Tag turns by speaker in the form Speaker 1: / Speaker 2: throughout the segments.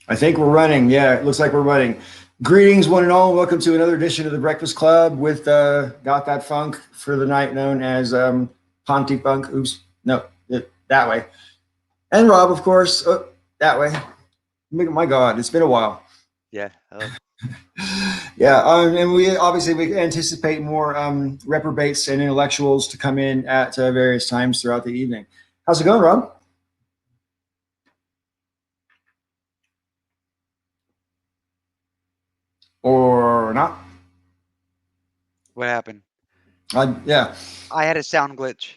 Speaker 1: I think we're running. Yeah, it looks like we're running. Greetings, one and all. Welcome to another edition of the Breakfast Club with Got That Funk for the night known as Ponty Funk. Oops, no, that way. And Rob, of course, that way. My God, it's been a while.
Speaker 2: Yeah. Oh,
Speaker 1: Yeah, and we anticipate more reprobates and intellectuals to come in at various times throughout the evening. How's it going, Rob? Or not?
Speaker 2: what happened?
Speaker 1: Yeah.
Speaker 2: I had a sound glitch.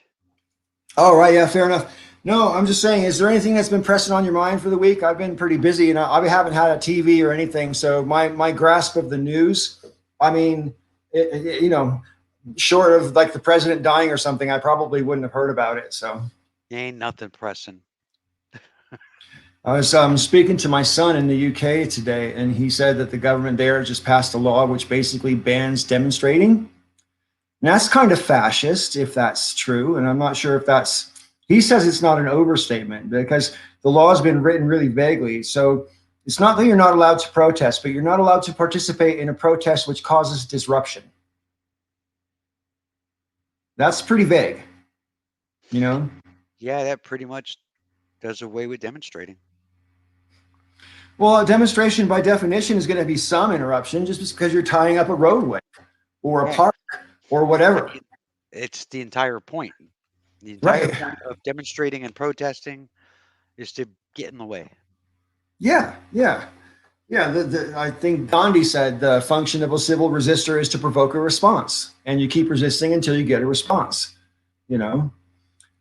Speaker 1: Oh, right. Yeah, fair enough. No, I'm just saying, is there anything that's been pressing on your mind for the week? I've been pretty busy and I haven't had a TV or anything. So my grasp of the news, I mean, short of like the president dying or something, I probably wouldn't have heard about it. So
Speaker 2: Ain't nothing pressing.
Speaker 1: I was speaking to my son in the UK today, and he said that the government there just passed a law which basically bans demonstrating. And that's kind of fascist, if that's true. And I'm not sure if that's, he says it's not an overstatement because the law has been written really vaguely. So it's not that you're not allowed to protest, but you're not allowed to participate in a protest which causes disruption. That's pretty vague, you know?
Speaker 2: Yeah, that pretty much does away with demonstrating.
Speaker 1: Well, a demonstration by definition is going to be some interruption just because you're tying up a roadway or a
Speaker 2: Yeah,
Speaker 1: park or
Speaker 2: but
Speaker 1: whatever.
Speaker 2: it's the entire point. The entire
Speaker 1: Right.
Speaker 2: point of demonstrating and protesting is to get in the way.
Speaker 1: Yeah. Yeah. Yeah. I think Gandhi said the function of a civil resistor is to provoke a response, and you keep resisting until you get a response. You know.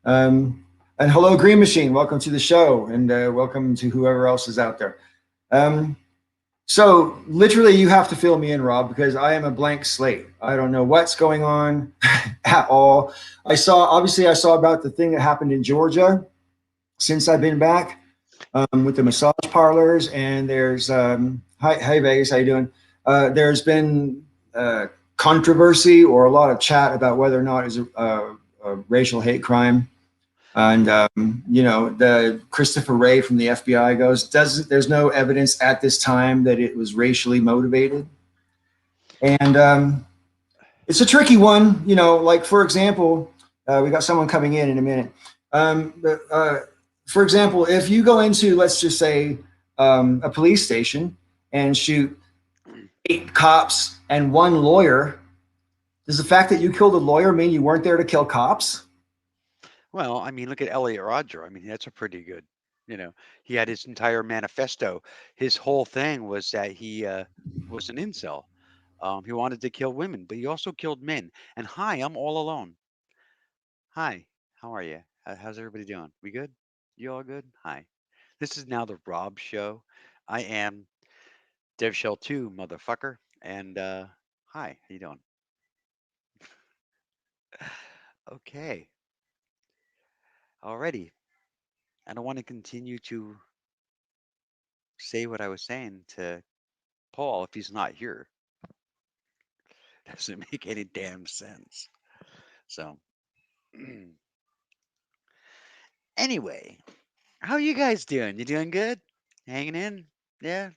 Speaker 1: Um, and hello, Green Machine. Welcome to the show, and welcome to whoever else is out there. Um, so, literally, you have to fill me in, Rob, because I am a blank slate. I don't know what's going on at all. Obviously, I saw about the thing that happened in Georgia since I've been back with the
Speaker 2: Yeah.
Speaker 1: massage parlors. And there's hi Vegas, how you doing? There's been controversy or a lot of chat about whether or not it's a racial hate crime. And the Christopher Wray from the FBI goes, does there's no evidence at this time that it was racially motivated. And it's a tricky one. Like for example, we got someone coming in a minute. For example, if you go into, let's just say, a police station and shoot 8 cops and one lawyer, does the fact that you killed a lawyer mean you weren't there to kill cops?
Speaker 2: Well, I mean, look at Elliot Rodger. I mean, that's a pretty good, you know, he had his entire manifesto. His whole thing was that he was an incel. He wanted to kill women, but he also killed men. And hi, I'm all alone. Hi, how are you? How's everybody doing? We good? You all good? Hi. This is now the Rob Show. I am Dev Shell 2, motherfucker. And hi, how you doing? Okay, already. I don't want to continue to say what I was saying to Paul if he's not here. Doesn't make any damn sense. So, anyway, how you guys doing? You doing good? Hanging in? Yeah.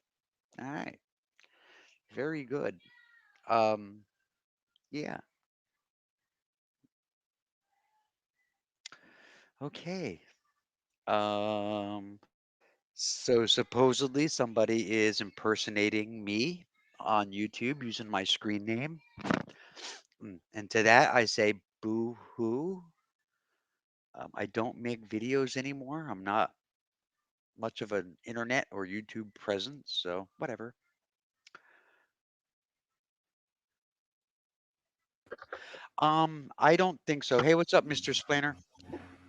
Speaker 2: All right. Very good. Um, yeah. Okay. Um, so supposedly somebody is impersonating me on YouTube using my screen name. And to that I say boo hoo. I don't make videos anymore. I'm not much of an internet or YouTube presence, so whatever. I don't think so. Hey, what's up, Mr. Splainer?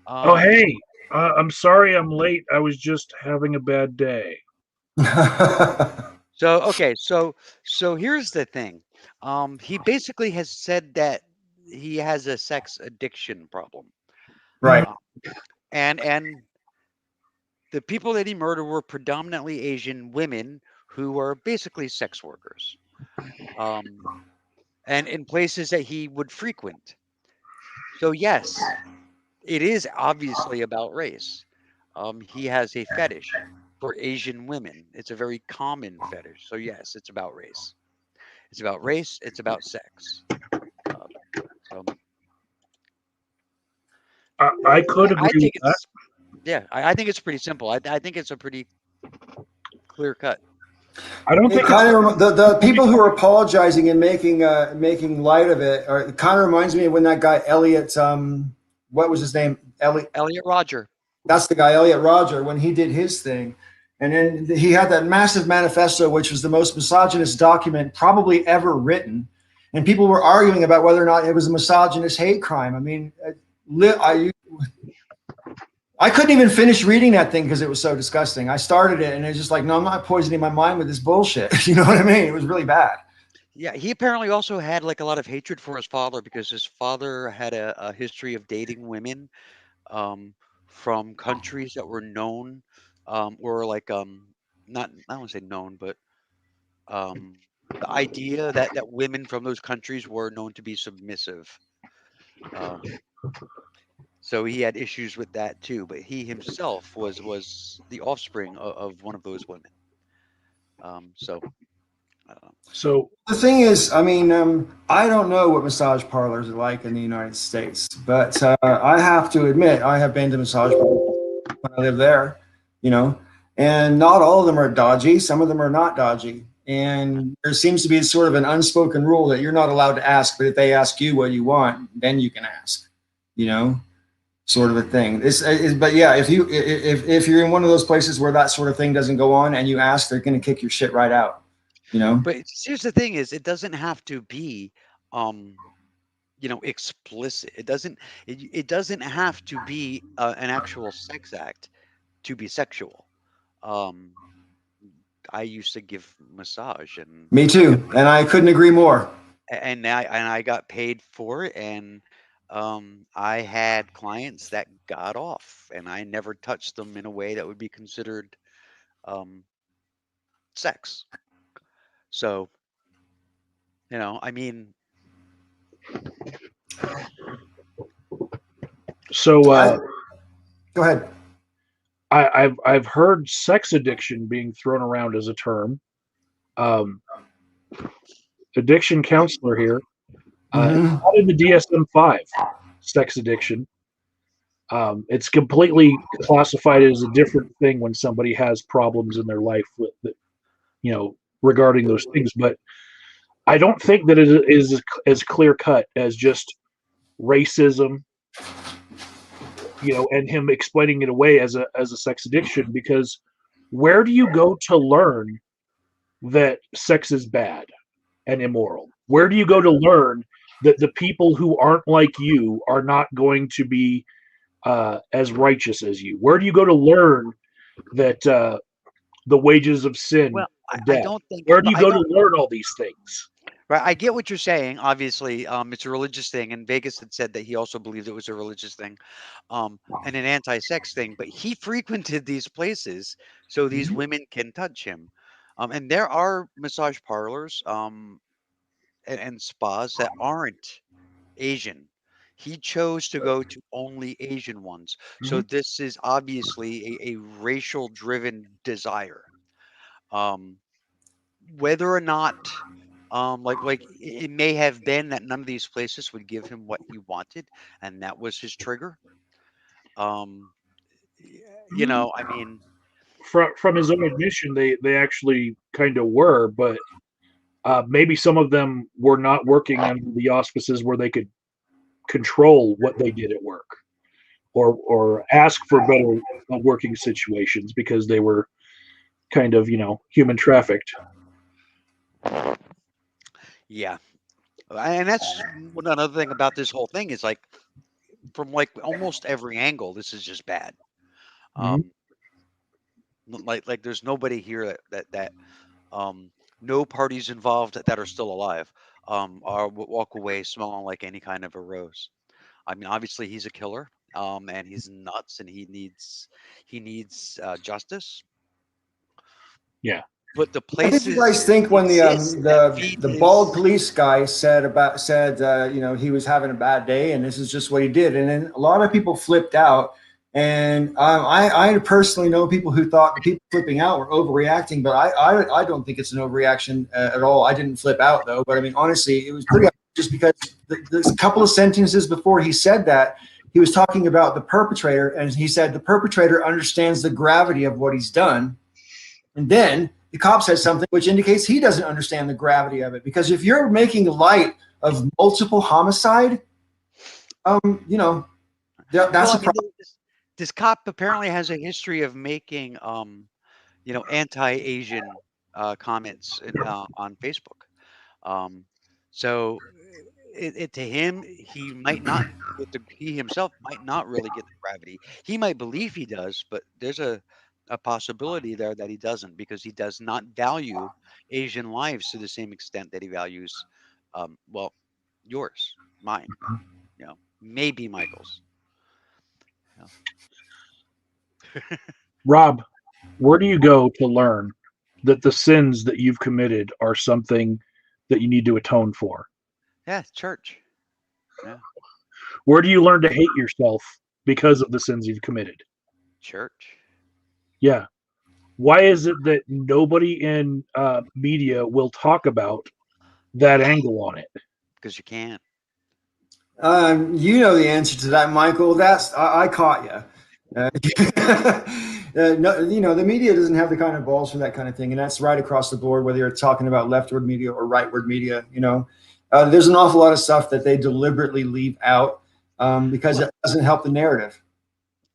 Speaker 3: Oh,
Speaker 2: Um,
Speaker 3: hey, I'm sorry I'm late. I was just having a bad day.
Speaker 2: so okay, so here's the thing. He basically has said that he has a sex addiction problem.
Speaker 1: Right.
Speaker 2: Uh, and the people that he murdered were predominantly Asian women who were basically sex workers. Um, and in places that he would frequent. So yes, it is obviously about race. He has a fetish. for Asian women. It's a very common fetish. So yes, it's about race. It's about race. It's about sex. So
Speaker 3: I could
Speaker 2: I
Speaker 3: agree with
Speaker 2: think
Speaker 3: that.
Speaker 2: it's yeah. I think it's pretty simple. I think it's a pretty clear cut.
Speaker 3: I don't
Speaker 1: It
Speaker 3: think
Speaker 1: kind
Speaker 3: it's
Speaker 1: of the people who are apologizing and making light of it, or it kind of reminds me of when that guy Elliot, what was his name? Elliot.
Speaker 2: Elliot Rodger.
Speaker 1: That's the guy, Elliot Rodger, when he did his thing. And then he had that massive manifesto, which was the most misogynist document probably ever written. And people were arguing about whether or not it was a misogynist hate crime. I mean, I couldn't even finish reading that thing because it was so disgusting. I started it and it's just like, no, I'm not poisoning my mind with this bullshit. You know what I mean? It was really bad.
Speaker 2: Yeah, he apparently also had like a lot of hatred for his father because his father had a history of dating women um, from countries that were known or like not I don't want to say known, but um, the idea that women from those countries were known to be submissive. Um, so he had issues with that too, but he himself was the offspring of one of those women. So
Speaker 3: so.
Speaker 1: The thing is, I mean, I don't know what massage parlors are like in the United States, but I have to admit, I have been to massage parlors when I live there, you know, and not all of them are dodgy. Some of them are not dodgy. And there seems to be sort of an unspoken rule that you're not allowed to ask, but if they ask you what you want, then you can ask, you know, sort of a thing. But yeah, if you're in one of those places where that sort of thing doesn't go on and you ask, they're going to kick your shit right out, you know.
Speaker 2: but here's the thing is it doesn't have to be um explicit. It doesn't have to be an actual sex act to be sexual. um I used to give massage
Speaker 1: Me too, and I couldn't agree more.
Speaker 2: I got paid for it, and I had clients that got off, and I never touched them in a way that would be considered um sex. So I mean,
Speaker 3: So
Speaker 1: Go ahead.
Speaker 3: I've heard sex addiction being thrown around as a term. Um, addiction counselor here. It's
Speaker 1: Mm-hmm.
Speaker 3: not in the DSM-5. Sex addiction. It's completely classified as a different thing when somebody has problems in their life with, regarding those things. But I don't think that it is as clear cut as just racism, and him explaining it away as a sex addiction. Because where do you go to learn that sex is bad and immoral? Where do you go to learn that the people who aren't like you are not going to be as righteous as you? Where do you go to learn that the wages of sin
Speaker 2: well,
Speaker 3: are
Speaker 2: I
Speaker 3: death?
Speaker 2: don't think
Speaker 3: Where do you
Speaker 2: I
Speaker 3: go to
Speaker 2: don't
Speaker 3: learn all these things?
Speaker 2: right. I get what you're saying. Obviously, it's a religious thing, and Vegas had said that he also believed it was a religious thing, and an anti-sex thing. But he frequented these places so these women can touch him, and there are massage parlors, and spas that aren't Asian. He chose to go to only Asian ones. So
Speaker 3: Mhm.
Speaker 2: this is obviously a racial-driven desire. Um, Whether or not it may have been that none of these places would give him what he wanted, and that was his trigger. Um, I mean,
Speaker 3: From his own admission, they actually kind of were, but maybe some of them were not working under the auspices where they could control what they did at work, or ask for better working situations because they were kind of human trafficked.
Speaker 2: yeah, and that's another thing about this whole thing is like from like almost every angle, this is just bad.
Speaker 3: Mhm.
Speaker 2: Um, like there's nobody here that um, no parties involved that are still alive are walk away smelling like any kind of a rose. I mean, obviously he's a killer, and he's nuts, and he needs justice.
Speaker 3: Yeah.
Speaker 2: But the
Speaker 1: What did you
Speaker 2: places
Speaker 1: guys think when
Speaker 2: exist that feed
Speaker 1: the bald
Speaker 2: his.
Speaker 1: police guy said he was having a bad day and this is just what he did, and then a lot of people flipped out And I personally know people who thought the people flipping out were overreacting, but I don't think it's an overreaction at all. I didn't flip out though, but I mean, honestly, it was pretty just because there's a couple of sentences before he said that, he was talking about the perpetrator, and he said the perpetrator understands the gravity of what he's done. And then the cop says something which indicates he doesn't understand the gravity of it. Because if you're making light of multiple homicide, you know, that's a problem.
Speaker 2: This cop apparently has a history of making, you know, anti-Asian comments on Facebook. So to him, he might not he himself might not really get the gravity. He might believe he does, but there's a possibility there that he doesn't, because he does not value Asian lives to the same extent that he values, well, yours, mine, you know, maybe Michael's. You know.
Speaker 3: Rob, where do you go to learn that the sins that you've committed are something that you need to atone for?
Speaker 2: Yeah, church. Yeah,
Speaker 3: Where do you learn to hate yourself because of the sins you've committed?
Speaker 2: church.
Speaker 3: Yeah. Why is it that nobody in media will talk about that angle on it?
Speaker 2: Because you can't.
Speaker 1: You know the answer to that, Michael. That's I caught you. No, you know, the media doesn't have the kind of balls for that kind of thing, and that's right across the board. Whether you're talking about leftward media or rightward media, you know, there's an awful lot of stuff that they deliberately leave out because it doesn't help the narrative.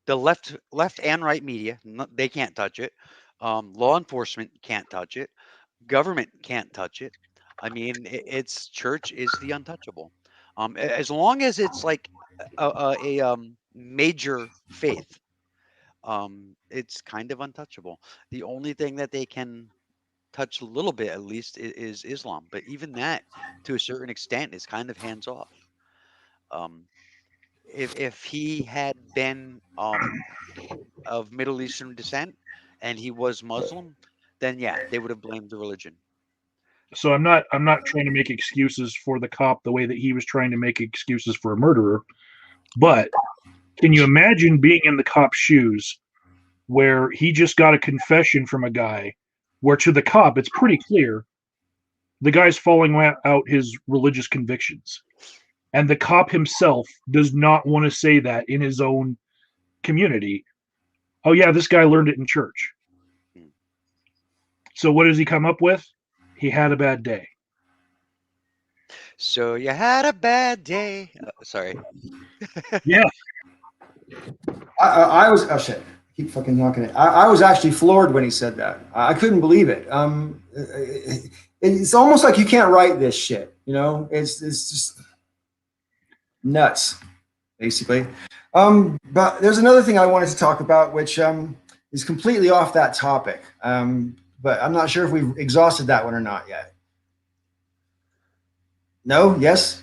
Speaker 2: The left and right media, they can't touch it. Law enforcement can't touch it. Government can't touch it. I mean, it's church is the untouchable. As long as it's like a major faith, it's kind of untouchable. The only thing that they can touch a little bit, at least, is Islam. But even that, to a certain extent, is kind of hands off. Um, if he had been of Middle Eastern descent and he was Muslim, then yeah, they would have blamed the religion.
Speaker 3: So I'm not trying to make excuses for the cop the way that he was trying to make excuses for a murderer, but can you imagine being in the cop's shoes where he just got a confession from a guy where to the cop it's pretty clear the guy's falling out his religious convictions, and the cop himself does not want to say that in his own community. Oh yeah, this guy learned it in church. So what does he come up with? He had a bad day.
Speaker 2: So you had a bad day. Sorry.
Speaker 3: Yeah.
Speaker 1: I was oh shit. Keep fucking knocking it. I was actually floored when he said that. I couldn't believe it. It's almost like you can't write this shit. You know, it's just nuts, basically. But there's another thing I wanted to talk about, which is completely off that topic. But I'm not sure if we've exhausted that one or not yet. No? Yes?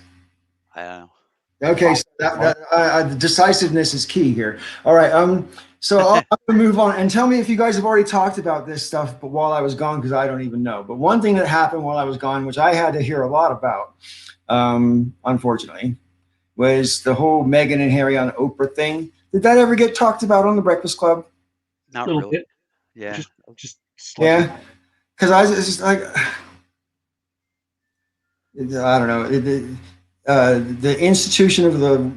Speaker 2: I don't know.
Speaker 1: Okay, so the decisiveness is key here. All right, so I'm gonna move on and tell me if you guys have already talked about this stuff, but while I was gone, because I don't even know. But one thing that happened while I was gone, which I had to hear a lot about, unfortunately, was the whole Meghan and Harry on Oprah thing. Did that ever get talked about on the Breakfast Club?
Speaker 2: Not
Speaker 3: A little
Speaker 2: really.
Speaker 3: bit.
Speaker 2: Yeah.
Speaker 3: Just slightly.
Speaker 1: Yeah, because I was just like, I don't know. The institution of the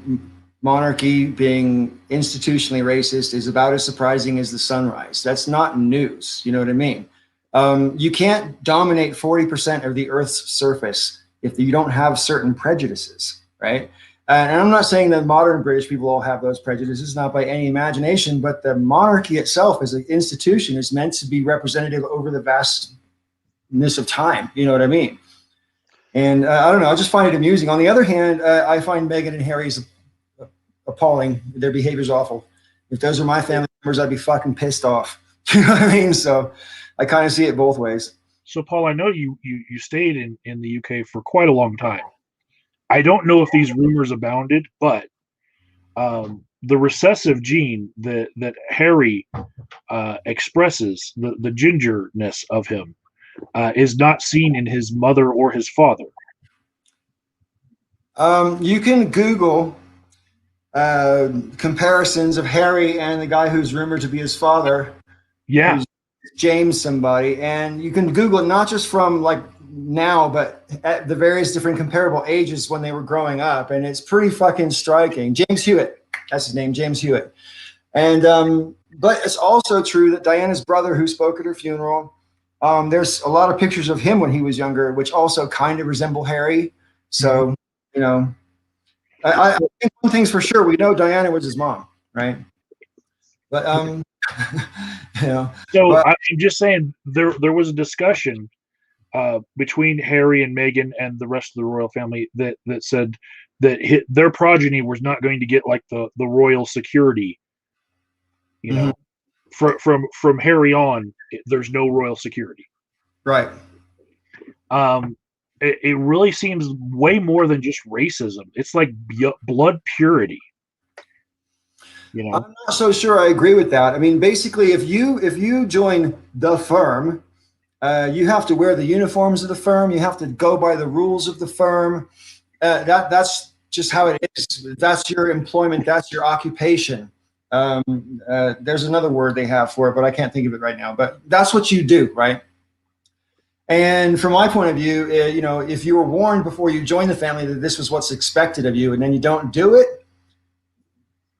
Speaker 1: monarchy being institutionally racist is about as surprising as the sunrise. That's not news. You know what I mean? You can't dominate 40% of the Earth's surface if you don't have certain prejudices, right? And I'm not saying that modern British people all have those prejudices, not by any imagination, but the monarchy itself as an institution is meant to be representative over the vastness of time. You know what I mean? And I don't know, I just find it amusing. On the other hand, I find Meghan and Harry's appalling. Their behavior's awful. If those are my family members, I'd be fucking pissed off. You know what I mean? So I kind of see it both ways.
Speaker 3: So Paul, I know you stayed in the UK for quite a long time. I don't know if these rumors abounded, but the recessive gene that Harry expresses, the gingerness of him, is not seen in his mother or his father.
Speaker 1: You can Google comparisons of Harry and the guy who's rumored to be his father.
Speaker 3: Yeah.
Speaker 1: Who's James somebody, and you can Google it not just from like now, but at the various different comparable ages when they were growing up, and it's pretty fucking striking. James Hewitt, that's his name, James Hewitt. And but it's also true that Diana's brother, who spoke at her funeral, there's a lot of pictures of him when he was younger, which also kind of resemble Harry. So you know, I think one thing's for sure: we know Diana was his mom, right? But you know,
Speaker 3: So
Speaker 1: but,
Speaker 3: I'm just saying there was a discussion between Harry and Meghan and the rest of the royal family that said that their progeny was not going to get like the royal security. You know, from Harry on, there's no royal security.
Speaker 1: right.
Speaker 3: It really seems way more than just racism. It's like blood purity. You know,
Speaker 1: I'm not so sure I agree with that. I mean, basically, if you join the firm, you have to wear the uniforms of the firm. You have to go by the rules of the firm. That's just how it is. That's your employment. That's your occupation. There's another word they have for it, but I can't think of it right now. But that's what you do, right? And from my point of view, you know, if you were warned before you joined the family that this was what's expected of you, and then you don't do it,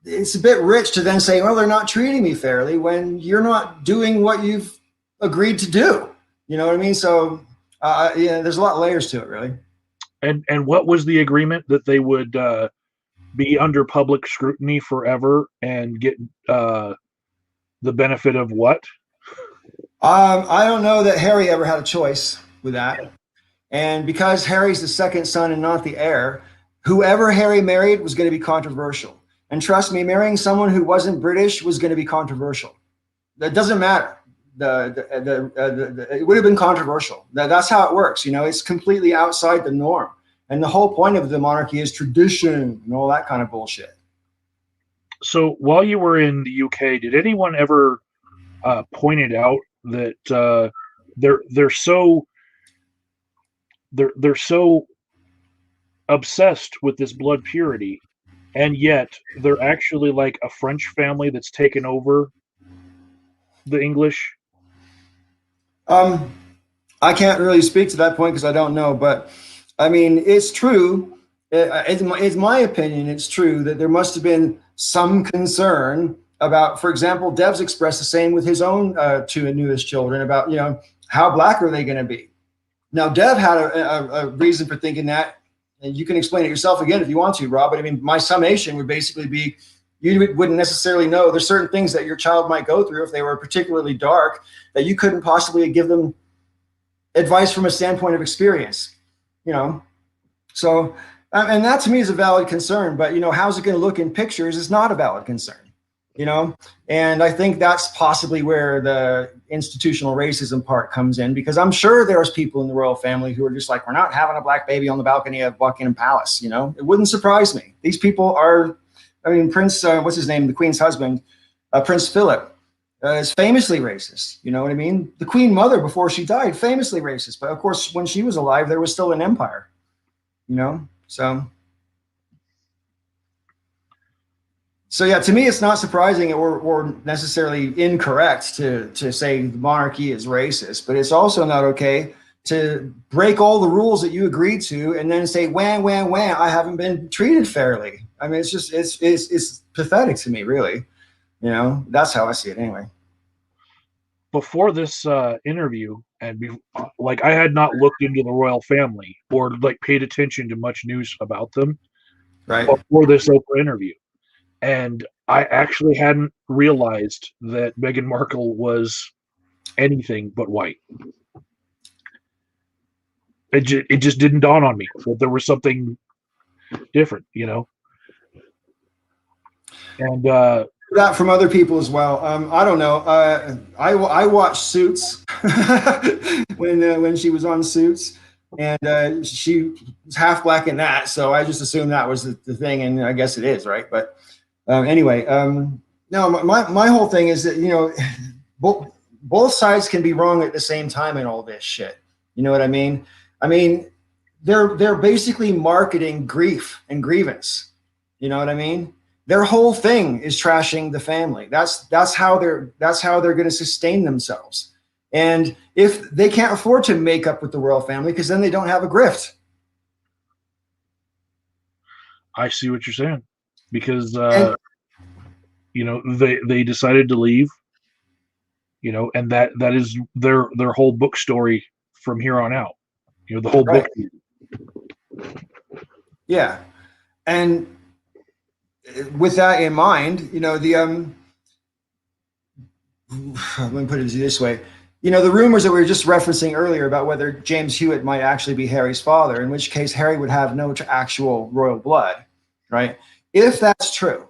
Speaker 1: it's a bit rich to then say, well, they're not treating me fairly when you're not doing what you've agreed to do. You know what I mean? So, yeah, there's a lot of layers to it, really.
Speaker 3: And what was the agreement that they would be under public scrutiny forever and get the benefit of what?
Speaker 1: I don't know that Harry ever had a choice with that. And because Harry's the second son and not the heir, whoever Harry married was going to be controversial. And trust me, marrying someone who wasn't British was going to be controversial. That doesn't matter. It would have been controversial. That's how it works. You know, it's completely outside the norm. And the whole point of the monarchy is tradition and all that kind of bullshit.
Speaker 3: So while you were in the UK, did anyone ever pointed out that they're so obsessed with this blood purity, and yet they're actually like a French family that's taken over the English?
Speaker 1: I can't really speak to that point because I don't know, but I mean, it's true. It's my opinion. It's true that there must have been some concern about, for example, Dev's expressed the same with his own two newest children about, you know, how black are they going to be? Now, Dev had a reason for thinking that, and you can explain it yourself again if you want to, Rob. But I mean, my summation would basically be, you wouldn't necessarily know. There's certain things that your child might go through if they were particularly dark that you couldn't possibly give them advice from a standpoint of experience, you know? So, and that to me is a valid concern, but you know, how's it going to look in pictures is not a valid concern, you know? And I think that's possibly where the institutional racism part comes in, because I'm sure there's people in the royal family who are just like, we're not having a black baby on the balcony of Buckingham Palace, you know? It wouldn't surprise me. These people are, I mean, Prince, what's his name? The Queen's husband, Prince Philip, is famously racist. You know what I mean? The Queen Mother, before she died, famously racist. But of course, when she was alive, there was still an empire, you know? So yeah, to me, it's not surprising or necessarily incorrect to say the monarchy is racist, but it's also not okay to break all the rules that you agreed to and then say, wham, wham, wham, I haven't been treated fairly. I mean, it's just, it's pathetic to me, really. You know, that's how I see it anyway.
Speaker 3: Before this interview, and like I had not looked into the royal family or like paid attention to much news about them
Speaker 1: Right.
Speaker 3: before this Oprah interview. And I actually hadn't realized that Meghan Markle was anything but white. It just didn't dawn on me that there was something different, you know? And
Speaker 1: that from other people as well. I don't know. I watched Suits when she was on Suits, and she was half black in that, so I just assumed that was the thing, and I guess it is, right? But anyway, no, my whole thing is that, you know, both sides can be wrong at the same time in all this shit. You know what I mean? I mean, they're basically marketing grief and grievance. You know what I mean? Their whole thing is trashing the family. That's how they're going to sustain themselves. And if they can't afford to make up with the royal family, because then they don't have a grift.
Speaker 3: I see what you're saying, because
Speaker 1: And-
Speaker 3: they decided to leave, and that is their whole book story from here on out. The whole
Speaker 1: Right.
Speaker 3: book.
Speaker 1: Yeah, and with that in mind, let me put it this way. The rumors that we were just referencing earlier about whether James Hewitt might actually be Harry's father, in which case Harry would have no actual royal blood, right? If that's true,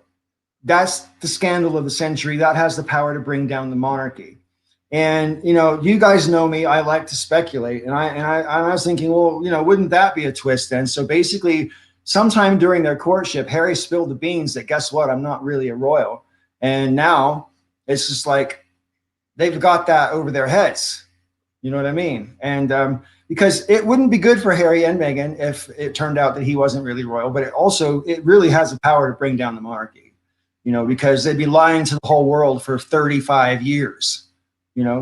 Speaker 1: that's the scandal of the century. That has the power to bring down the monarchy. And you guys know me. I like to speculate, and I was thinking, well, wouldn't that be a twist then? So basically, sometime during their courtship, Harry spilled the beans that guess what? I'm not really a royal, and now it's just like they've got that over their heads. You know what I mean? And because it wouldn't be good for Harry and Meghan if it turned out that he wasn't really royal, but it really has the power to bring down the monarchy. Because they'd be lying to the whole world for 35 years.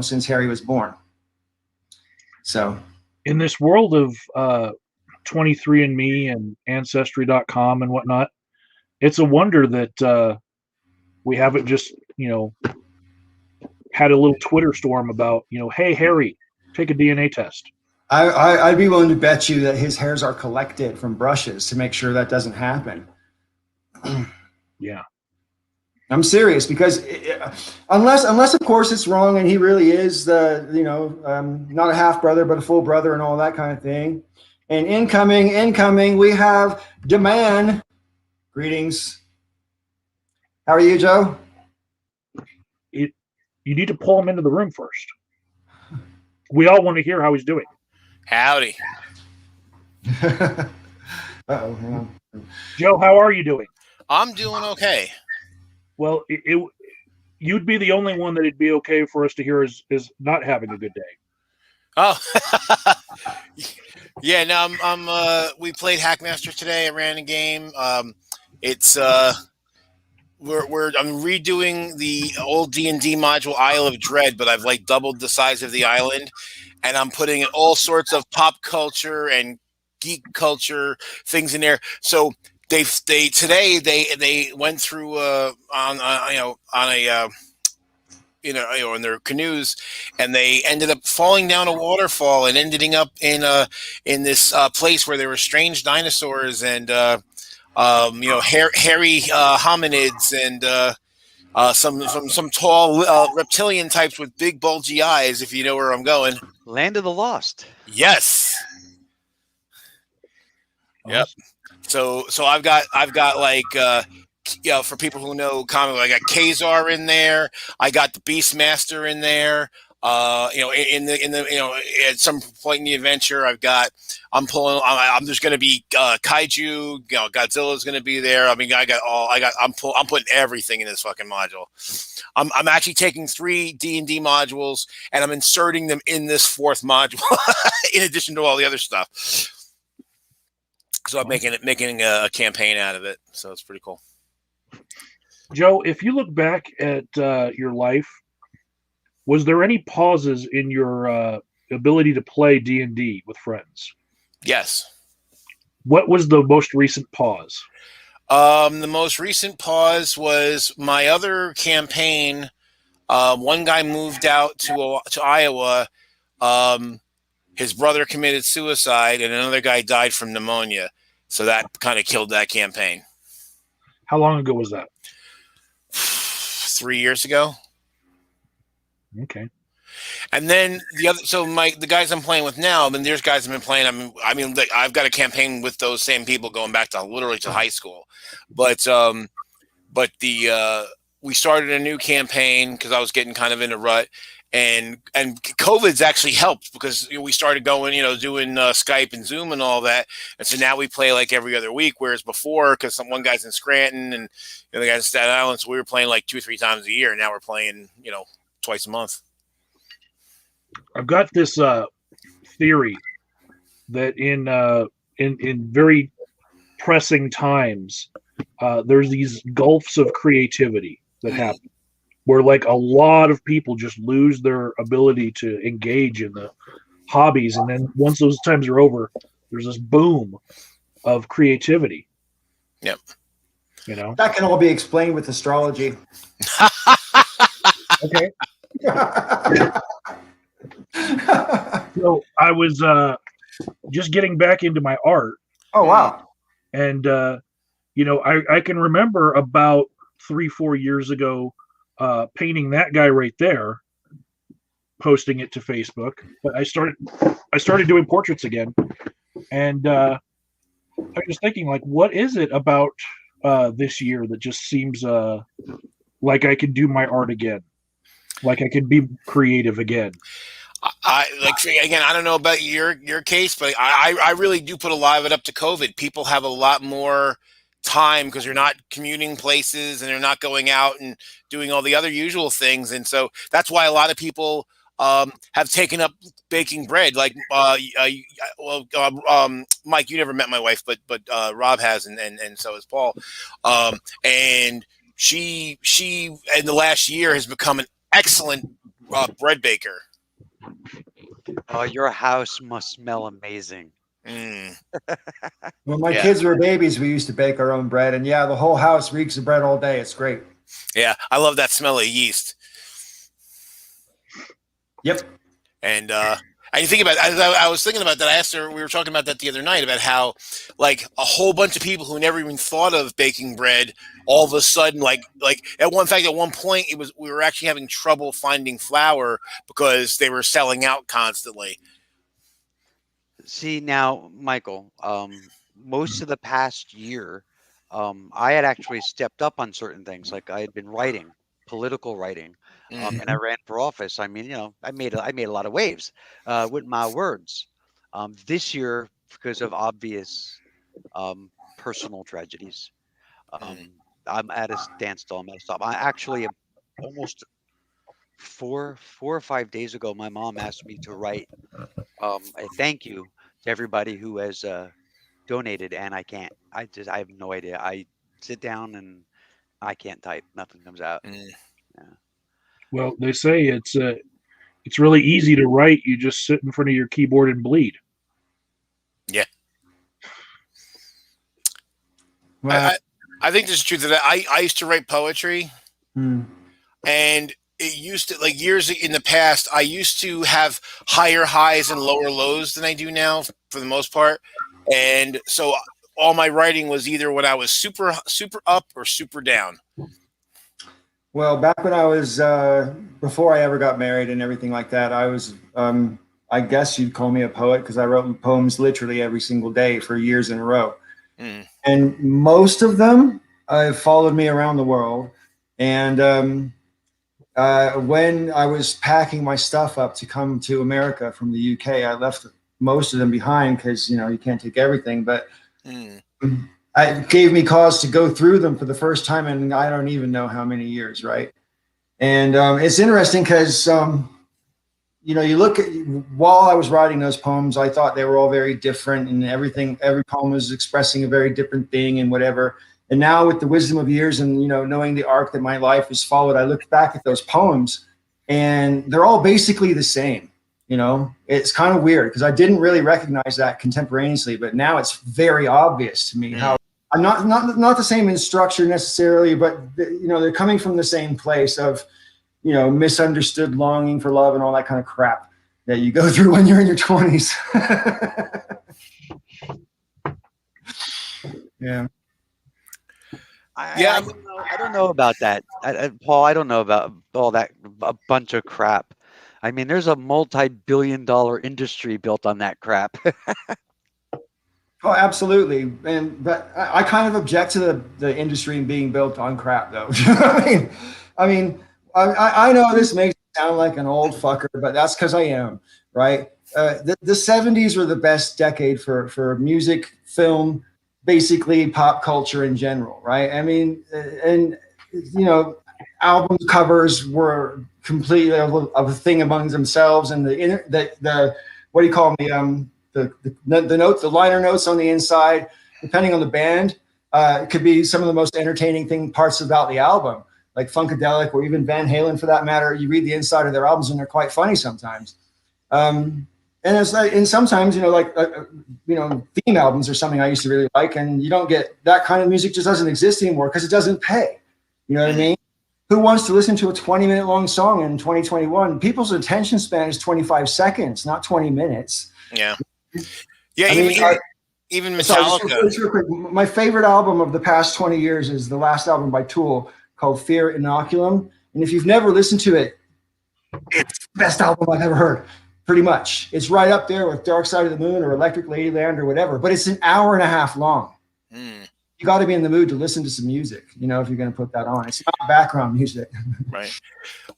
Speaker 1: Since Harry was born. So
Speaker 3: in this world of 23andMe and Ancestry.com and whatnot, it's a wonder that we haven't just, had a little Twitter storm about, hey, Harry, take a DNA test.
Speaker 1: I'd be willing to bet you that his hairs are collected from brushes to make sure that doesn't happen.
Speaker 3: Yeah.
Speaker 1: I'm serious, because unless of course it's wrong and he really is the not a half brother but a full brother and all that kind of thing. And incoming, we have Demand. Greetings. How are you, Joe?
Speaker 3: You need to pull him into the room first. We all want to hear how he's doing.
Speaker 4: Howdy.
Speaker 1: Uh-oh, hang on.
Speaker 3: Joe, how are you doing?
Speaker 4: I'm doing okay.
Speaker 3: Well, you'd be the only one that it'd be okay for us to hear is not having a good day.
Speaker 4: Oh, yeah. No, we played Hackmaster today. I ran a game. I'm redoing the old D&D module Isle of Dread, but I've like doubled the size of the island, and I'm putting in all sorts of pop culture and geek culture things in there. So they went through in their canoes, and they ended up falling down a waterfall and ending up in this place where there were strange dinosaurs and hairy hominids and some tall reptilian types with big bulgy eyes. If you know where I'm going.
Speaker 2: Land of the Lost.
Speaker 4: Yes. Yep. So I've got like for people who know comic, I got Kazar in there. I got the Beastmaster in there. In the at some point in the adventure, I'm there's going to be kaiju. Godzilla's going to be there. I mean, I'm putting everything in this fucking module. I'm actually taking 3 D&D modules and I'm inserting them in this 4th module, in addition to all the other stuff. So I'm making a campaign out of it. So it's pretty cool.
Speaker 3: Joe, if you look back at your life, was there any pauses in your ability to play D&D with friends?
Speaker 4: Yes.
Speaker 3: What was the most recent pause?
Speaker 4: The most recent pause was my other campaign. One guy moved out to Iowa. His brother committed suicide, and another guy died from pneumonia. So that kind of killed that campaign.
Speaker 3: How long ago was that?
Speaker 4: 3 years ago.
Speaker 3: Okay.
Speaker 4: And then the guys I'm playing with now, I mean, there's guys I've been playing. I've got a campaign with those same people going back to literally to high school. But we started a new campaign because I was getting kind of in a rut. And COVID's actually helped because we started going, doing Skype and Zoom and all that. And so now we play like every other week, whereas before, because one guy's in Scranton and the other guy's in Staten Island, so we were playing like 2 or 3 times a year. Now we're playing, twice a month.
Speaker 3: I've got this theory that in very pressing times, there's these gulfs of creativity that happen, where like a lot of people just lose their ability to engage in the hobbies, and then once those times are over, there's this boom of creativity.
Speaker 4: Yep.
Speaker 3: You know,
Speaker 1: That can all be explained with astrology.
Speaker 3: okay. So I was just getting back into my art.
Speaker 1: Oh, wow.
Speaker 3: And you know, I can remember about 3-4 years ago painting that guy right there, posting it to Facebook. But I started doing portraits again, and I was thinking, like, what is it about this year that just seems like I can do my art again, like I can be creative again.
Speaker 4: I like, again, I don't know about your case, but I really do put a lot of it up to COVID. People have a lot more time because they're not commuting places and they're not going out and doing all the other usual things, and so that's why a lot of people have taken up baking bread. Like, Mike, you never met my wife, but Rob has, and so has Paul, and she in the last year has become an excellent bread baker.
Speaker 2: Oh, your house must smell amazing.
Speaker 4: Mm.
Speaker 1: When my kids were babies, we used to bake our own bread, and yeah, the whole house reeks of bread all day. It's great.
Speaker 4: Yeah, I love that smell of yeast.
Speaker 1: Yep.
Speaker 4: And you think about it, I was thinking about that. I asked her, we were talking about that the other night, about how, like, a whole bunch of people who never even thought of baking bread, all of a sudden, like at one point, we were actually having trouble finding flour because they were selling out constantly.
Speaker 2: See, now, Michael, most of the past year, I had actually stepped up on certain things. Like, I had been writing, political writing, and I ran for office. I mean, you know, I made a lot of waves with my words. This year, because of obvious personal tragedies, I'm at a standstill. I'm at a stop. I actually, almost 4 or 5 days ago, my mom asked me to write a thank you to everybody who has donated, and I can't. I have no idea. I sit down and I can't type. Nothing comes out. Yeah.
Speaker 3: Well, they say it's really easy to write. You just sit in front of your keyboard and bleed.
Speaker 4: Yeah.
Speaker 1: Well,
Speaker 4: I think this is true that I used to write poetry, and it used to, like, years in the past, I used to have higher highs and lower lows than I do now, for the most part. And so all my writing was either when I was super, super up or super down.
Speaker 1: well, back when I was, before I ever got married and everything like that, I was, I guess you'd call me a poet, because I wrote poems literally every single day for years in a row. And most of them followed me around the world. And when I was packing my stuff up to come to America from the UK, I left most of them behind because, you know, you can't take everything. But it gave me cause to go through them for the first time in I don't even know how many years, right? And it's interesting because, you know, you look at, while I was writing those poems, I thought they were all very different, and every poem was expressing a very different thing and whatever. And now, with the wisdom of years and, you know, knowing the arc that my life has followed, I look back at those poems and they're all basically the same. You know, it's kind of weird because I didn't really recognize that contemporaneously, but now it's very obvious to me how I'm not the same in structure necessarily, but you know, they're coming from the same place of, you know, misunderstood longing for love and all that kind of crap that you go through when you're in your 20s. Yeah.
Speaker 2: I don't know about that, Paul. I don't know about all that, a bunch of crap. I mean, there's a multi-billion-dollar industry built on that crap.
Speaker 1: Oh, absolutely. But I kind of object to the industry being built on crap, though. I mean, I know this makes me sound like an old fucker, but that's because I am, right? The 70s were the best decade for music, film, basically pop culture in general, right? I mean, and, you know, album covers were completely of a thing among themselves, and the what do you call me? The notes, the liner notes on the inside, depending on the band, it could be some of the most entertaining parts about the album, like Funkadelic or even Van Halen for that matter. You read the inside of their albums and they're quite funny sometimes. And it's like, and sometimes, theme albums are something I used to really like, and you don't get that kind of music, just doesn't exist anymore because it doesn't pay. You know what I mean? Who wants to listen to a 20-minute long song in 2021? People's attention span is 25 seconds, not 20 minutes.
Speaker 4: Yeah. Yeah. Even Metallica.
Speaker 1: Sorry, just real quick, my favorite album of the past 20 years is the last album by Tool called Fear Inoculum. And if you've never listened to it, it's the best album I've ever heard. Pretty much. It's right up there with Dark Side of the Moon or Electric Ladyland or whatever, but it's an hour and a half long. You got to be in the mood to listen to some music, if you're going to put that on. It's not background music.
Speaker 4: Right.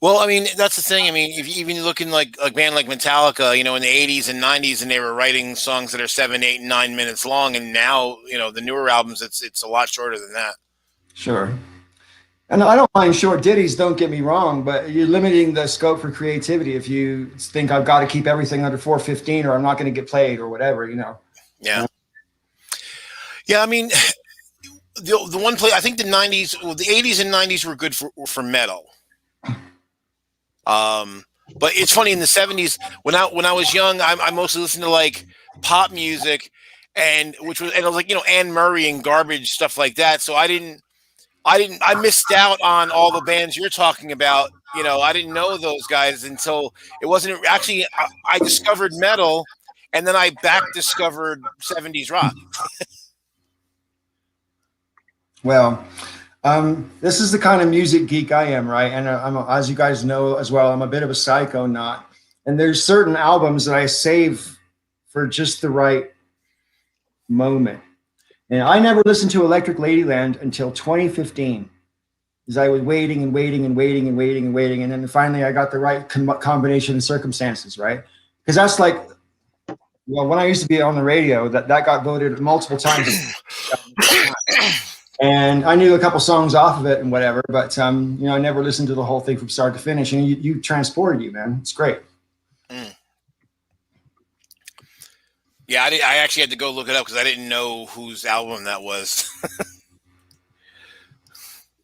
Speaker 4: Well, I mean, that's the thing. I mean, if you even looking like a band like Metallica, in the 80s and 90s, and they were writing songs that are 7, 8, 9 minutes long, and now, the newer albums, it's a lot shorter than that.
Speaker 1: Sure. And I don't mind short ditties, don't get me wrong, but you're limiting the scope for creativity if you think I've got to keep everything under 4:15 or I'm not going to get played or whatever,
Speaker 4: Yeah. Yeah, I mean, the one play, I think the 80s and 90s were good for metal. But it's funny, in the 70s, when I was young, I mostly listened to like pop music, and it was like, Anne Murray and Garbage, stuff like that. So I missed out on all the bands you're talking about. I didn't know those guys until it wasn't actually, I discovered metal, and then I back discovered 70s rock.
Speaker 1: Well, this is the kind of music geek I am, right? And as you guys know as well, I'm a bit of a psychonaut. And there's certain albums that I save for just the right moment. And I never listened to Electric Ladyland until 2015, because I was waiting and waiting and waiting and waiting and waiting. And then finally I got the right combination of circumstances, right? Because that's like, when I used to be on the radio, that got voted multiple times. And I knew a couple songs off of it and whatever, but I never listened to the whole thing from start to finish. And you transported you, man. It's great.
Speaker 4: Yeah, I actually had to go look it up because I didn't know whose album that was.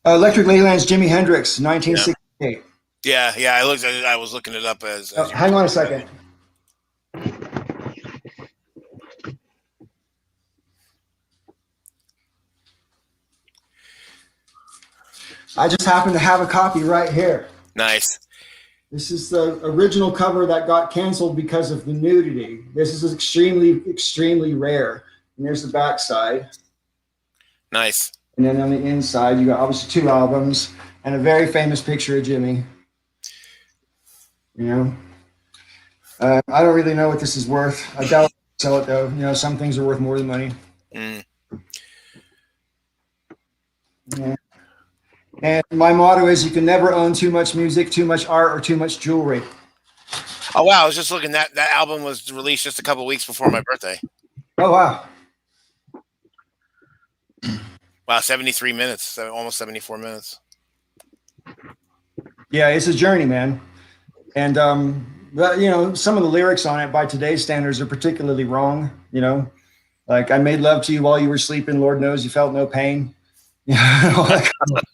Speaker 1: Electric Ladyland's Jimi Hendrix, 1968.
Speaker 4: Yeah. I was looking it up as
Speaker 1: hang on a second. I just happen to have a copy right here.
Speaker 4: Nice.
Speaker 1: This is the original cover that got canceled because of the nudity. This is extremely, extremely rare. And there's the back side. Nice. And then on the inside, you got obviously 2 albums and a very famous picture of Jimmy. I don't really know what this is worth. I doubt I'll sell it though. Some things are worth more than money. Yeah. And my motto is you can never own too much music, too much art, or too much jewelry.
Speaker 4: Oh, wow. I was just looking. That album was released just a couple of weeks before my birthday.
Speaker 1: Oh, wow.
Speaker 4: Wow, 73 minutes, almost 74 minutes.
Speaker 1: Yeah, it's a journey, man. And, some of the lyrics on it by today's standards are particularly wrong, Like, I made love to you while you were sleeping. Lord knows you felt no pain. All that kind of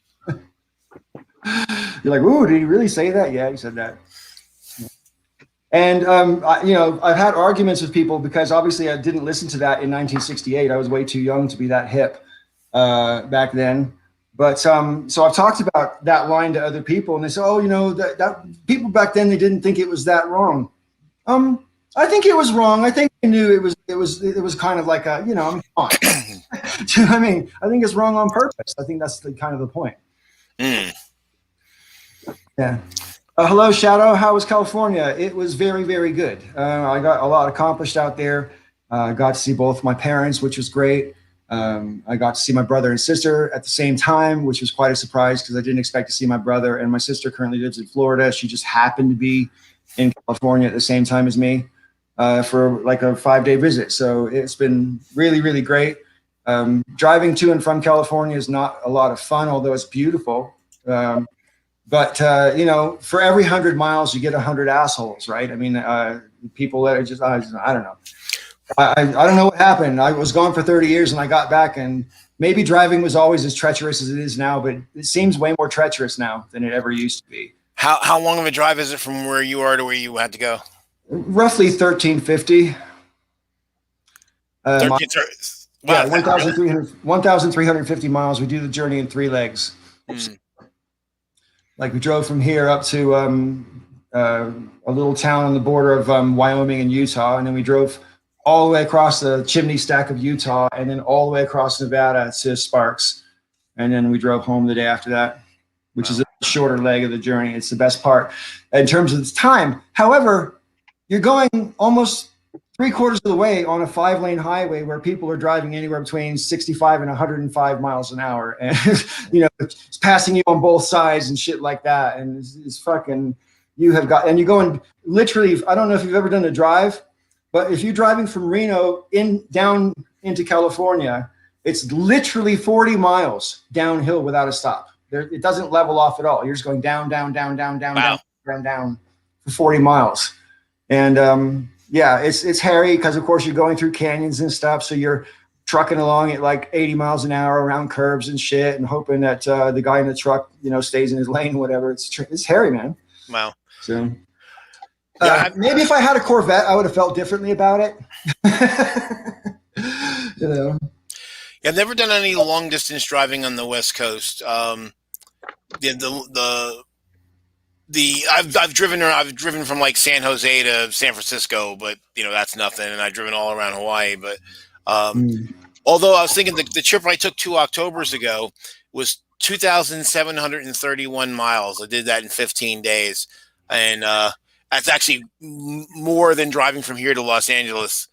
Speaker 1: You're like, ooh, did he really say that? Yeah, he said that. And, I've had arguments with people because obviously I didn't listen to that in 1968. I was way too young to be that hip back then. But so I've talked about that line to other people, and they say, oh, that people back then, they didn't think it was that wrong. I think it was wrong. I think they knew it was kind of like a, come on. Do you know what I mean? I think it's wrong on purpose. I think that's kind of the point. Yeah. Hello, Shadow. How was California? It was very, very good. I got a lot accomplished out there. I got to see both my parents, which was great. I got to see my brother and sister at the same time, which was quite a surprise because I didn't expect to see my brother. And my sister currently lives in Florida. She just happened to be in California at the same time as me for like a 5-day visit. So it's been really, really great. Driving to and from California is not a lot of fun, although it's beautiful. But for every 100 miles, you get 100 assholes, right? I mean, people that are just, I don't know. I don't know what happened. I was gone for 30 years and I got back and maybe driving was always as treacherous as it is now, but it seems way more treacherous now than it ever used to be.
Speaker 4: How long of a drive is it from where you are to where you had to go?
Speaker 1: Roughly 1350.
Speaker 4: 13,
Speaker 1: Yeah,
Speaker 4: wow,
Speaker 1: 1,350 miles. We do the journey in 3 legs. Like we drove from here up to a little town on the border of Wyoming and Utah, and then we drove all the way across the chimney stack of Utah, and then all the way across Nevada to Sparks, and then we drove home the day after that, which is a shorter leg of the journey. It's the best part in terms of the time. However, you're going almost 3/4 of the way on a 5-lane highway where people are driving anywhere between 65 and 105 miles an hour, and it's passing you on both sides and shit like that. And it's fucking, you're going literally. I don't know if you've ever done a drive, but if you're driving from Reno down into California, it's literally 40 miles downhill without a stop. It doesn't level off at all. You're just going down, down, down, down, down,
Speaker 4: wow.
Speaker 1: down for 40 miles, and yeah, it's hairy because, of course, you're going through canyons and stuff. So you're trucking along at like 80 miles an hour around curbs and shit, and hoping that the guy in the truck, stays in his lane or whatever. It's hairy, man.
Speaker 4: Wow.
Speaker 1: So maybe if I had a Corvette, I would have felt differently about it.
Speaker 4: Yeah, I've never done any long distance driving on the West Coast. I've driven from like San Jose to San Francisco, but that's nothing. And I've driven all around Hawaii. But although I was thinking the trip I took 2 Octobers ago was 2,731 miles. I did that in 15 days, and that's actually more than driving from here to Los Angeles.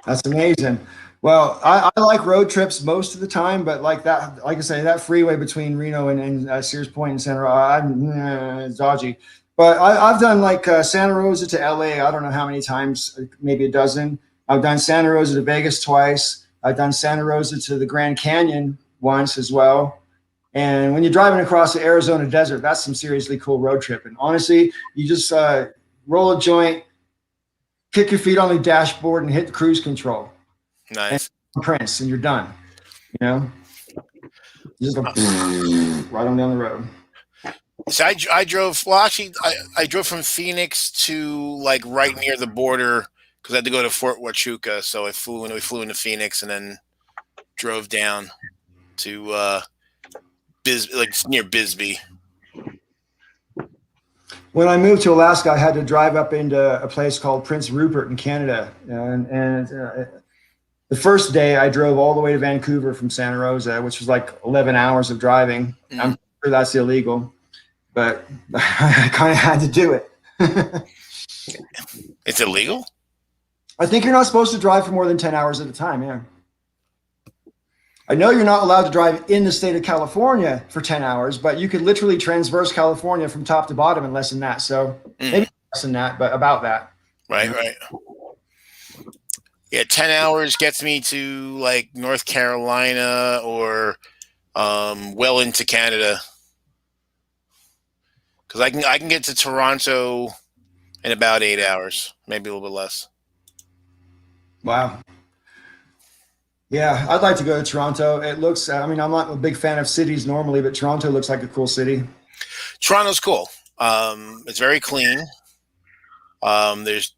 Speaker 1: That's amazing. Well, I like road trips most of the time, but like I say, that freeway between Reno and Sears Point and Santa Rosa, it's dodgy. But I've done like Santa Rosa to LA. I don't know how many times, maybe a dozen. I've done Santa Rosa to Vegas twice. I've done Santa Rosa to the Grand Canyon once as well. And when you're driving across the Arizona desert, that's some seriously cool road trip. And honestly, you just roll a joint, kick your feet on the dashboard, and hit the cruise control.
Speaker 4: Nice.
Speaker 1: And Prince, and you're done. Just go right on down the road.
Speaker 4: So I drove. Well, actually, I drove from Phoenix to like right near the border because I had to go to Fort Huachuca. So we flew into Phoenix and then drove down to near Bisbee.
Speaker 1: When I moved to Alaska, I had to drive up into a place called Prince Rupert in Canada, and the first day I drove all the way to Vancouver from Santa Rosa, which was like 11 hours of driving. I'm sure that's illegal, but I kind of had to do it.
Speaker 4: It's illegal?
Speaker 1: I think you're not supposed to drive for more than 10 hours at a time, yeah. I know you're not allowed to drive in the state of California for 10 hours, but you could literally transverse California from top to bottom in less than that. So maybe less than that, but about that.
Speaker 4: Right, right. Yeah, 10 hours gets me to like North Carolina or well into Canada. Because I can get to Toronto in about 8 hours, maybe a little bit less.
Speaker 1: Wow. Yeah, I'd like to go to Toronto. It looks, I'm not a big fan of cities normally, but Toronto looks like a cool city.
Speaker 4: Toronto's cool. It's very clean. There's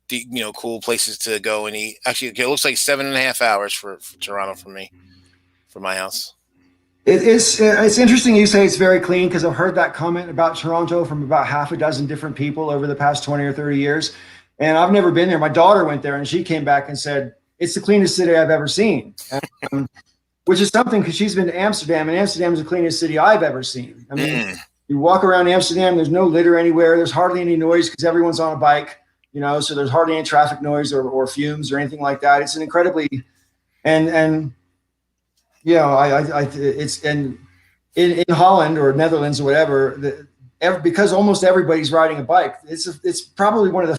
Speaker 4: cool places to go and eat. Actually, it looks like 7.5 hours for Toronto for me, for my house.
Speaker 1: It's interesting you say it's very clean, because I've heard that comment about Toronto from about half a dozen different people over the past 20 or 30 years. And I've never been there. My daughter went there and she came back and said, it's the cleanest city I've ever seen, which is something, because she's been to Amsterdam, and Amsterdam is the cleanest city I've ever seen. You walk around Amsterdam, there's no litter anywhere. There's hardly any noise because everyone's on a bike, so there's hardly any traffic noise or fumes or anything like that. It's an incredibly, it's in Holland or Netherlands or whatever, because almost everybody's riding a bike. It's probably one of the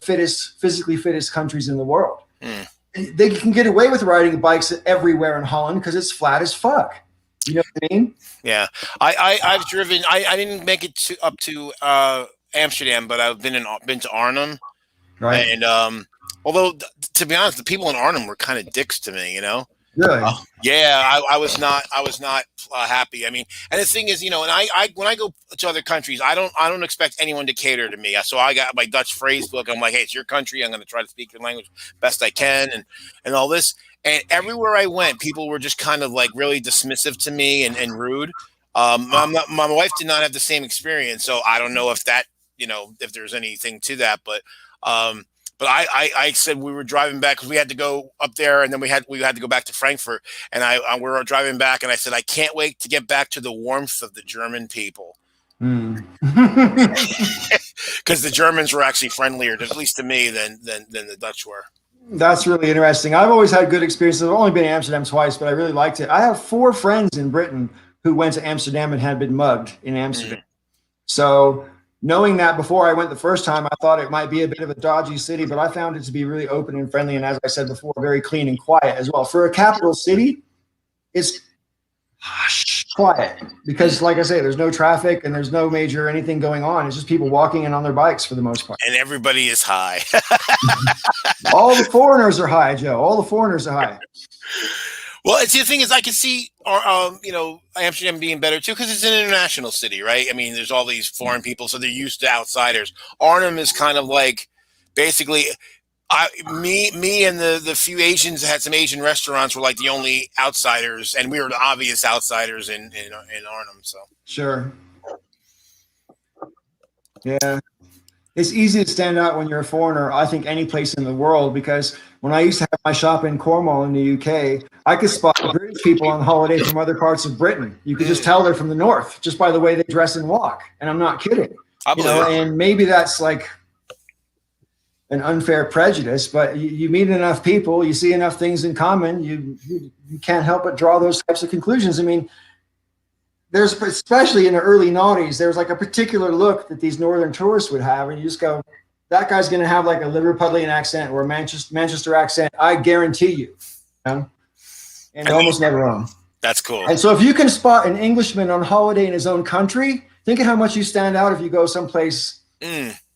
Speaker 1: physically fittest countries in the world. They can get away with riding bikes everywhere in Holland because it's flat as fuck. You know what I mean?
Speaker 4: Yeah, I've driven. I didn't make it up to Amsterdam, but I've been to Arnhem.
Speaker 1: Right.
Speaker 4: And although to be honest, the people in Arnhem were kind of dicks to me.
Speaker 1: Really?
Speaker 4: Yeah, I was not happy. I mean, and the thing is, and I when I go to other countries, I don't expect anyone to cater to me. So I got my Dutch phrase book. I'm like, hey, it's your country. I'm going to try to speak your language best I can, and all this. And everywhere I went, people were just kind of like really dismissive to me and rude. My wife did not have the same experience, so I don't know if that, if there's anything to that, but. But I said we were driving back because we had to go up there, and then we had to go back to Frankfurt. And we were driving back, and I said I can't wait to get back to the warmth of the German people, because the Germans were actually friendlier, at least to me, than the Dutch were.
Speaker 1: That's really interesting. I've always had good experiences. I've only been to Amsterdam twice, but I really liked it. I have 4 friends in Britain who went to Amsterdam and had been mugged in Amsterdam. So. Knowing that before I went the first time, I thought it might be a bit of a dodgy city, but I found it to be really open and friendly. And as I said before, very clean and quiet as well. For a capital city, it's quiet because, like I say, there's no traffic and there's no major anything going on. It's just people walking in on their bikes for the most part.
Speaker 4: And everybody is high.
Speaker 1: All the foreigners are high, Joe. All the foreigners are high.
Speaker 4: Well, it's the thing is, I can see, Amsterdam being better too because it's an international city, right? I mean, there's all these foreign people, so they're used to outsiders. Arnhem is kind of like, basically, me and the few Asians that had some Asian restaurants were like the only outsiders, and we were the obvious outsiders in Arnhem. So
Speaker 1: sure, yeah. It's easy to stand out when you're a foreigner, I think, any place in the world, because when I used to have my shop in Cornwall in the UK, I could spot British people on holiday from other parts of Britain. You could just tell they're from the north just by the way they dress and walk. And I'm not kidding. And maybe that's like an unfair prejudice, but you meet enough people, you see enough things in common, you can't help but draw those types of conclusions. I mean, there's, especially in the early noughties, there's like a particular look that these northern tourists would have, and you just go, that guy's going to have like a Liverpudlian accent or a Manchester accent. I guarantee you. And they're almost never wrong.
Speaker 4: That's cool.
Speaker 1: And so if you can spot an Englishman on holiday in his own country, think of how much you stand out if you go someplace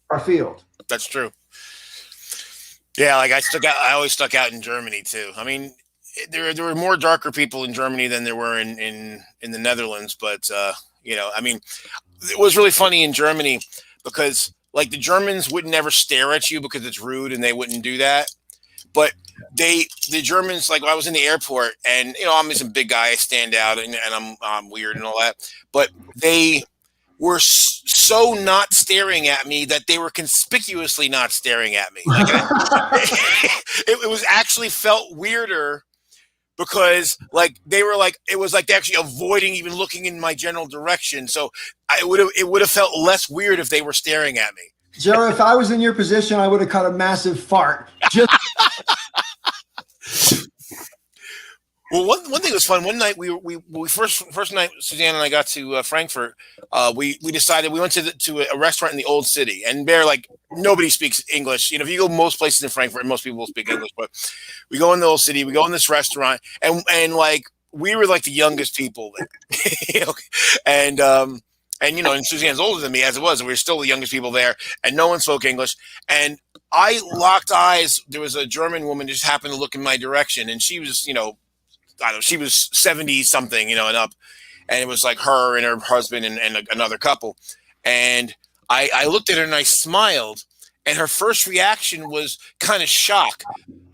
Speaker 1: far field.
Speaker 4: That's true. Yeah, like I always stuck out in Germany too. I mean, there were more darker people in Germany than there were in the Netherlands, but I mean, it was really funny in Germany because like the Germans would never stare at you because it's rude and they wouldn't do that. But the Germans, like I was in the airport and I'm just a big guy, I stand out and I'm weird and all that, but they were so not staring at me that they were conspicuously not staring at me. Like, it was actually felt weirder. Because like they were like, it was like they actually avoiding even looking in my general direction. So it would have felt less weird if they were staring at me.
Speaker 1: Joe, if I was in your position, I would have cut a massive fart.
Speaker 4: Well, one thing was fun. One night we first night Suzanne and I got to Frankfurt. We decided we went to a restaurant in the old city, and there like nobody speaks English. If you go most places in Frankfurt, most people will speak English. But we go in the old city, we go in this restaurant, and like we were like the youngest people there, and Suzanne's older than me as it was, and we were still the youngest people there, and no one spoke English, and I locked eyes. There was a German woman just happened to look in my direction, and she was I don't know, she was 70 something, and up, and it was like her and her husband and another couple. And I looked at her and I smiled, and her first reaction was kind of shock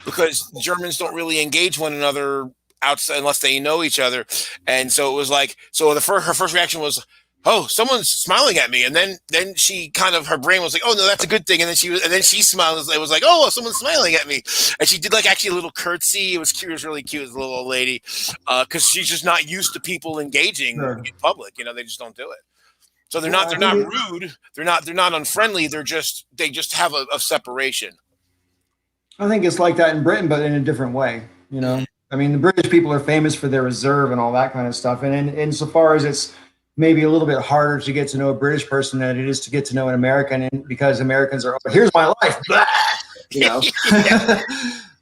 Speaker 4: because Germans don't really engage one another outside unless they know each other. And so it was like, her first reaction was, oh, someone's smiling at me. And then she kind of, her brain was like, oh no, that's a good thing. And then she smiled. It was like, oh, someone's smiling at me. And she did like actually a little curtsy. It was cute. It was really cute. It was a little old lady. Cause she's just not used to people engaging in public. They just don't do it. So they're not rude. They're not unfriendly. They just have a separation.
Speaker 1: I think it's like that in Britain, but in a different way, I mean, the British people are famous for their reserve and all that kind of stuff. And insofar as it's maybe a little bit harder to get to know a British person than it is to get to know an American, and because Americans are, here's my life,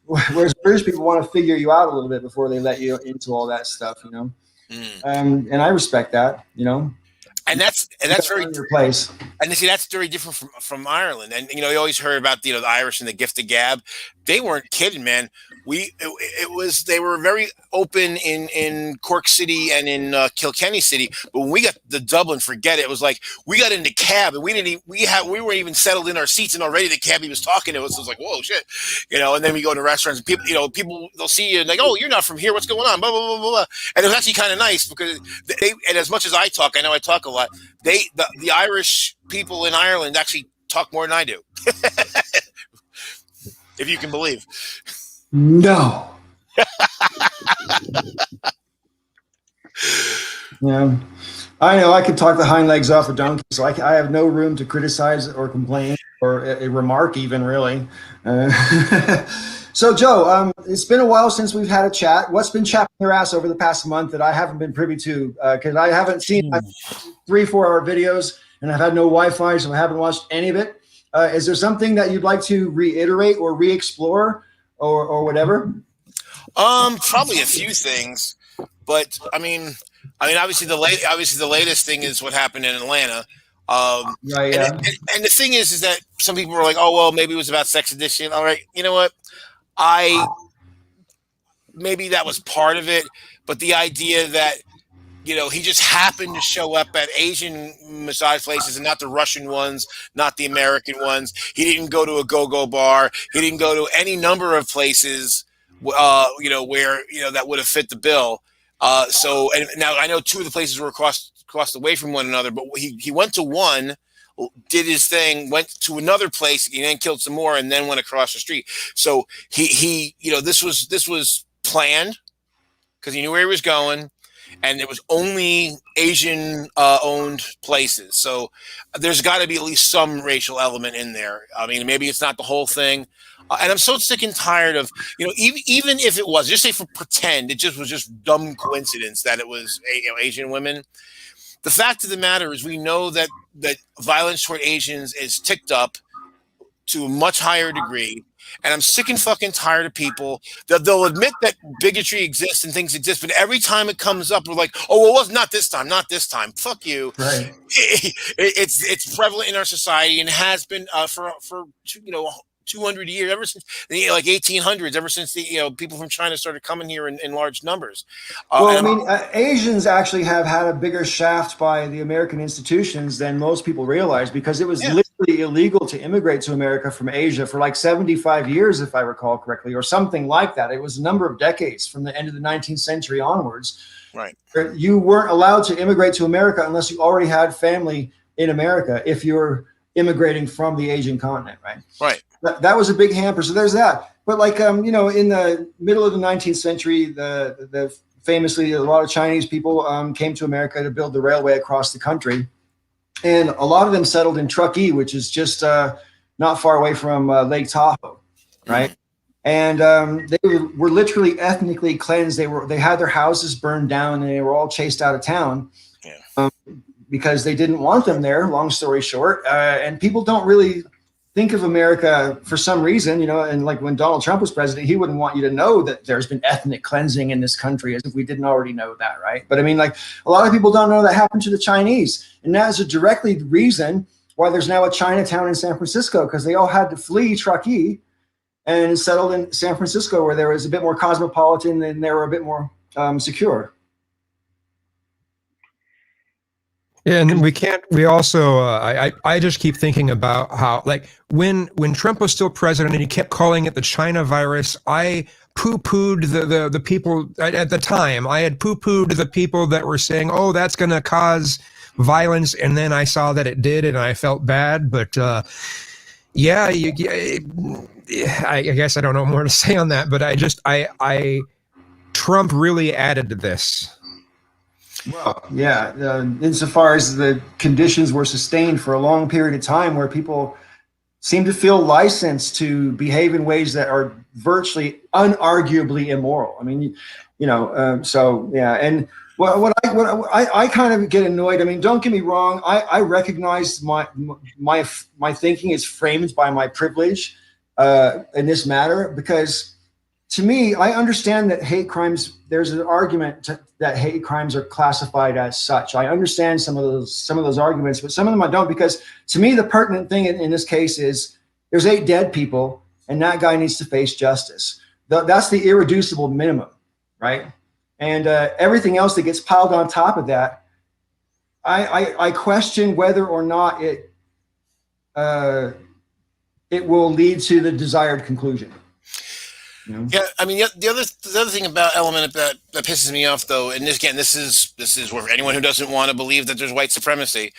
Speaker 1: whereas British people want to figure you out a little bit before they let you into all that stuff, And I respect that,
Speaker 4: that's very
Speaker 1: Earn your place.
Speaker 4: And see, that's very different from Ireland. And you always heard about the Irish and the gift of gab. They weren't kidding, man. It was they were very open in Cork City and in Kilkenny City. But when we got to Dublin, forget it. It was like we got in the cab and we weren't even settled in our seats, and already the cabbie was talking to us. It was like, whoa, shit, And then we go to restaurants and people they'll see you and like, oh, you're not from here. What's going on? Blah blah blah blah blah. And it was actually kind of nice because and as much as I talk, I know I talk a lot. The Irish people in Ireland actually talk more than I do, if you can believe.
Speaker 1: No. Yeah, I know. I could talk the hind legs off a donkey, so I have no room to criticize or complain or remark, even really. So, Joe, it's been a while since we've had a chat. What's been chapping your ass over the past month that I haven't been privy to? Because I haven't seen 3-4 hour videos, and I've had no Wi-Fi, so I haven't watched any of it. Is there something that you'd like to reiterate or re-explore or whatever?
Speaker 4: Probably a few things, but I mean, obviously the latest thing is what happened in Atlanta.
Speaker 1: Right. Yeah.
Speaker 4: And the thing is that some people were like, oh well, maybe it was about sex addiction. All right, you know what? Maybe that was part of it, but the idea that he just happened to show up at Asian massage places and not the Russian ones, not the American ones. He didn't go to a go-go bar. He didn't go to any number of places, where that would have fit the bill. So, and now I know 2 of the places were across away from one another, but he went to one, did his thing, went to another place, and then killed some more, and then went across the street. So he this was planned because he knew where he was going. And it was only Asian owned places. So there's got to be at least some racial element in there. I mean, maybe it's not the whole thing. And I'm so sick and tired of, even if it was, just say for pretend, it was just dumb coincidence that it was Asian women. The fact of the matter is we know that violence toward Asians is ticked up to a much higher degree. And I'm sick and fucking tired of people that they'll admit that bigotry exists and things exist, but every time it comes up, we're like, "Oh, well, it was not this time." Fuck you.
Speaker 1: Right.
Speaker 4: It's prevalent in our society and has been for 200 years, ever since the 1800s, ever since the people from China started coming here in large numbers.
Speaker 1: Asians actually have had a bigger shaft by the American institutions than most people realize, because it was literally illegal to immigrate to America from Asia for like 75 years, if I recall correctly, or something like that. It was a number of decades from the end of the 19th century onwards.
Speaker 4: Right.
Speaker 1: You weren't allowed to immigrate to America unless you already had family in America, if you were immigrating from the Asian continent, right?
Speaker 4: Right.
Speaker 1: That was a big hamper. So there's that. But in the middle of the 19th century, the famously a lot of Chinese people came to America to build the railway across the country, and a lot of them settled in Truckee, which is just not far away from Lake Tahoe, right? And they were literally ethnically cleansed. They had their houses burned down, and they were all chased out of town. Yeah. Because they didn't want them there. Long story short, and people don't really think of America for some reason, and like when Donald Trump was president, he wouldn't want you to know that there's been ethnic cleansing in this country, as if we didn't already know that, right? But I mean, like, a lot of people don't know that happened to the Chinese, and that is a directly reason why there's now a Chinatown in San Francisco, because they all had to flee Truckee and settled in San Francisco, where there was a bit more cosmopolitan and they were a bit more secure.
Speaker 5: And we also, I just keep thinking about how, like, when Trump was still president and he kept calling it the China virus, I poo-pooed the people at the time. I had poo-pooed the people that were saying, oh, that's going to cause violence. And then I saw that it did, and I felt bad. But I guess I don't know more to say on that, but Trump really added to this.
Speaker 1: Well, yeah, insofar as the conditions were sustained for a long period of time where people seem to feel licensed to behave in ways that are virtually unarguably immoral. I mean, so yeah. And what I kind of get annoyed. I mean, don't get me wrong. I recognize my thinking is framed by my privilege in this matter, because to me, I understand that hate crimes, there's an argument that hate crimes are classified as such. I understand some of those arguments, but some of them I don't, because to me, the pertinent thing in this case is there's 8 dead people and that guy needs to face justice. That's the irreducible minimum, right? And everything else that gets piled on top of that, I question whether or not it will lead to the desired conclusion. You know?
Speaker 4: Yeah, I mean, the other thing about element that pisses me off, though, and this is where anyone who doesn't want to believe that there's white supremacy,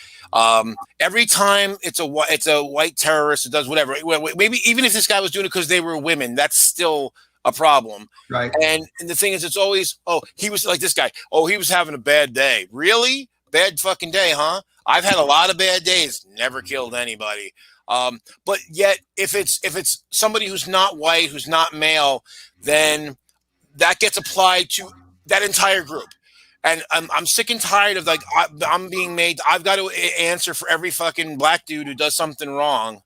Speaker 4: every time it's a white terrorist who does whatever, maybe even if this guy was doing it because they were women, that's still a problem,
Speaker 1: right?
Speaker 4: And the thing is, it's always, oh, he was like this guy, oh, he was having a bad day, really bad fucking day, huh? I've had a lot of bad days, never killed anybody. But yet, if it's somebody who's not white, who's not male, then that gets applied to that entire group. And I'm sick and tired of like I'm being made. I've got to answer for every fucking black dude who does something wrong,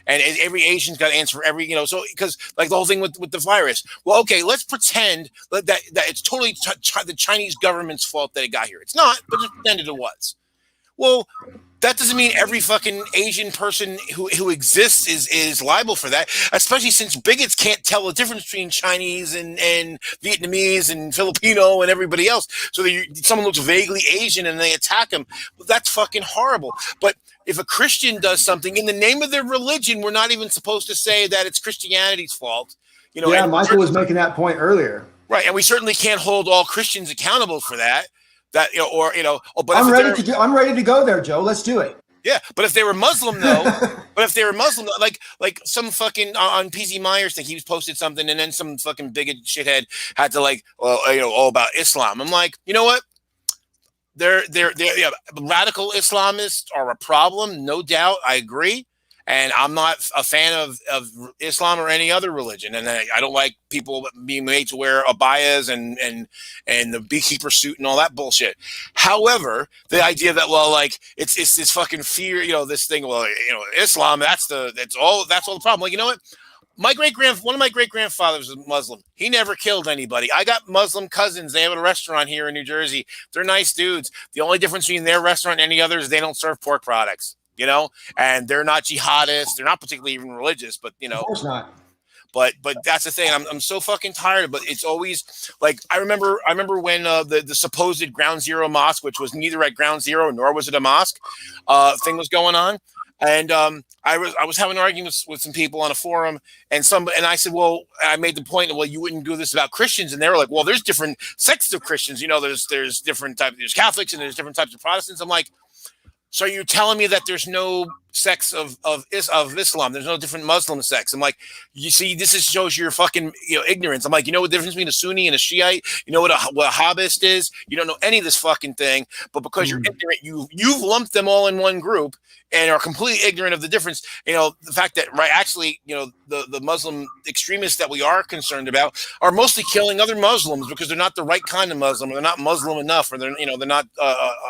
Speaker 4: and every Asian's got to answer for every, So because like the whole thing with the virus. Well, okay, let's pretend that it's totally the Chinese government's fault that it got here. It's not, but just pretended it was. Well, that doesn't mean every fucking Asian person who exists is liable for that, especially since bigots can't tell the difference between Chinese and Vietnamese and Filipino and everybody else. So someone looks vaguely Asian and they attack them. Well, that's fucking horrible. But if a Christian does something in the name of their religion, we're not even supposed to say that it's Christianity's fault.
Speaker 1: Yeah, Michael was making that point earlier.
Speaker 4: Right, and we certainly can't hold all Christians accountable for that. But
Speaker 1: I'm ready to go there, Joe. Let's do it.
Speaker 4: Yeah, but if they were Muslim though, like some fucking on PZ Myers thing, he was posted something, and then some fucking bigot shithead had to all about Islam. I'm like, you know what? They're radical Islamists are a problem, no doubt. I agree. And I'm not a fan of Islam or any other religion. And I don't like people being made to wear abayas and the beekeeper suit and all that bullshit. However, the idea that, it's this fucking fear, this thing, Islam, that's all the problem. Like, you know what? One of my great grandfathers was Muslim. He never killed anybody. I got Muslim cousins. They have a restaurant here in New Jersey. They're nice dudes. The only difference between their restaurant and any others is they don't serve pork products. And they're not jihadists. They're not particularly even religious, but
Speaker 1: of course not.
Speaker 4: But that's the thing. I'm so fucking tired. But it's always like I remember when the supposed Ground Zero mosque, which was neither at Ground Zero nor was it a mosque, thing was going on, and I was having arguments with some people on a forum, and I said, well, I made the point, well, you wouldn't do this about Christians, and they were like, well, there's different sects of Christians. There's different types. There's Catholics and there's different types of Protestants. I'm like, so you're telling me that there's no sects of Islam? There's no different Muslim sects? I'm like, you see, this shows your fucking ignorance. I'm like, you know what the difference between a Sunni and a Shiite? You know what a Wahhabist is? You don't know any of this fucking thing, but because you're ignorant, you've lumped them all in one group and are completely ignorant of the difference. The fact that the Muslim extremists that we are concerned about are mostly killing other Muslims because they're not the right kind of Muslim, or they're not Muslim enough, or they're not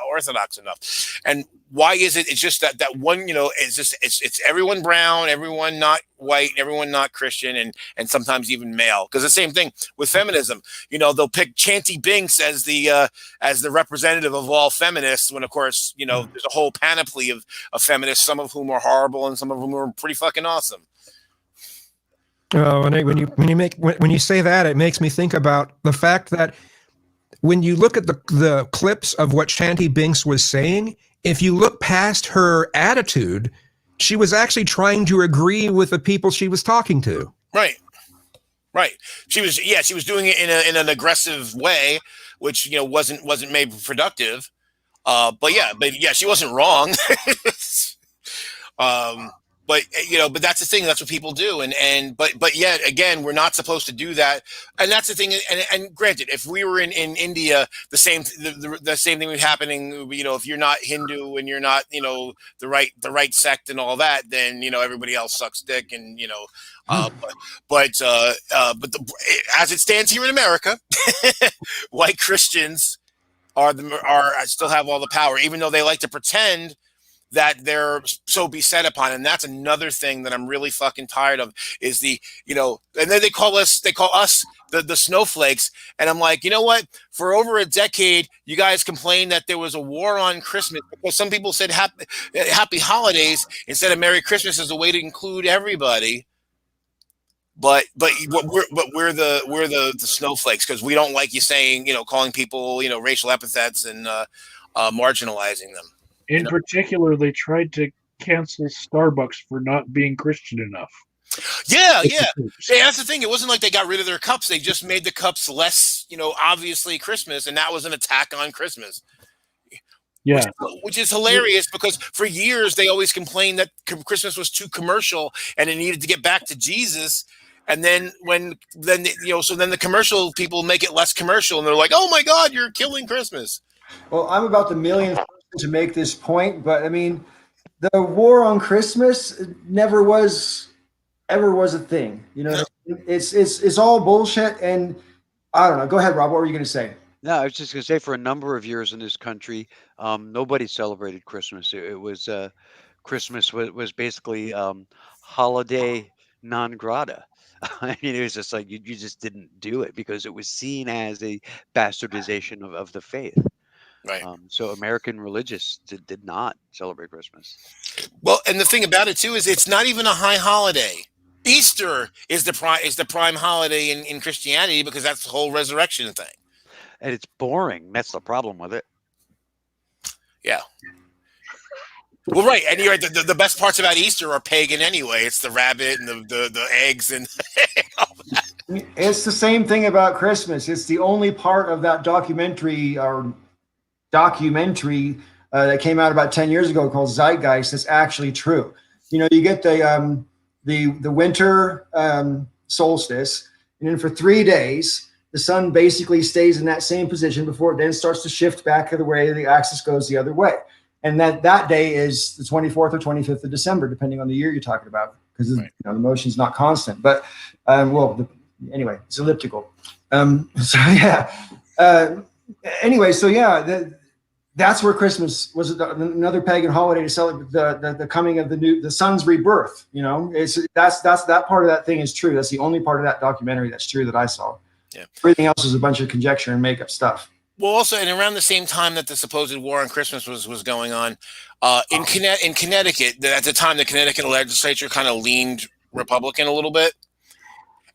Speaker 4: Orthodox enough. And why is it? It's just that one, it's everyone brown, everyone not white, everyone not Christian, and sometimes even male. Because the same thing with feminism, they'll pick Chanty Binks as the representative of all feminists, when of course, there's a whole panoply of feminists, some of whom are horrible and some of whom are pretty fucking awesome.
Speaker 5: When you say that, it makes me think about the fact that when you look at the clips of what Chanty Binks was saying, if you look past her attitude, she was actually trying to agree with the people she was talking to.
Speaker 4: Right. She was doing it in an aggressive way, which wasn't maybe productive. But she wasn't wrong. But that's the thing. That's what people do, but yet again, we're not supposed to do that. And that's the thing. And granted, if we were in India, the same thing would be happening. If you're not Hindu and you're not the right sect and all that, then everybody else sucks dick. And but as it stands here in America, white Christians still have all the power, even though they like to pretend that they're so beset upon. And that's another thing that I'm really fucking tired of is the, and then they call us the snowflakes. And I'm like, you know what? For over a decade, you guys complained that there was a war on Christmas because some people said happy holidays instead of Merry Christmas as a way to include everybody. But we're the snowflakes because we don't like you saying, calling people, racial epithets and marginalizing them.
Speaker 3: In particular, they tried to cancel Starbucks for not being Christian enough.
Speaker 4: Yeah. That's the thing. It wasn't like they got rid of their cups. They just made the cups less, obviously Christmas, and that was an attack on Christmas.
Speaker 3: Yeah.
Speaker 4: Which is hilarious because for years they always complained that Christmas was too commercial and it needed to get back to Jesus. And then so the commercial people make it less commercial and they're like, oh my God, you're killing Christmas.
Speaker 1: Well, I'm about the millionth person to make this point, but I mean, the war on Christmas never was a thing. It's all bullshit. And I don't know. Go ahead, Rob. What were you going to say?
Speaker 2: No, I was just going to say for a number of years in this country, nobody celebrated Christmas. It was Christmas was basically holiday non grata. I mean, it was just like you just didn't do it because it was seen as a bastardization of the faith.
Speaker 4: Right.
Speaker 2: So American religious did not celebrate Christmas.
Speaker 4: Well, and the thing about it too is it's not even a high holiday. Easter is the prime holiday in Christianity because that's the whole resurrection thing.
Speaker 2: And it's boring. That's the problem with it.
Speaker 4: Yeah. Well, right, and you're right. The best parts about Easter are pagan anyway. It's the rabbit and the eggs and all that.
Speaker 1: It's the same thing about Christmas. It's the only part of that documentary that came out about 10 years ago called Zeitgeist that's actually true. You get the winter solstice, and then for 3 days, the sun basically stays in that same position before it then starts to shift back to the way the axis goes the other way. And that day is the 24th or 25th of December, depending on the year you're talking about, because the motion's not constant. But anyway, it's elliptical. That's where Christmas was another pagan holiday to celebrate the coming of the sun's rebirth. That's that part of that thing is true. That's the only part of that documentary that's true that I saw. Yeah. Everything else is a bunch of conjecture and make up stuff.
Speaker 4: Well, also, and around the same time that the supposed war on Christmas was going on, in Connecticut, at the time, the Connecticut legislature kind of leaned Republican a little bit,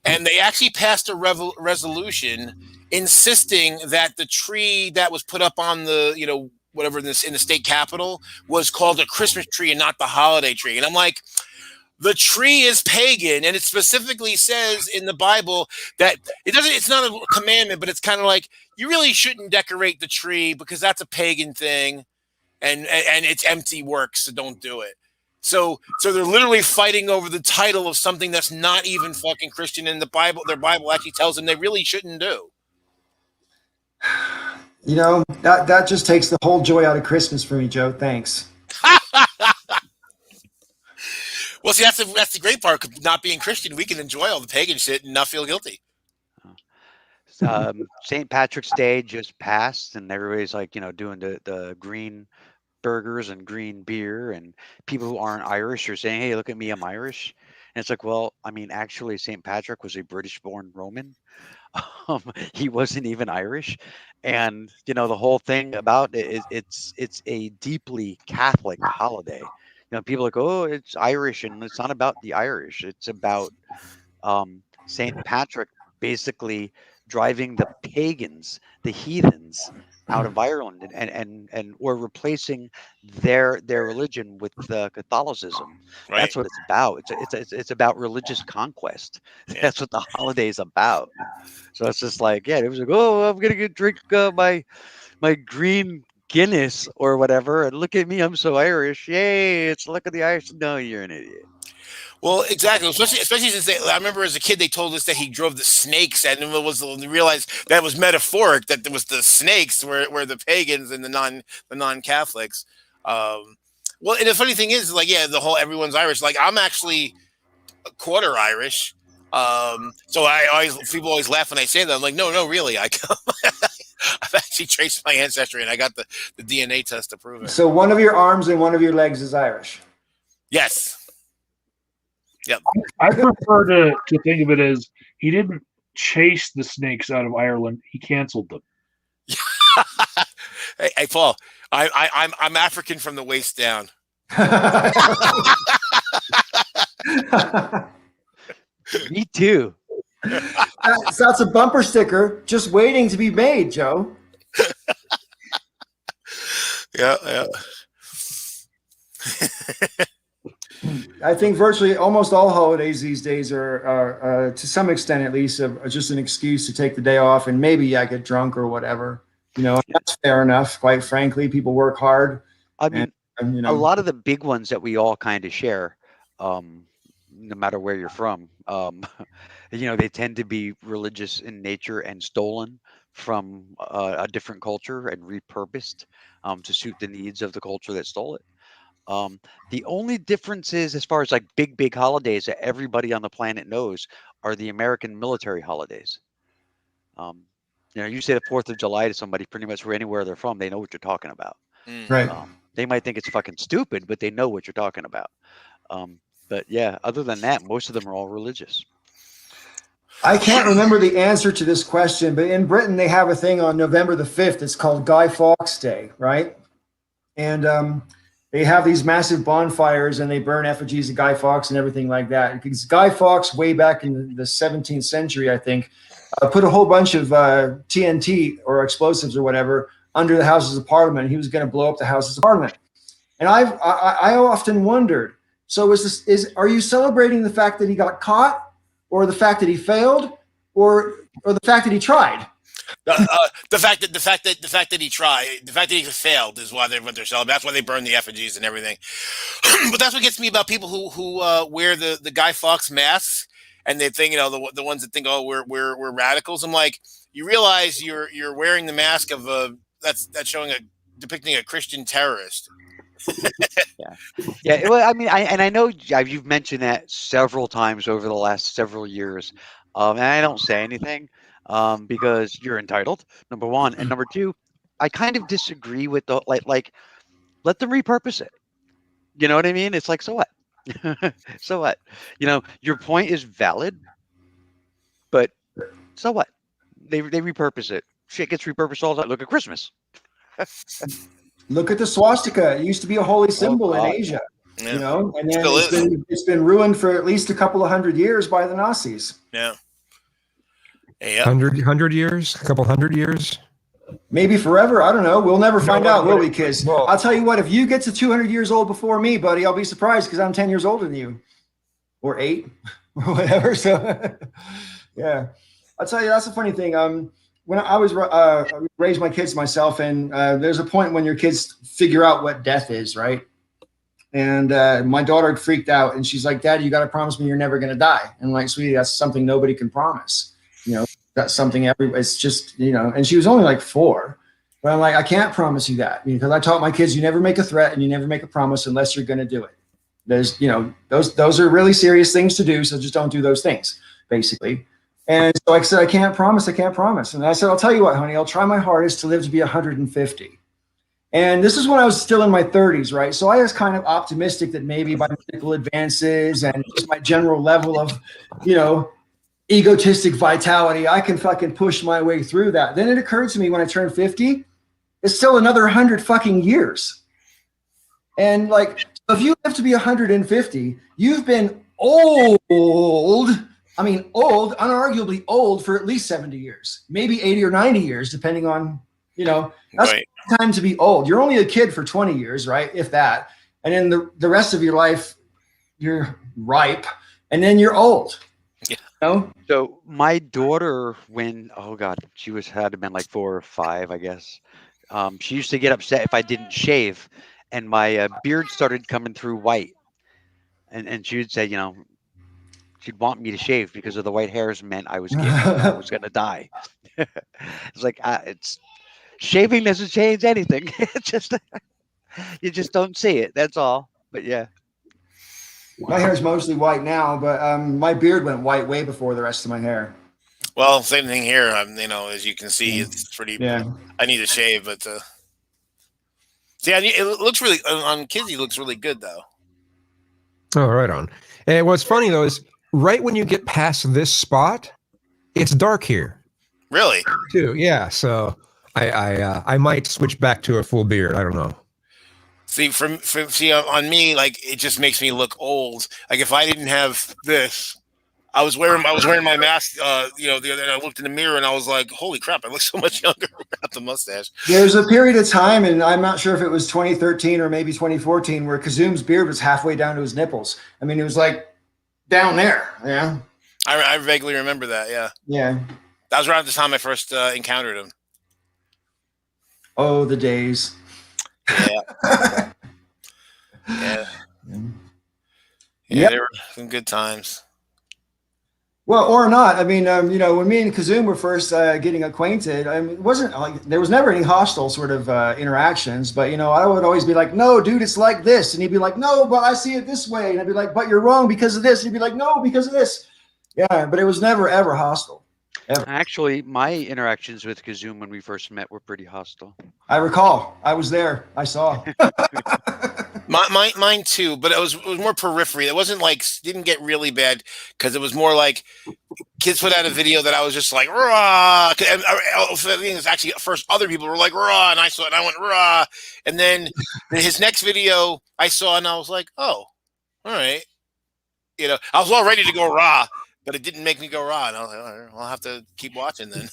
Speaker 4: and they actually passed a resolution insisting that the tree that was put up on the whatever in the state capitol was called a Christmas tree and not the holiday tree. And I'm like, the tree is pagan, and it specifically says in the Bible that it's not a commandment, but it's kind of like you really shouldn't decorate the tree because that's a pagan thing and it's empty work, so don't do it. So they're literally fighting over the title of something that's not even fucking Christian in the Bible. Their Bible actually tells them they really shouldn't do.
Speaker 1: That just takes the whole joy out of Christmas for me, Joe. Thanks.
Speaker 4: Well, see, that's the great part. Not being Christian, we can enjoy all the pagan shit and not feel guilty.
Speaker 2: St. Patrick's Day just passed, and everybody's like, doing the green burgers and green beer, and people who aren't Irish are saying, "Hey, look at me, I'm Irish." And it's like, well, I mean, actually, St. Patrick was a British-born Roman. He wasn't even Irish, and the whole thing about it is it's a deeply Catholic holiday. People are like, oh, it's Irish, and it's not about the Irish. It's about St. Patrick basically driving the pagans, the heathens, out of Ireland, and or replacing their religion with Catholicism. Right. That's what it's about. It's about religious conquest. Yeah. That's what the holiday is about. So it's just like, it was like, oh, I'm gonna drink my green Guinness or whatever, and look at me, I'm so Irish. Yay, it's look at the Irish. No, you're an idiot.
Speaker 4: Well, exactly. Especially since I remember as a kid, they told us that he drove the snakes, and we realized that was metaphoric. That there was the snakes were the pagans and the non-Catholics. Well, and the funny thing is, like, the whole everyone's Irish. Like, I'm actually a quarter Irish. So people always laugh when I say that. I'm like, no, really, I'm I've actually traced my ancestry, and I got the DNA test to prove it.
Speaker 1: So one of your arms and one of your legs is Irish.
Speaker 4: Yes. Yep.
Speaker 3: I prefer to think of it as he didn't chase the snakes out of Ireland; he canceled them.
Speaker 4: Hey, Paul, I'm African from the waist down.
Speaker 2: Me too.
Speaker 1: That's a bumper sticker just waiting to be made, Joe.
Speaker 4: Yeah.
Speaker 1: I think virtually almost all holidays these days are to some extent at least, just an excuse to take the day off and maybe get drunk or whatever. That's fair enough. Quite frankly, people work hard.
Speaker 2: I mean,
Speaker 1: and
Speaker 2: a lot of the big ones that we all kind of share, no matter where you're from, they tend to be religious in nature and stolen from a different culture and repurposed to suit the needs of the culture that stole it. The only difference is, as far as like big holidays that everybody on the planet knows, are the American military holidays. You say the 4th of July to somebody, pretty much anywhere they're from, they know what you're talking about.
Speaker 1: right.
Speaker 2: They might think it's fucking stupid, but they know what you're talking about. But yeah, other than that, most of them are all religious.
Speaker 1: I can't remember the answer to this question, but in Britain they have a thing on November the 5th. It's called Guy Fawkes Day, right? And they have these massive bonfires and they burn effigies of Guy Fawkes and everything like that. Because Guy Fawkes, way back in the 17th century, I think, put a whole bunch of TNT or explosives or whatever under the Houses of Parliament. He was going to blow up the Houses of Parliament. And I often wondered, so are you celebrating the fact that he got caught, or the fact that he failed, or the fact that he tried?
Speaker 4: The fact that he tried, the fact that he failed is why they're celebrating. That's why they burn the effigies and everything. But that's what gets me about people who wear the Guy Fawkes masks, and they think, the ones that think, oh, we're radicals. I'm like, you realize you're wearing the mask of that's depicting a Christian terrorist.
Speaker 2: Yeah. Well, I mean, I know you've mentioned that several times over the last several years, and I don't say anything because you're entitled, number one, and number two, I kind of disagree with the like let them repurpose it. You know what I mean? It's like, so what? So what? Your point is valid, but so what? They repurpose it. Shit gets repurposed all the time. Look at Christmas.
Speaker 1: Look at the swastika. It used to be a holy symbol in Asia,
Speaker 4: Yeah.
Speaker 1: and then it's been ruined for at least a couple of 100 years by the Nazis.
Speaker 4: Yeah.
Speaker 5: 100 years, a couple 100 years,
Speaker 1: maybe forever. I don't know. We'll never find out, will we, kids?
Speaker 5: Well,
Speaker 1: I'll tell you what. If you get to 200 years old before me, buddy, I'll be surprised because I'm 10 years older than you, or 8, or whatever. So, yeah, I'll tell you. That's a funny thing. When I was raised my kids myself, and there's a point when your kids figure out what death is, right? And my daughter freaked out, and she's like, "Daddy, you got to promise me you're never going to die." And I'm like, "Sweetie, that's something nobody can promise. That's something it's just, And she was only like 4, but I'm like, I can't promise you that, because I taught my kids, you never make a threat and you never make a promise unless you're going to do it. There's, those are really serious things to do, so just don't do those things, basically. And so I said, I can't promise. And I said, I'll tell you what, honey, I'll try my hardest to live to be 150. And this is when I was still in my 30s, right? So I was kind of optimistic that maybe by medical advances and just my general level of, egotistic vitality, I can fucking push my way through that. Then it occurred to me when I turned 50, it's still another 100 fucking years. And like, if you live to be 150, you've been old, unarguably old for at least 70 years, maybe 80 or 90 years, depending on, that's
Speaker 4: Right.
Speaker 1: time to be old. You're only a kid for 20 years, right? If that. And then the rest of your life, you're ripe, and then you're old.
Speaker 2: So my daughter, when she had to been like 4 or 5, I guess. She used to get upset if I didn't shave, and my beard started coming through white, and she would say, she'd want me to shave because of the white hairs meant I was gonna die. It's like it's shaving doesn't change anything. It's just you just don't see it. That's all. But yeah.
Speaker 1: My hair is mostly white now, but my beard went white way before the rest of my hair.
Speaker 4: Well, same thing here. As you can see, it's pretty.
Speaker 1: Yeah.
Speaker 4: I need to shave, but see, it looks really on kids. He looks really good though.
Speaker 5: Oh, right on. And what's funny though is right when you get past this spot, it's dark here
Speaker 4: Really?
Speaker 5: too. Yeah, so I might switch back to a full beard. I don't know.
Speaker 4: See, on me, like it just makes me look old. Like if I didn't have this, I was wearing my mask. The other day, I looked in the mirror and I was like, "Holy crap! I look so much younger without the mustache."
Speaker 1: There's a period of time, and I'm not sure if it was 2013 or maybe 2014, where Kazum's beard was halfway down to his nipples. I mean, it was like down there. Yeah.
Speaker 4: I vaguely remember that. Yeah.
Speaker 1: Yeah.
Speaker 4: That was around the time I first encountered him.
Speaker 1: Oh, the days.
Speaker 4: Yeah. Yeah.
Speaker 1: Yep.
Speaker 4: There were some good times.
Speaker 1: Well, or not. I mean, when me and Kazum were first getting acquainted, I mean, it wasn't like there was never any hostile sort of interactions. But I would always be like, "No, dude, it's like this," and he'd be like, "No, but I see it this way," and I'd be like, "But you're wrong because of this." And he'd be like, "No, because of this." Yeah, but it was never ever hostile. Ever.
Speaker 2: Actually, my interactions with Kazum when we first met were pretty hostile.
Speaker 1: I recall. I was there. I saw.
Speaker 4: Mine too, but it was more periphery. It wasn't like didn't get really bad because it was more like kids put out a video that I was just like raw. I think it's actually first other people were like raw, and I saw it and I went raw, and then his next video I saw and I was like, oh, all right, I was all ready to go raw, but it didn't make me go raw, and I was like, all right, I'll have to keep watching then.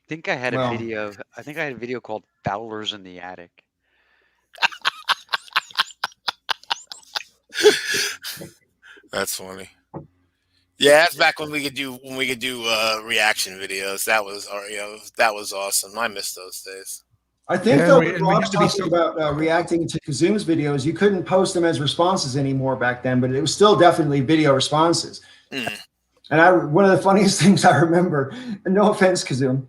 Speaker 2: I think I had a video called Fowlers in the Attic.
Speaker 4: That's funny. Yeah, that's back when we could do reaction videos. That was awesome. I miss those days.
Speaker 1: I think though, when Rob's talking about reacting to Kazum's videos, you couldn't post them as responses anymore back then, but it was still definitely video responses. And one of the funniest things I remember, and no offense, Kazum,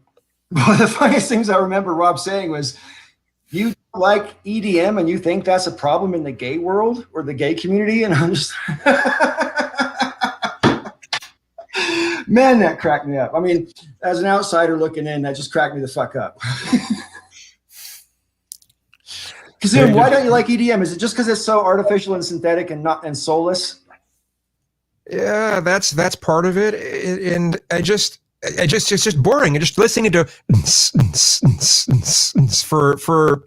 Speaker 1: one of the funniest things I remember Rob saying was, "You like EDM and you think that's a problem in the gay world or the gay community?" And I'm just, man, that cracked me up. I mean, as an outsider looking in, that just cracked me the fuck up. Kazum, why don't you like EDM? Is it just because it's so artificial and synthetic and soulless?
Speaker 5: Yeah, that's part of it, and it's just boring. And just listening to for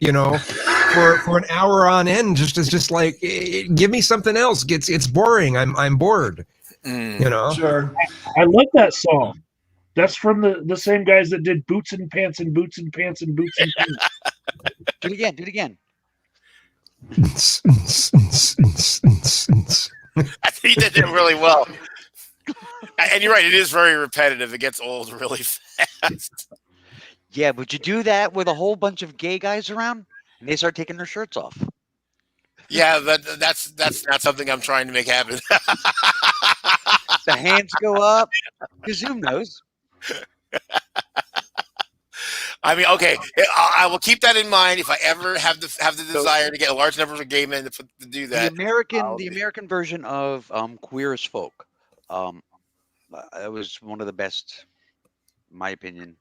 Speaker 5: an hour on end just like give me something else. It's boring. I'm bored.
Speaker 1: Sure.
Speaker 3: I like that song. That's from the same guys that did Boots and Pants and Boots and Pants and Boots and Pants.
Speaker 2: Do it again.
Speaker 4: I think he did it really well. And you're right, it is very repetitive. It gets old really fast.
Speaker 2: Yeah, would you do that with a whole bunch of gay guys around and they start taking their shirts off?
Speaker 4: Yeah, that's not something I'm trying to make happen.
Speaker 2: The hands go up. Kazum knows.
Speaker 4: I mean, okay, I will keep that in mind if I ever have the desire to get a large number of gay men to do that.
Speaker 2: The American version of Queer as Folk. It was one of the best, in my opinion,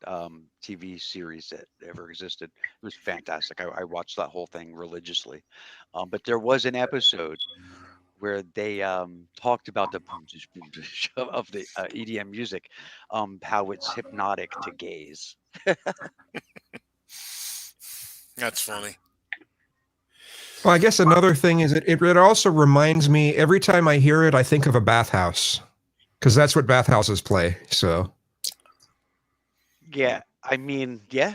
Speaker 2: TV series that ever existed. It was fantastic. I watched that whole thing religiously. But there was an episode where they talked about the of the EDM music, how it's hypnotic to gays.
Speaker 4: That's funny.
Speaker 5: Well, I guess another thing is it also reminds me every time I hear it, I think of a bathhouse because that's what bathhouses play. So,
Speaker 2: yeah, I mean, yeah.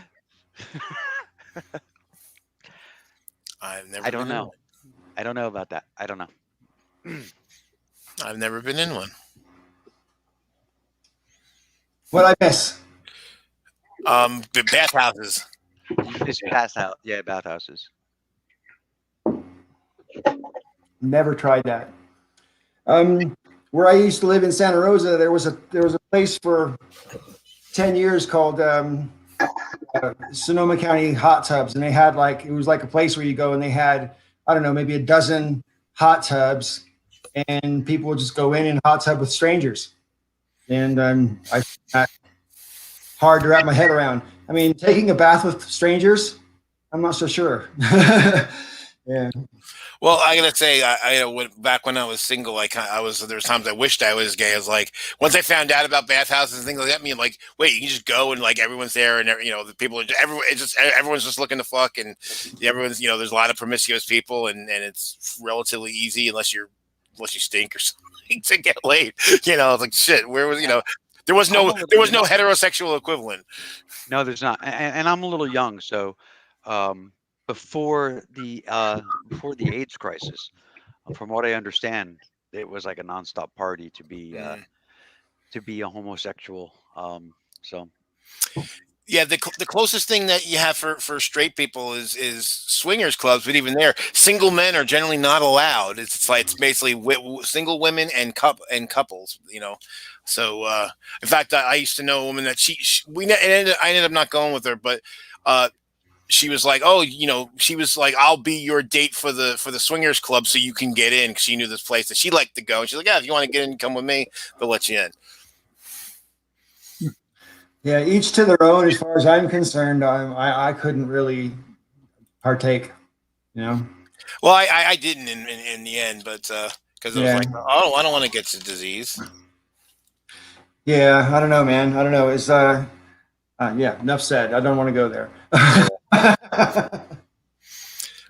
Speaker 4: I
Speaker 2: don't know. I don't know about that. I don't know.
Speaker 4: I've never been in one.
Speaker 1: What I miss?
Speaker 4: The bathhouses.
Speaker 2: It's bathhouse. Yeah, bathhouses.
Speaker 1: Never tried that. Where I used to live in Santa Rosa, there was a place for 10 years called Sonoma County Hot Tubs, and they had it was like a place where you go and they had, I don't know, maybe a dozen hot tubs, and people would just go in hot tub with strangers. And I find that hard to wrap my head around. I mean, taking a bath with strangers, I'm not so sure. Yeah.
Speaker 4: Well, I gotta say, back when I was single, there was times I wished I was gay. I was like, once I found out about bathhouses and things like that, I'm like, wait, you can just go and like everyone's there, and the people, everyone's just looking to fuck, and everyone's, there's a lot of promiscuous people, and it's relatively easy unless you stink or something to get laid. It's like shit. Where was there was no heterosexual equivalent.
Speaker 2: No, there's not, and I'm a little young, so. Before the AIDS crisis, from what I understand, it was like a nonstop party to be a homosexual. So
Speaker 4: yeah, the closest thing that you have for straight people is swingers clubs, but even there, single men are generally not allowed. It's basically single women and couples. So in fact, I used to know a woman that I ended up not going with her, but. She was like, she was like, I'll be your date for the swingers club so you can get in, because she knew this place that she liked to go. And she's like, yeah, if you want to get in, come with me, they'll let you in.
Speaker 1: Yeah, each to their own. As far as I'm concerned, I couldn't really partake.
Speaker 4: Well, I didn't in the end, but because I was like, I don't want to get the disease.
Speaker 1: Yeah, I don't know, man. I don't know. It's yeah. Enough said. I don't want to go there.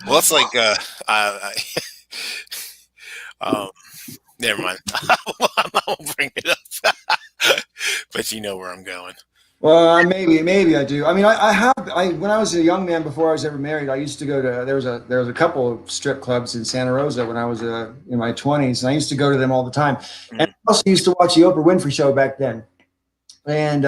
Speaker 4: Well, it's like never mind. I won't bring it up. But you know where I'm going.
Speaker 1: Well, maybe I do. I mean, I when I was a young man, before I was ever married, I used to go to there was a couple of strip clubs in Santa Rosa when I was in my 20s, and I used to go to them all the time. And I also used to watch the Oprah Winfrey Show back then. And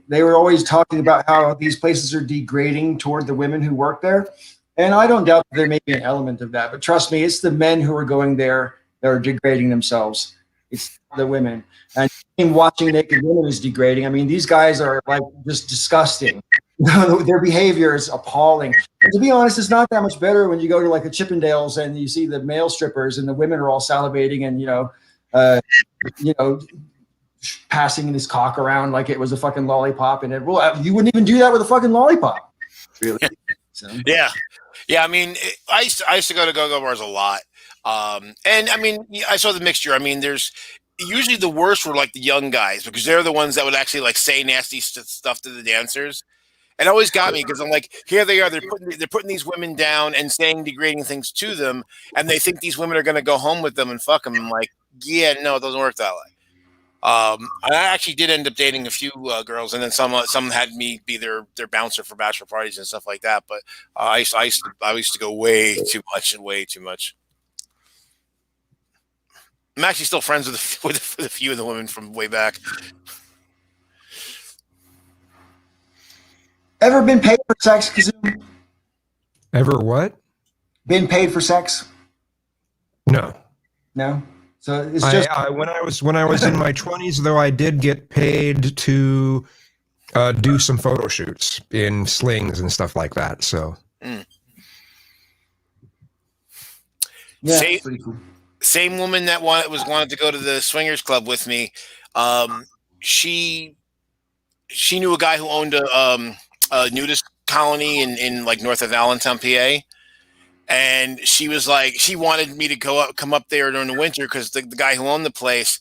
Speaker 1: they were always talking about how these places are degrading toward the women who work there. And I don't doubt that there may be an element of that. But trust me, it's the men who are going there that are degrading themselves. It's the women. And watching naked women is degrading. I mean, these guys are like just disgusting. Their behavior is appalling. And to be honest, it's not that much better when you go to like a Chippendales and you see the male strippers and the women are all salivating and, passing this cock around like it was a fucking lollipop, and you wouldn't even do that with a fucking lollipop, really. So.
Speaker 4: Yeah. I mean, I used to go to go-go bars a lot, and I mean, I saw the mixture. I mean, there's usually the worst were like the young guys, because they're the ones that would actually like say nasty stuff to the dancers, and it always got me because I'm like, here they are, they're putting these women down and saying degrading things to them, and they think these women are going to go home with them and fuck them. I'm like, yeah, no, it doesn't work that way. I actually did end up dating a few girls, and then some had me be their bouncer for bachelor parties and stuff like that. But I used to go way too much. I'm actually still friends with a few of the women from way back.
Speaker 1: Ever been paid for sex, Kazoo?
Speaker 5: Ever what?
Speaker 1: Been paid for sex?
Speaker 5: No.
Speaker 1: So it's just
Speaker 5: when I was in my 20s, though, I did get paid to do some photo shoots in slings and stuff like that. So
Speaker 1: yeah, pretty cool.
Speaker 4: Same woman that wanted to go to the swingers club with me. She knew a guy who owned a nudist colony in like north of Allentown, PA. And she was like, she wanted me to come up there during the winter because the guy who owned the place,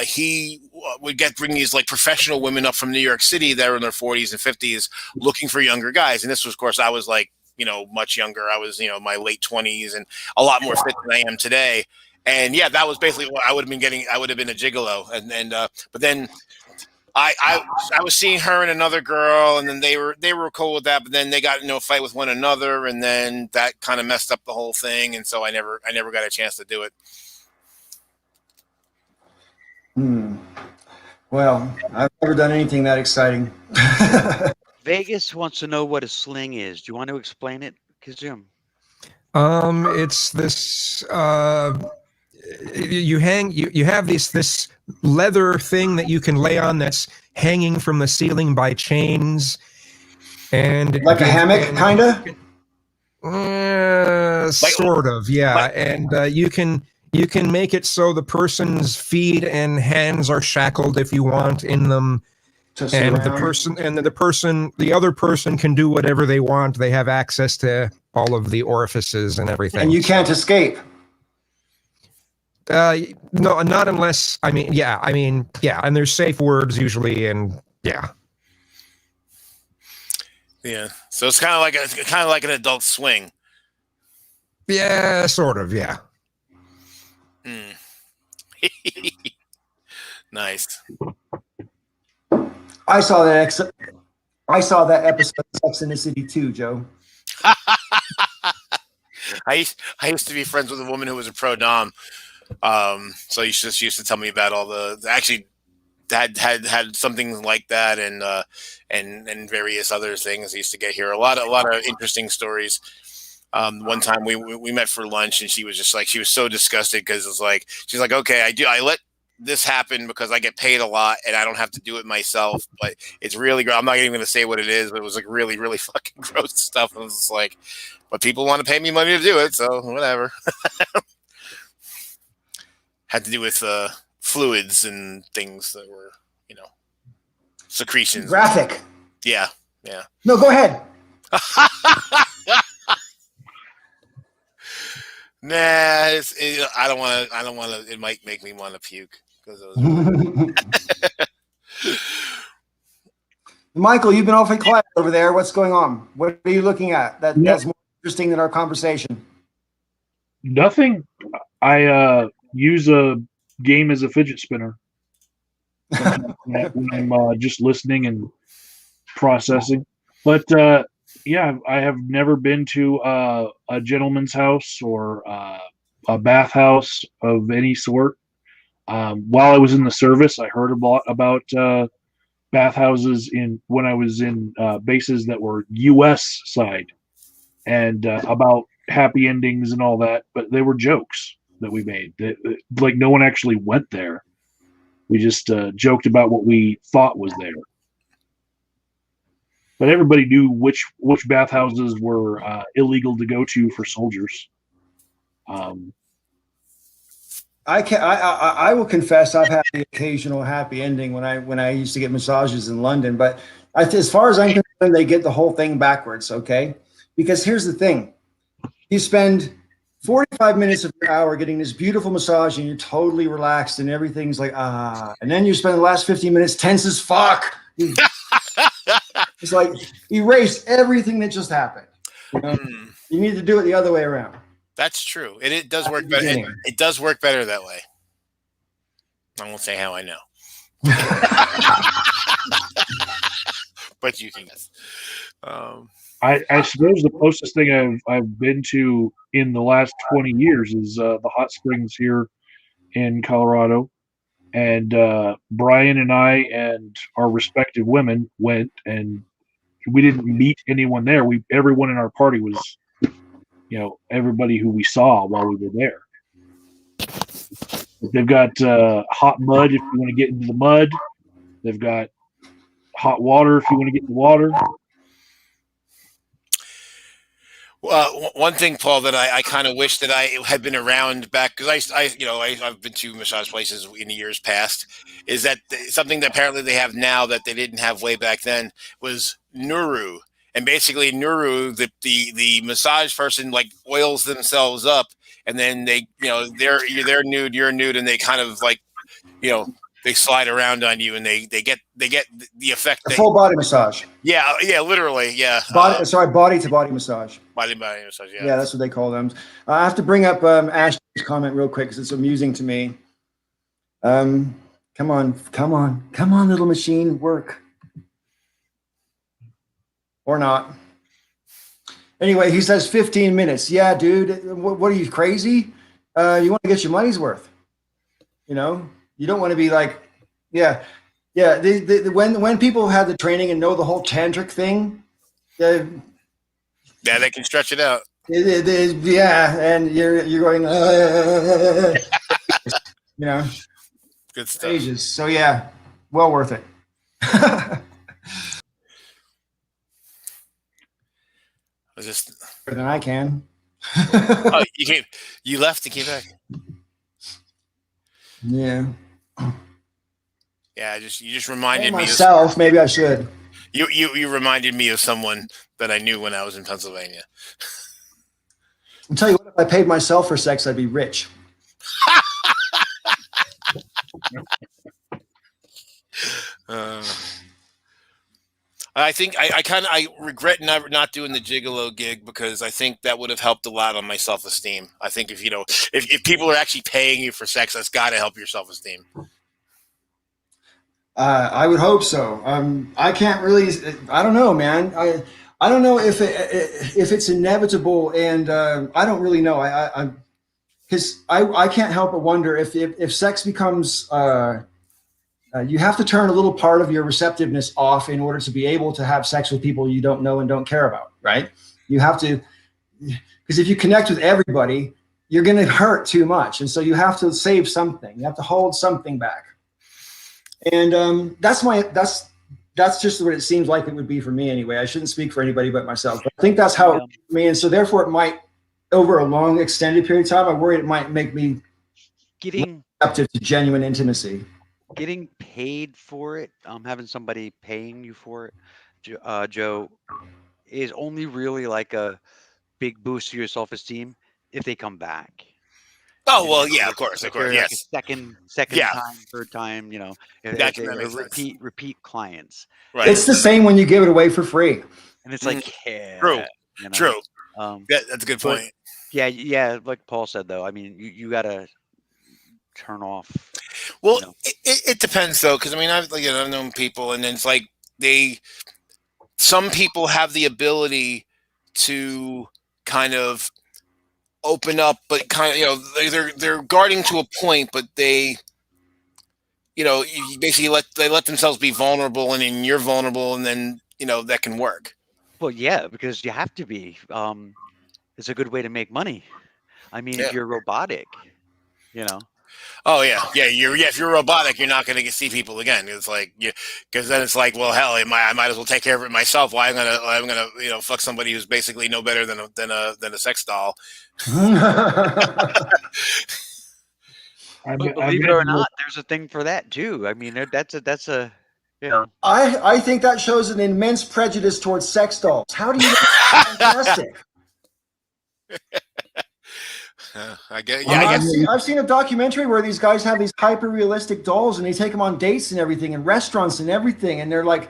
Speaker 4: he would bring these like professional women up from New York City that were in their 40s and 50s looking for younger guys. And this was, of course, I was like, much younger. I was, my late 20s and a lot more fit than I am today. And yeah, that was basically what I would have been getting. I would have been a gigolo. But then I was seeing her and another girl, and then they were cool with that, but then they got into a fight with one another, and then that kind of messed up the whole thing, and so I never got a chance to do it.
Speaker 1: Well, I've never done anything that exciting.
Speaker 2: Vegas wants to know what a sling is. Do you want to explain it, Kazum?
Speaker 5: It's this you have this leather thing that you can lay on that's hanging from the ceiling by chains, and
Speaker 1: like a hammock, kind of.
Speaker 5: Sort of, yeah. And you can You can make it so the person's feet and hands are shackled if you want in them, and the other person can do whatever they want. They have access to all of the orifices and everything.
Speaker 1: And you can't escape.
Speaker 5: No, not unless, yeah, and there's safe words usually, and yeah.
Speaker 4: Yeah. So it's kind of like an Adult Swing.
Speaker 5: Yeah, sort of, yeah.
Speaker 4: Mm. Nice.
Speaker 1: I saw that episode of Sex and the City too, Joe.
Speaker 4: I used to be friends with a woman who was a pro dom. So you just used to tell me about all actually had something like that, and various other things. I used to get here a lot of interesting stories. One time we met for lunch, and she was just like, she was so disgusted because it's like, she's like, okay, I let this happen because I get paid a lot and I don't have to do it myself, but it's really I'm not even going to say what it is, but it was like really, really fucking gross stuff. And I was just like, but people want to pay me money to do it, so whatever. Had to do with fluids and things that were, secretions.
Speaker 1: Graphic.
Speaker 4: Yeah.
Speaker 1: No, go ahead.
Speaker 4: Nah, I don't want to. It might make me want to puke because it was.
Speaker 1: Michael, you've been awfully quiet over there. What's going on? What are you looking at? That's more interesting than our conversation.
Speaker 3: Nothing. I use a game as a fidget spinner when I'm just listening and processing. But yeah, I have never been to a gentleman's house or a bathhouse of any sort. While I was in the service, I heard about bathhouses when I was in bases that were U.S. side, and about happy endings and all that. But they were jokes that we made. Like no one actually went there. We just joked about what we thought was there. But everybody knew which bathhouses were illegal to go to for soldiers.
Speaker 1: I will confess I've had the occasional happy ending when I used to get massages in London, but as far as I'm concerned, they get the whole thing backwards. Okay, because here's the thing: you spend 45 minutes of your hour getting this beautiful massage, and you're totally relaxed, and everything's like and then you spend the last 15 minutes tense as fuck. It's like erase everything that just happened. You need to do it the other way around.
Speaker 4: That's true. It does work better. It does work better that way. I won't say how I know. But you can guess.
Speaker 3: I suppose the closest thing I've been to in the last 20 years is the hot springs here in Colorado. And Brian and I and our respective women went, and we didn't meet anyone there. Everyone in our party was, everybody who we saw while we were there. They've got hot mud if you want to get into the mud. They've got hot water if you want to get in the water.
Speaker 4: One thing, Paul, that I kind of wish that I had been around back, because I've been to massage places in the years past, is that something that apparently they have now that they didn't have way back then was Nuru. And basically Nuru, the massage person like oils themselves up, and then they're nude, you're nude, and they kind of like, they slide around on you, and they get the effect.
Speaker 1: Full body massage.
Speaker 4: Yeah, literally, yeah.
Speaker 1: Body to body massage.
Speaker 4: Body massage. Yeah.
Speaker 1: Yeah, that's what they call them. I have to bring up Ash's comment real quick because it's amusing to me. Come on, little machine, work. Or not. Anyway, he says 15 minutes. Yeah, dude. What are you, crazy? You want to get your money's worth. You don't want to be like, yeah. When people have the training and know the whole tantric thing,
Speaker 4: they can stretch it out.
Speaker 1: Yeah, and you're going,
Speaker 4: good stuff.
Speaker 1: Ages. So yeah, well worth it.
Speaker 4: Just
Speaker 1: Better than I can.
Speaker 4: Oh, you left and came back.
Speaker 1: Yeah.
Speaker 4: Yeah, you just
Speaker 1: Hey,
Speaker 4: reminded me.
Speaker 1: myself, maybe I should.
Speaker 4: You reminded me of someone that I knew when I was in Pennsylvania.
Speaker 1: I'll tell you what, if I paid myself for sex, I'd be rich.
Speaker 4: I think I regret not doing the gigolo gig because I think that would have helped a lot on my self-esteem. I think if people are actually paying you for sex, that's got to help your self-esteem.
Speaker 1: I would hope so. I can't really. I don't know, man. I don't know if it's inevitable, and I don't really know. Because I can't help but wonder if sex becomes you have to turn a little part of your receptiveness off in order to be able to have sex with people you don't know and don't care about, right? You have to, because if you connect with everybody, you're going to hurt too much, and so you have to save something. You have to hold something back, and that's just what it seems like it would be for me anyway. I shouldn't speak for anybody but myself, but I think that's how it would be for me, and so therefore it might, over a long extended period of time, I'm worried it might make me receptive to genuine intimacy.
Speaker 2: Getting paid for it, having somebody paying you for it, Joe, is only really like a big boost to your self-esteem if they come back.
Speaker 4: Oh well, yeah, of course,
Speaker 2: They're like a
Speaker 4: yes,
Speaker 2: second
Speaker 4: yeah,
Speaker 2: time, third time, if
Speaker 4: that
Speaker 2: they are
Speaker 4: makes sense.
Speaker 2: repeat clients.
Speaker 4: Right.
Speaker 1: It's the same when you give it away for free.
Speaker 2: And it's like, yeah,
Speaker 4: True, true.
Speaker 2: Um,
Speaker 4: That's a good point.
Speaker 2: Yeah, like Paul said though. I mean, you gotta turn off.
Speaker 4: Well, it depends though, because I mean, I've known people, and then it's like some people have the ability to kind of open up, but kind of they're guarding to a point, but they you basically let themselves be vulnerable, and then you're vulnerable, and then that can work.
Speaker 2: Well, yeah, because you have to be. It's a good way to make money. I mean, if you're robotic,
Speaker 4: Oh yeah. If you're robotic, you're not going to see people again. It's like because then it's like, well, hell, I might as well take care of it myself. Why I'm gonna fuck somebody who's basically no better than a sex doll.
Speaker 2: But believe it or not, there's a thing for that too. I mean, that's a
Speaker 1: I think that shows an immense prejudice towards sex dolls. How do you know that's fantastic?
Speaker 4: I get.
Speaker 1: I've seen a documentary where these guys have these hyper realistic dolls, and they take them on dates and everything, and restaurants and everything, and they're like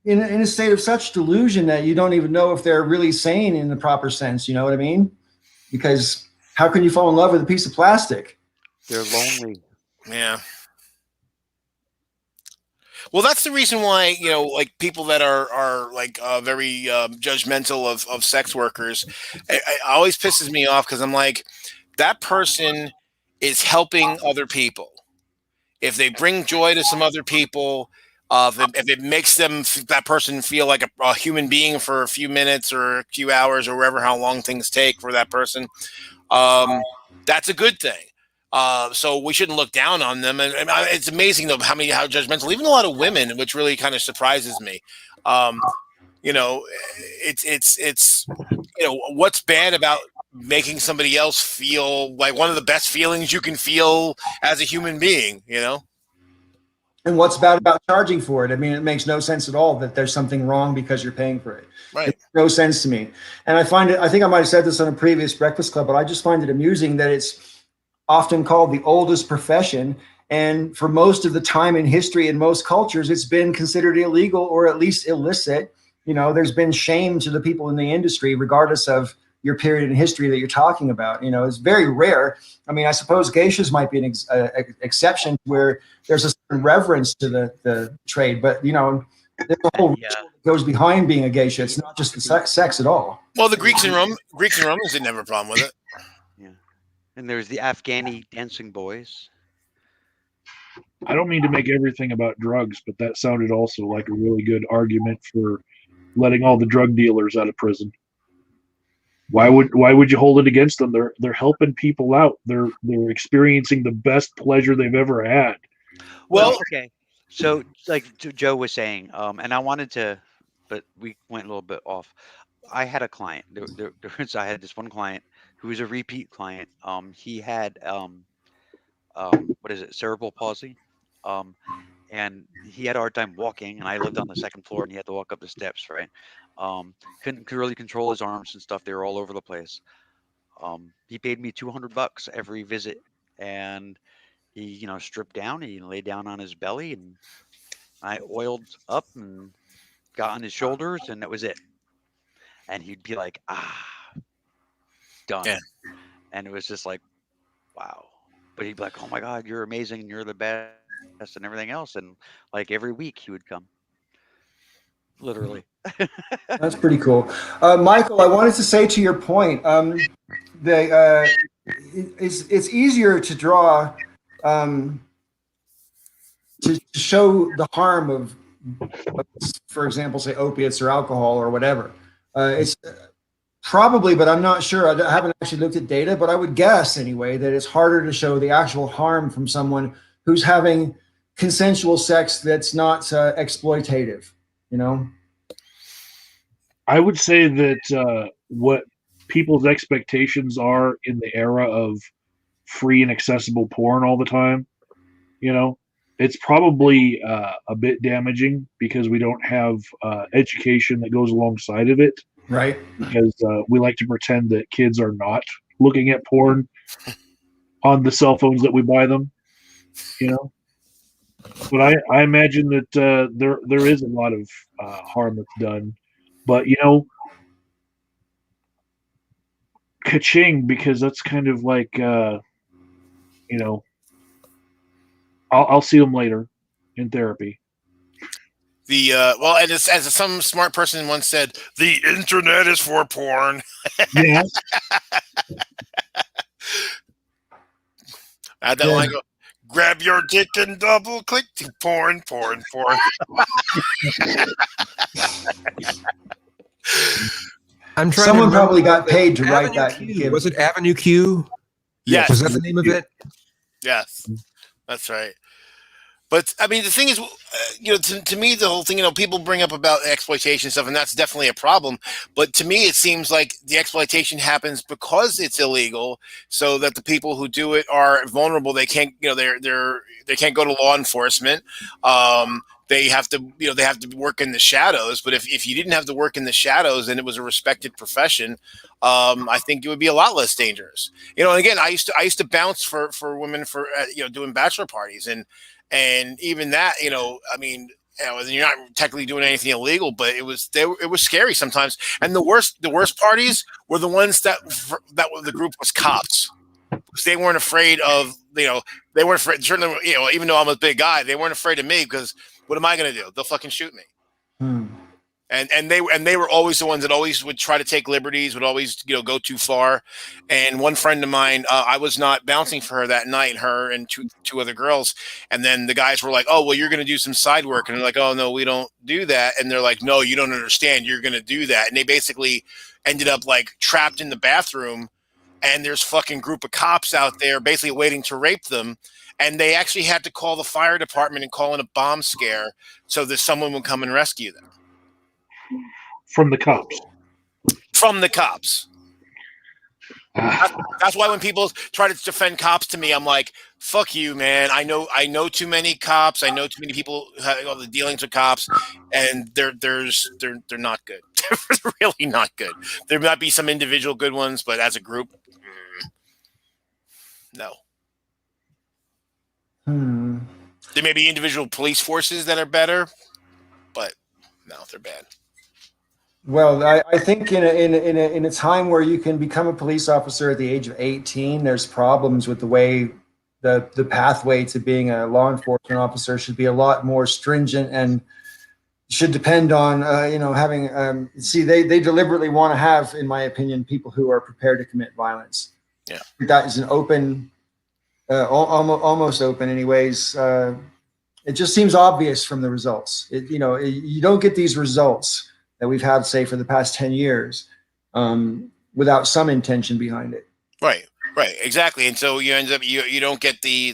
Speaker 1: in a state of such delusion that you don't even know if they're really sane in the proper sense. You know what I mean? Because how can you fall in love with a piece of plastic?
Speaker 2: They're lonely.
Speaker 4: Yeah. Well, that's the reason why like people that are like very judgmental of sex workers, it always pisses me off because I'm like, that person is helping other people. If they bring joy to some other people, if it makes that person feel like a human being for a few minutes or a few hours or wherever how long things take for that person, that's a good thing. So we shouldn't look down on them. And it's amazing though how judgmental, even a lot of women, which really kind of surprises me. It's what's bad about making somebody else feel like one of the best feelings you can feel as a human being,
Speaker 1: And what's bad about charging for it? I mean, it makes no sense at all that there's something wrong because you're paying for it.
Speaker 4: Right.
Speaker 1: It makes no sense to me. And I think I might have said this on a previous Breakfast Club, but I just find it amusing that it's often called the oldest profession. And for most of the time in history in most cultures, it's been considered illegal or at least illicit. There's been shame to the people in the industry, regardless of your period in history that you're talking about. It's very rare. I mean, I suppose geishas might be an exception where there's a certain reverence to the trade, but there's a whole ritual that goes behind being a geisha. It's not just the sex at all.
Speaker 4: Well, the Greeks and Romans didn't have a problem with it.
Speaker 2: Yeah. And there's the Afghani dancing boys.
Speaker 3: I don't mean to make everything about drugs, but that sounded also like a really good argument for letting all the drug dealers out of prison. Why would you hold it against them? They're helping people out. They're experiencing the best pleasure they've ever had.
Speaker 2: Well, okay. So like Joe was saying, and I wanted to, but we went a little bit off. I had a client. I had this one client who was a repeat client. He had what is it, cerebral palsy. And he had a hard time walking, and I lived on the second floor, and he had to walk up the steps, right? Couldn't really control his arms and stuff. They were all over the place. He paid me $200 every visit, and he, stripped down. He laid down on his belly, and I oiled up and got on his shoulders, and that was it. And he'd be like, done.
Speaker 4: Yeah.
Speaker 2: And it was just like, wow. But he'd be like, oh my God, you're amazing, and you're the best, and everything else. And like every week he would come. Literally.
Speaker 1: That's pretty cool. Michael, I wanted to say to your point, it's easier to draw, to show the harm of, for example, say opiates or alcohol or whatever. It's probably, but I'm not sure. I haven't actually looked at data, but I would guess anyway that it's harder to show the actual harm from someone who's having consensual sex that's not exploitative,
Speaker 3: I would say that what people's expectations are in the era of free and accessible porn all the time, it's probably a bit damaging because we don't have education that goes alongside of it.
Speaker 1: Right.
Speaker 3: Because we like to pretend that kids are not looking at porn on the cell phones that we buy them, But I imagine that there is a lot of harm that's done. But, ka-ching, because that's kind of like, I'll see them later in therapy.
Speaker 4: Well, and as some smart person once said, the internet is for porn.
Speaker 3: Yeah.
Speaker 4: I had that line go, grab your dick and double click to porn.
Speaker 5: I'm trying.
Speaker 1: Someone probably got paid to write that.
Speaker 5: Was it Avenue Q?
Speaker 4: Yes.
Speaker 5: Was that the name of it?
Speaker 4: Yes, that's right. But I mean, the thing is, to me, the whole thing, people bring up about exploitation stuff, and that's definitely a problem. But to me, it seems like the exploitation happens because it's illegal, so that the people who do it are vulnerable. They can't, they can't go to law enforcement. They have to, they have to work in the shadows. But if you didn't have to work in the shadows and it was a respected profession, I think it would be a lot less dangerous. And again, I used to bounce for women for doing bachelor parties, and even that, I mean, you're not technically doing anything illegal, but it was scary sometimes. And the worst parties were the ones that the group was cops, because they weren't afraid of, they weren't afraid. Certainly, even though I'm a big guy, they weren't afraid of me, because what am I going to do? They'll fucking shoot me. And they were always the ones that always would try to take liberties, would always go too far. And one friend of mine, I was not bouncing for her that night, her and two other girls. And then the guys were like, "Oh, well, you're going to do some side work," and they're like, "Oh no, we don't do that." And they're like, "No, you don't understand. You're going to do that." And they basically ended up like trapped in the bathroom, and there's fucking group of cops out there basically waiting to rape them. And they actually had to call the fire department and call in a bomb scare so that someone would come and rescue them.
Speaker 3: From the cops.
Speaker 4: From the cops. That's why when people try to defend cops to me, I'm like, fuck you, man. I know too many cops. I know too many people who have all the dealings with cops, and they're not good. They're really not good. There might be some individual good ones, but as a group, no. There may be individual police forces that are better, but no, they're bad.
Speaker 1: Well, I think in a time where you can become a police officer at the age of 18, there's problems with the way the pathway to being a law enforcement officer should be a lot more stringent, and should depend on having they deliberately want to have, in my opinion, people who are prepared to commit violence.
Speaker 4: Yeah,
Speaker 1: that is an open, almost open, anyways. It just seems obvious from the results. You don't get these results that we've had, say, for the past 10 years, without some intention behind it.
Speaker 4: Right, exactly. And so you end up you don't get the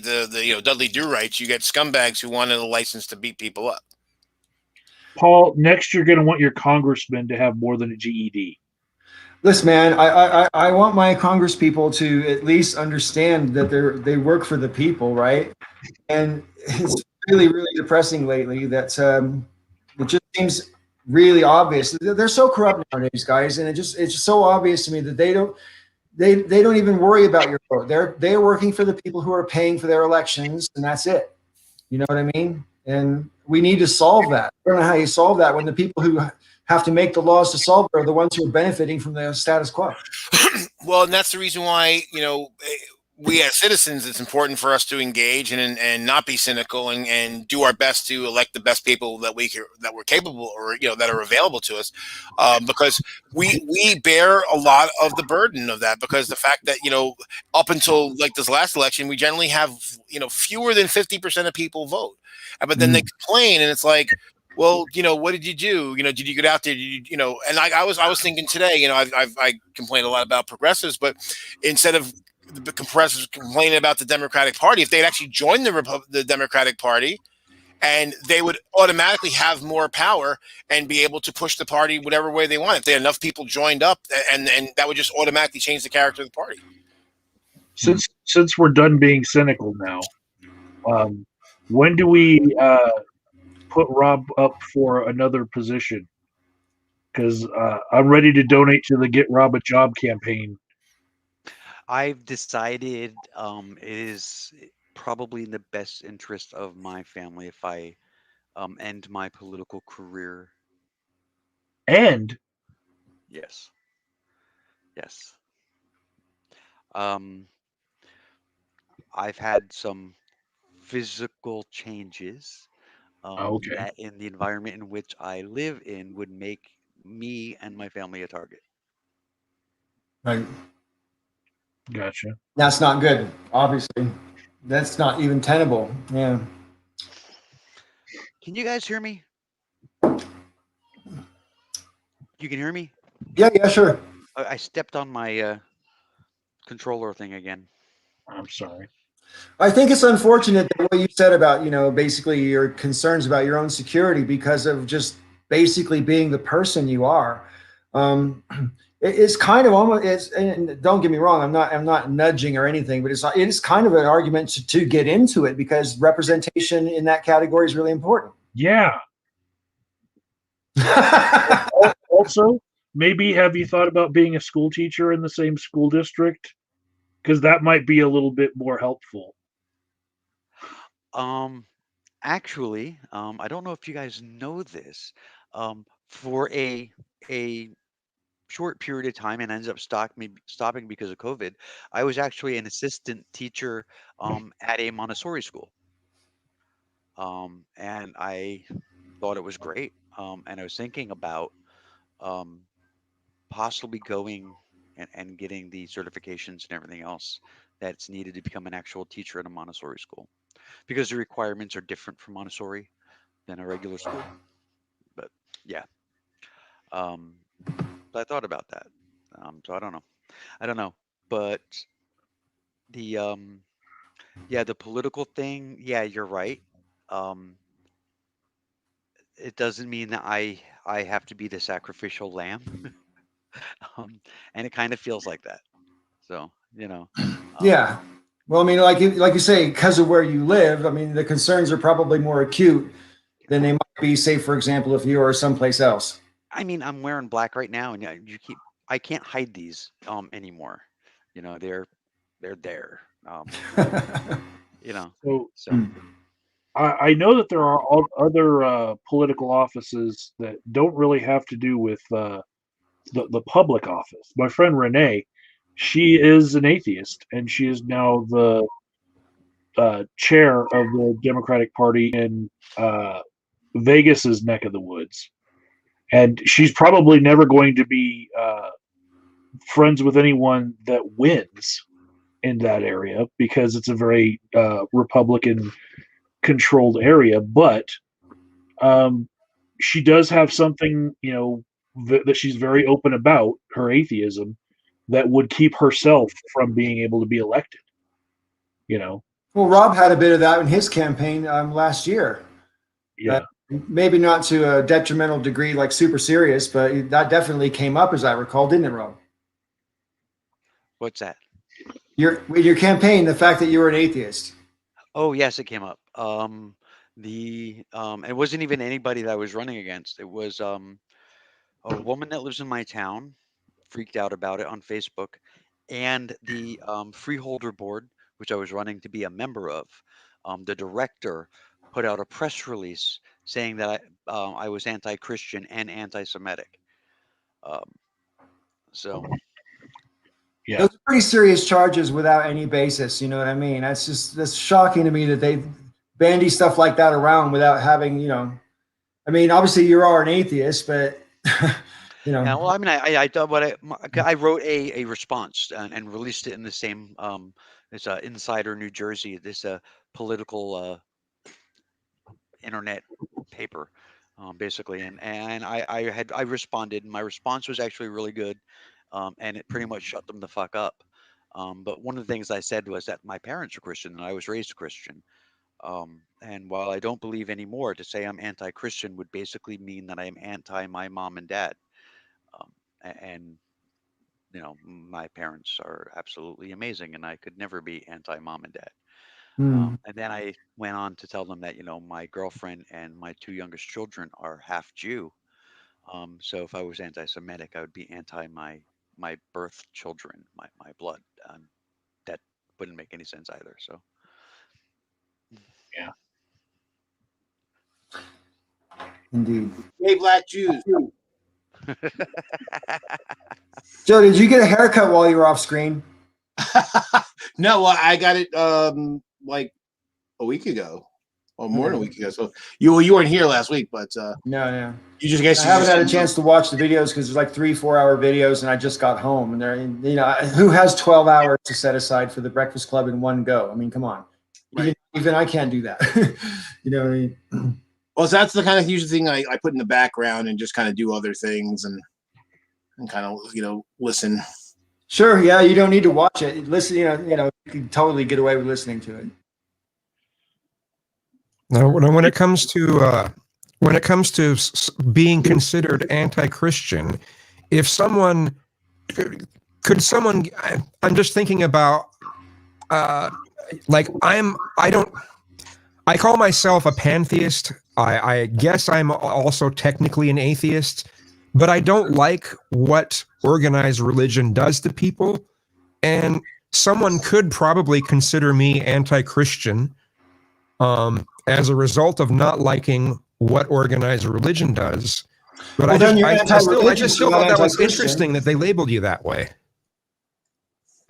Speaker 4: Dudley Do-Rights. You get scumbags who wanted a license to beat people up.
Speaker 3: Paul, next you're going to want your congressman to have more than a GED.
Speaker 1: Listen, man, I want my Congress people to at least understand that they work for the people, right? And it's really depressing lately that it just seems really obvious. They're so corrupt nowadays, guys, and it's just so obvious to me that they don't even worry about your vote. They're working for the people who are paying for their elections, and that's it. You know what I mean? And we need to solve that. I don't know how you solve that when the people who have to make the laws to solve it are the ones who are benefiting from the status quo.
Speaker 4: Well, and that's the reason why, we as citizens, it's important for us to engage and not be cynical and do our best to elect the best people that we're capable, or that are available to us, because we bear a lot of the burden of that, because the fact that up until like this last election, we generally have fewer than 50% of people vote, but then they complain, and it's like, well, what did you do? Did you get out there? Did you, and I was thinking today, I complain a lot about progressives, but instead of the compressors complaining about the Democratic Party, if they'd actually joined the Democratic Party, and they would automatically have more power and be able to push the party whatever way they want. If they had enough people joined up, and that would just automatically change the character of the party.
Speaker 3: Since we're done being cynical now, when do we put Rob up for another position? Because I'm ready to donate to the Get Rob a Job campaign.
Speaker 2: I've decided it is probably in the best interest of my family if I end my political career.
Speaker 3: And
Speaker 2: Yes. I've had some physical changes
Speaker 3: okay,
Speaker 2: that in the environment in which I live in would make me and my family a target.
Speaker 1: Right.
Speaker 3: gotcha.
Speaker 1: That's not good, obviously. That's not even tenable. Yeah.
Speaker 2: Can you guys hear me? You can hear me?
Speaker 1: Yeah, sure.
Speaker 2: I stepped on my controller thing again.
Speaker 3: I'm sorry.
Speaker 1: I think it's unfortunate that what you said about, basically your concerns about your own security because of just basically being the person you are. It's kind of almost, and don't get me wrong, I'm not nudging or anything, but it is kind of an argument to get into it because representation in that category is really important.
Speaker 3: Yeah. Also, maybe have you thought about being a school teacher in the same school district? Because that might be a little bit more helpful.
Speaker 2: Actually, I don't know if you guys know this. For a short period of time, and ends up stopping because of COVID, I was actually an assistant teacher at a Montessori school. And I thought it was great. And I was thinking about possibly going and getting the certifications and everything else that's needed to become an actual teacher at a Montessori school, because the requirements are different for Montessori than a regular school. But yeah, but I thought about that. So I don't know, but the the political thing, yeah, you're right. It doesn't mean that I have to be the sacrificial lamb. And it kind of feels like that. So,
Speaker 1: Yeah. Well, I mean, like you say, because of where you live, I mean, the concerns are probably more acute than they might be, say, for example, if you are someplace else.
Speaker 2: I mean, I'm wearing black right now, and I can't hide these anymore. They're there. So.
Speaker 3: I know that there are other political offices that don't really have to do with the public office. My friend Renee, she is an atheist, and she is now the chair of the Democratic Party in Vegas's neck of the woods. And she's probably never going to be friends with anyone that wins in that area because it's a very Republican controlled area, but she does have something, that she's very open about, her atheism, that would keep herself from being able to be elected.
Speaker 1: Well, Rob had a bit of that in his campaign last year.
Speaker 3: Yeah.
Speaker 1: Maybe not to a detrimental degree, like super serious, but that definitely came up, as I recall, didn't it, Rob?
Speaker 2: What's that?
Speaker 1: Your campaign, the fact that you were an atheist.
Speaker 2: Oh, yes, it came up. It wasn't even anybody that I was running against. It was a woman that lives in my town freaked out about it on Facebook, and the freeholder board, which I was running to be a member of, the director put out a press release saying that I was anti-Christian and anti-Semitic. Um, so
Speaker 3: Yeah.
Speaker 1: Those are pretty serious charges without any basis. You know what I mean? That's shocking to me that they bandy stuff like that around without having, I mean, obviously you are an atheist, but
Speaker 2: yeah, well, I mean, I done what I wrote a response and released it in the same it's Insider New Jersey, this political internet paper, basically, and I responded. And my response was actually really good, and it pretty much shut them the fuck up. But one of the things I said was that my parents are Christian and I was raised Christian. And while I don't believe anymore, to say I'm anti-Christian would basically mean that I am anti my mom and dad. And my parents are absolutely amazing, and I could never be anti mom and dad. And then I went on to tell them that my girlfriend and my two youngest children are half Jew. So if I was anti-Semitic, I would be anti my birth children, my blood. That wouldn't make any sense either. So
Speaker 3: Yeah.
Speaker 1: Indeed.
Speaker 6: Gay black Jews.
Speaker 1: Joe, did you get a haircut while you were off screen?
Speaker 6: No, well, I got it like a week ago, or more than a week ago. So you weren't here last week, but
Speaker 1: No.
Speaker 6: you just guess
Speaker 1: I haven't had a chance to watch the videos because there's like 3-4 hour videos, and I just got home. And who has 12 hours to set aside for the Breakfast Club in one go? I mean, come on.
Speaker 6: Right.
Speaker 1: Even I can't do that. You know what I mean?
Speaker 6: Well, so that's the kind of usual thing I put in the background and just kind of do other things and kind of listen.
Speaker 1: Sure. Yeah. You don't need to watch it. Listen. You can totally get away with listening to it.
Speaker 5: Now, when it comes to being considered anti-Christian, if someone I'm just thinking about, I call myself a pantheist. I guess I'm also technically an atheist, but I don't like what organized religion does to people. And someone could probably consider me anti-Christian as a result of not liking what organized religion does. But I just still thought that was interesting that they labeled you that way.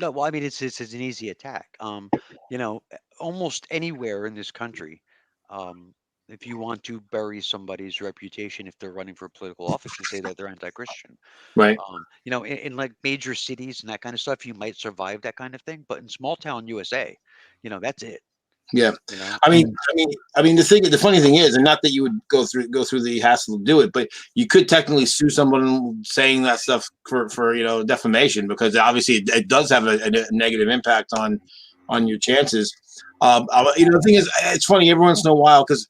Speaker 2: no, well, I mean, it's an easy attack. Almost anywhere in this country, if you want to bury somebody's reputation, if they're running for political office, you say that they're anti-Christian.
Speaker 6: Right.
Speaker 2: In like major cities and that kind of stuff, you might survive that kind of thing. But in small town USA, that's it.
Speaker 6: Yeah. I mean, the funny thing is, and not that you would go through the hassle to do it, but you could technically sue someone saying that stuff for defamation, because obviously it does have a negative impact on your chances. The thing is, it's funny every once in a while, because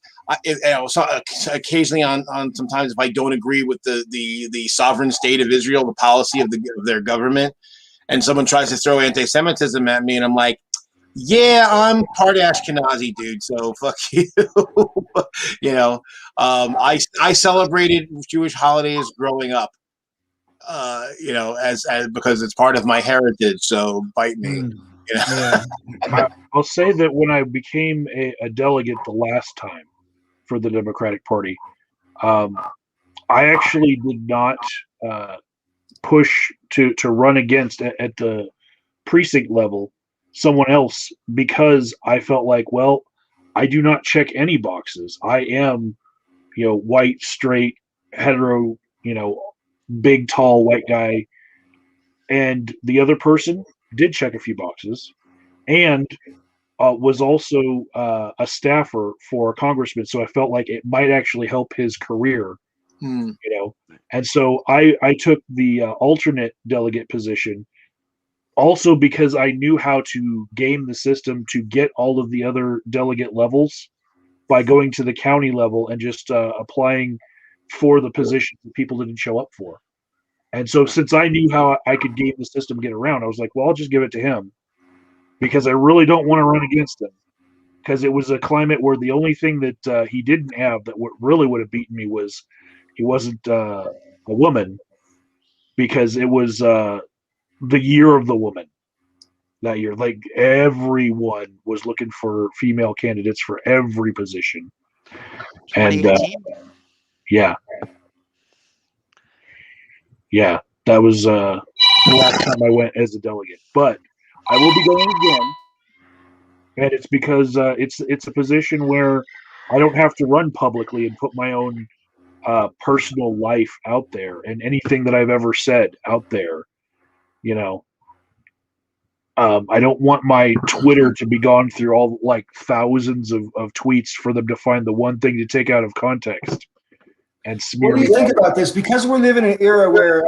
Speaker 6: occasionally on sometimes if I don't agree with the sovereign state of Israel, the policy of their government, and someone tries to throw anti-Semitism at me, and I'm like, yeah, I'm part Ashkenazi, dude. So fuck you. I celebrated Jewish holidays growing up. As because it's part of my heritage. So bite me.
Speaker 1: Yeah.
Speaker 3: I'll say that when I became a delegate the last time for the Democratic Party, I actually did not push to run against at the precinct level someone else, because I felt like, well, I do not check any boxes. I am, white, straight, hetero, big, tall, white guy. And the other person did check a few boxes and was also a staffer for a congressman. So I felt like it might actually help his career, And so I took the alternate delegate position, also because I knew how to game the system to get all of the other delegate levels by going to the county level and just applying for the positions that people didn't show up for. And so since I knew how I could game the system, get around, I was like, well, I'll just give it to him because I really don't want to run against him. Because it was a climate where the only thing that he didn't have that really would have beaten me was he wasn't a woman, because it was the year of the woman that year. Like everyone was looking for female candidates for every position. And
Speaker 2: 2018.
Speaker 3: yeah, that was the last time I went as a delegate. But I will be going again, and it's because it's a position where I don't have to run publicly and put my own personal life out there and anything that I've ever said out there. You know, I don't want my Twitter to be gone through all like thousands of tweets for them to find the one thing to take out of context and smear
Speaker 1: What do
Speaker 3: me.
Speaker 1: you think about this? Because we're living in an era where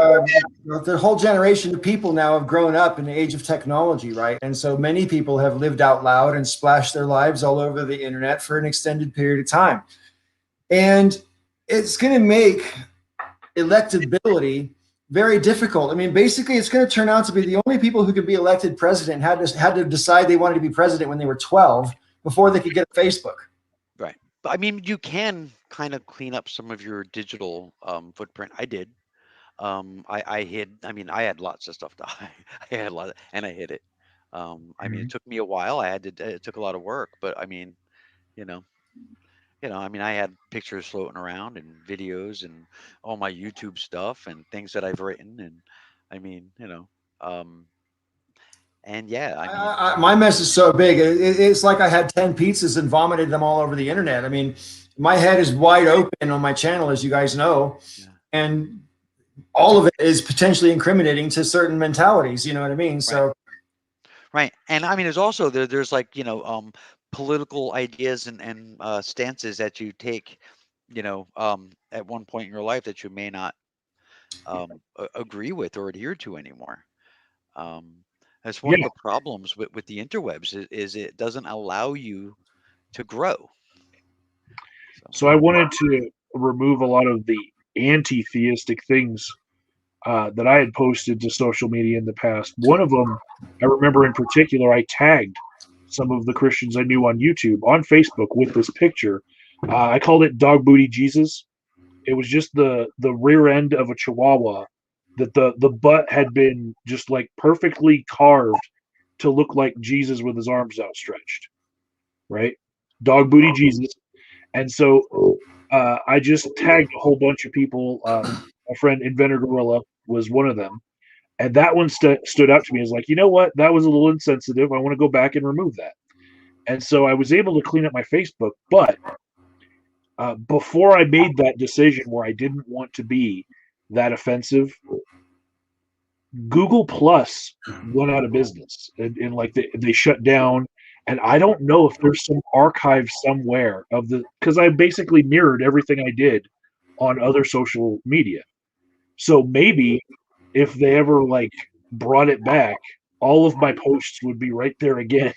Speaker 1: the whole generation of people now have grown up in the age of technology, right? And so many people have lived out loud and splashed their lives all over the internet for an extended period of time. And it's going to make electability very difficult. I mean, basically, it's going to turn out to be the only people who could be elected president had to decide they wanted to be president when they were 12 before they could get a Facebook.
Speaker 2: Right. But I mean, you can kind of clean up some of your digital footprint. I did. I hid. I mean, I had lots of stuff to hide. I had a lot, and I hid it. I mean, it took me a while. It took a lot of work, but I mean, you know, I mean, I had pictures floating around and videos and all my YouTube stuff and things that I've written, and I mean, and yeah, I mean,
Speaker 1: My mess is so big. It's like I had 10 pizzas and vomited them all over the internet. I mean, my head is wide open on my channel, as you guys know,
Speaker 2: yeah.
Speaker 1: and all of it is potentially incriminating to certain mentalities. You know what I mean? So,
Speaker 2: Right. And I mean, there's also there's like, political ideas and stances that you take, at one point in your life that you may not agree with or adhere to anymore. That's one of
Speaker 3: Yeah.
Speaker 2: the problems with the interwebs is it doesn't allow you to grow.
Speaker 3: So I wanted to remove a lot of the anti-theistic things that I had posted to social media in the past. One of them, I remember in particular, I tagged some of the Christians I knew on YouTube, on Facebook, with this picture. I called it Dog Booty Jesus. It was just the rear end of a Chihuahua that the butt had been just like perfectly carved to look like Jesus with his arms outstretched, right? Dog Booty Jesus. And so I just tagged a whole bunch of people. My friend Inventor Gorilla was one of them. And that one stood out to me as like, you know what? That was a little insensitive. I want to go back and remove that. And so I was able to clean up my Facebook. But before I made that decision where I didn't want to be that offensive, Google Plus went out of business. And like they shut down. And I don't know if there's some archive somewhere of because I basically mirrored everything I did on other social media. So maybe if they ever like brought it back, all of my posts would be right there again,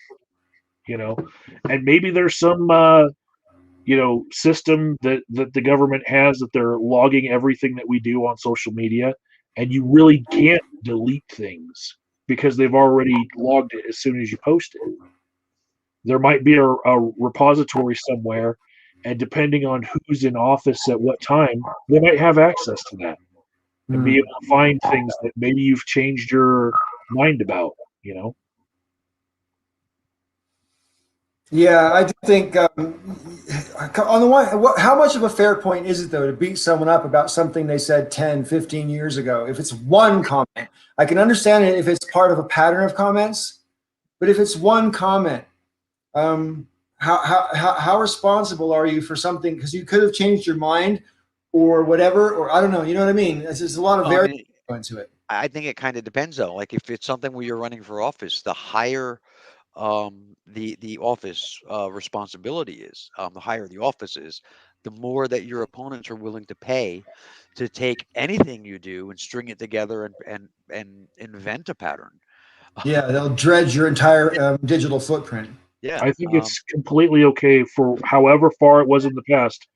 Speaker 3: and maybe there's some, system that the government has that they're logging everything that we do on social media, and you really can't delete things because they've already logged it as soon as you post it. There might be a repository somewhere, and depending on who's in office at what time, they might have access to that and be able to find things that maybe you've changed your mind about,
Speaker 1: Yeah, I do think on the one, how much of a fair point is it though to beat someone up about something they said 10, 15 years ago? If it's one comment, I can understand it if it's part of a pattern of comments, but if it's one comment, how responsible are you for something? Because you could have changed your mind or whatever, or I don't know, you know what I mean? There's a lot of variables into it.
Speaker 2: I think it kind of depends though. Like if it's something where you're running for office, the higher the office responsibility is, the higher the office is, the more that your opponents are willing to pay to take anything you do and string it together and invent a pattern.
Speaker 1: Yeah, they'll dredge your entire digital footprint.
Speaker 2: Yeah,
Speaker 3: I think it's completely okay for however far it was in the past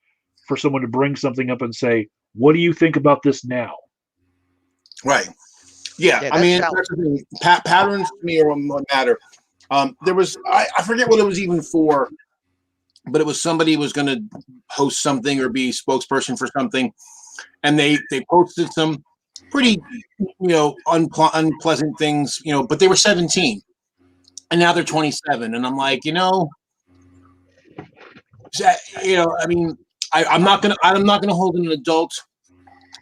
Speaker 3: for someone to bring something up and say, "What do you think about this now?"
Speaker 6: Right. Yeah.
Speaker 2: Yeah,
Speaker 6: I mean,
Speaker 2: that's
Speaker 6: that's the thing. Patterns to me are what matter. There was I forget what it was even for, but it was somebody was going to host something or be spokesperson for something, and they posted some pretty unpleasant things, but they were 17 and now they're 27, and I'm like, I mean, I'm not gonna hold an adult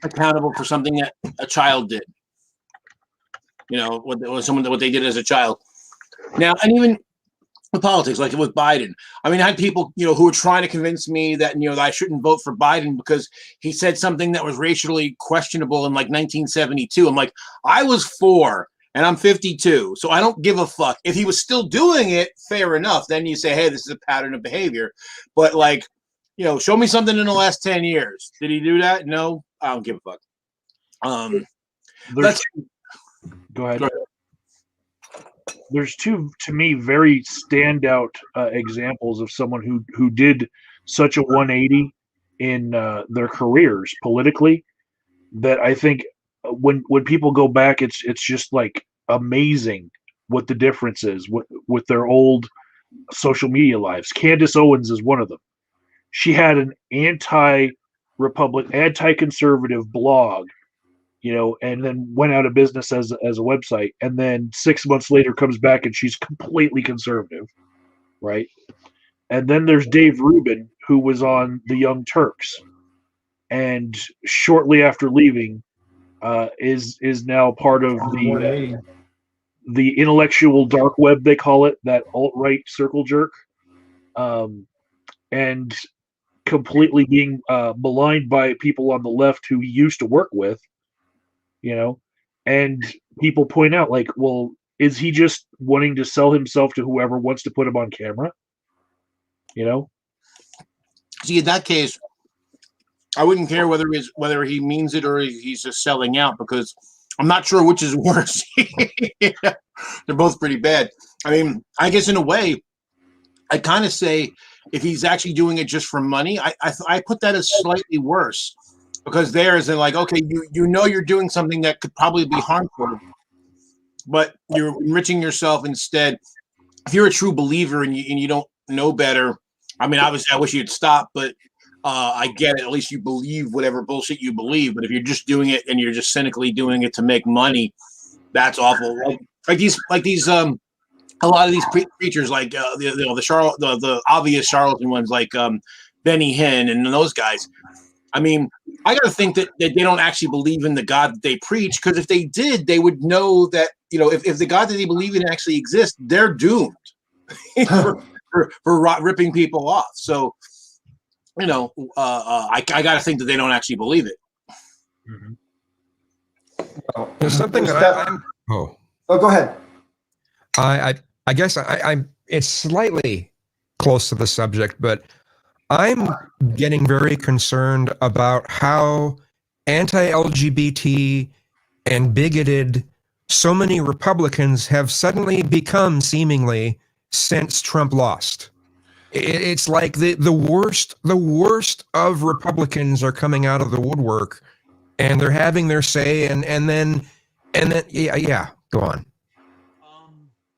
Speaker 6: accountable for something that a child did. What they did as a child. Now, and even with politics, like with Biden, I mean, I had people, who were trying to convince me that, that I shouldn't vote for Biden because he said something that was racially questionable in like 1972. I'm like, I was 4 and I'm 52, so I don't give a fuck. If he was still doing it, fair enough. Then you say, hey, this is a pattern of behavior. But like, show me something in the last 10 years. Did he do that? No, I don't give a fuck.
Speaker 3: Go ahead. There's two, to me, very standout examples of someone who did such a 180 in their careers politically that I think when people go back, it's just like amazing what the difference is with their old social media lives. Candace Owens is one of them. She had an anti-conservative blog, and then went out of business as a website, and then 6 months later comes back and she's completely conservative, right? And then there's Dave Rubin, who was on the Young Turks, and shortly after leaving, is now part of the intellectual dark web, they call it, that alt-right circle jerk, and completely being maligned by people on the left who he used to work with. And people point out, like, well, is he just wanting to sell himself to whoever wants to put him on camera?
Speaker 6: See, in that case, I wouldn't care whether he means it or he's just selling out, because I'm not sure which is worse. They're both pretty bad. I mean, I guess in a way, I kind of say if he's actually doing it just for money, I put that as slightly worse. Because they're like, okay, you're doing something that could probably be harmful, but you're enriching yourself instead. If you're a true believer and you don't know better, I mean, obviously, I wish you'd stop, but I get it. At least you believe whatever bullshit you believe. But if you're just doing it and you're just cynically doing it to make money, that's awful. Like these a lot of these preachers, like the obvious charlatan ones, like Benny Hinn and those guys. I mean, I got to think that they don't actually believe in the God that they preach, because if they did, they would know that, if the God that they believe in actually exists, they're doomed for ripping people off. So, I got to think that they don't actually believe it.
Speaker 5: Well, there's something that I'm.
Speaker 1: Oh, go ahead.
Speaker 5: I guess I'm. It's slightly close to the subject, but I'm getting very concerned about how anti-LGBT and bigoted so many Republicans have suddenly become, seemingly, since Trump lost. It's like the worst of Republicans are coming out of the woodwork, and they're having their say, and then yeah, go on.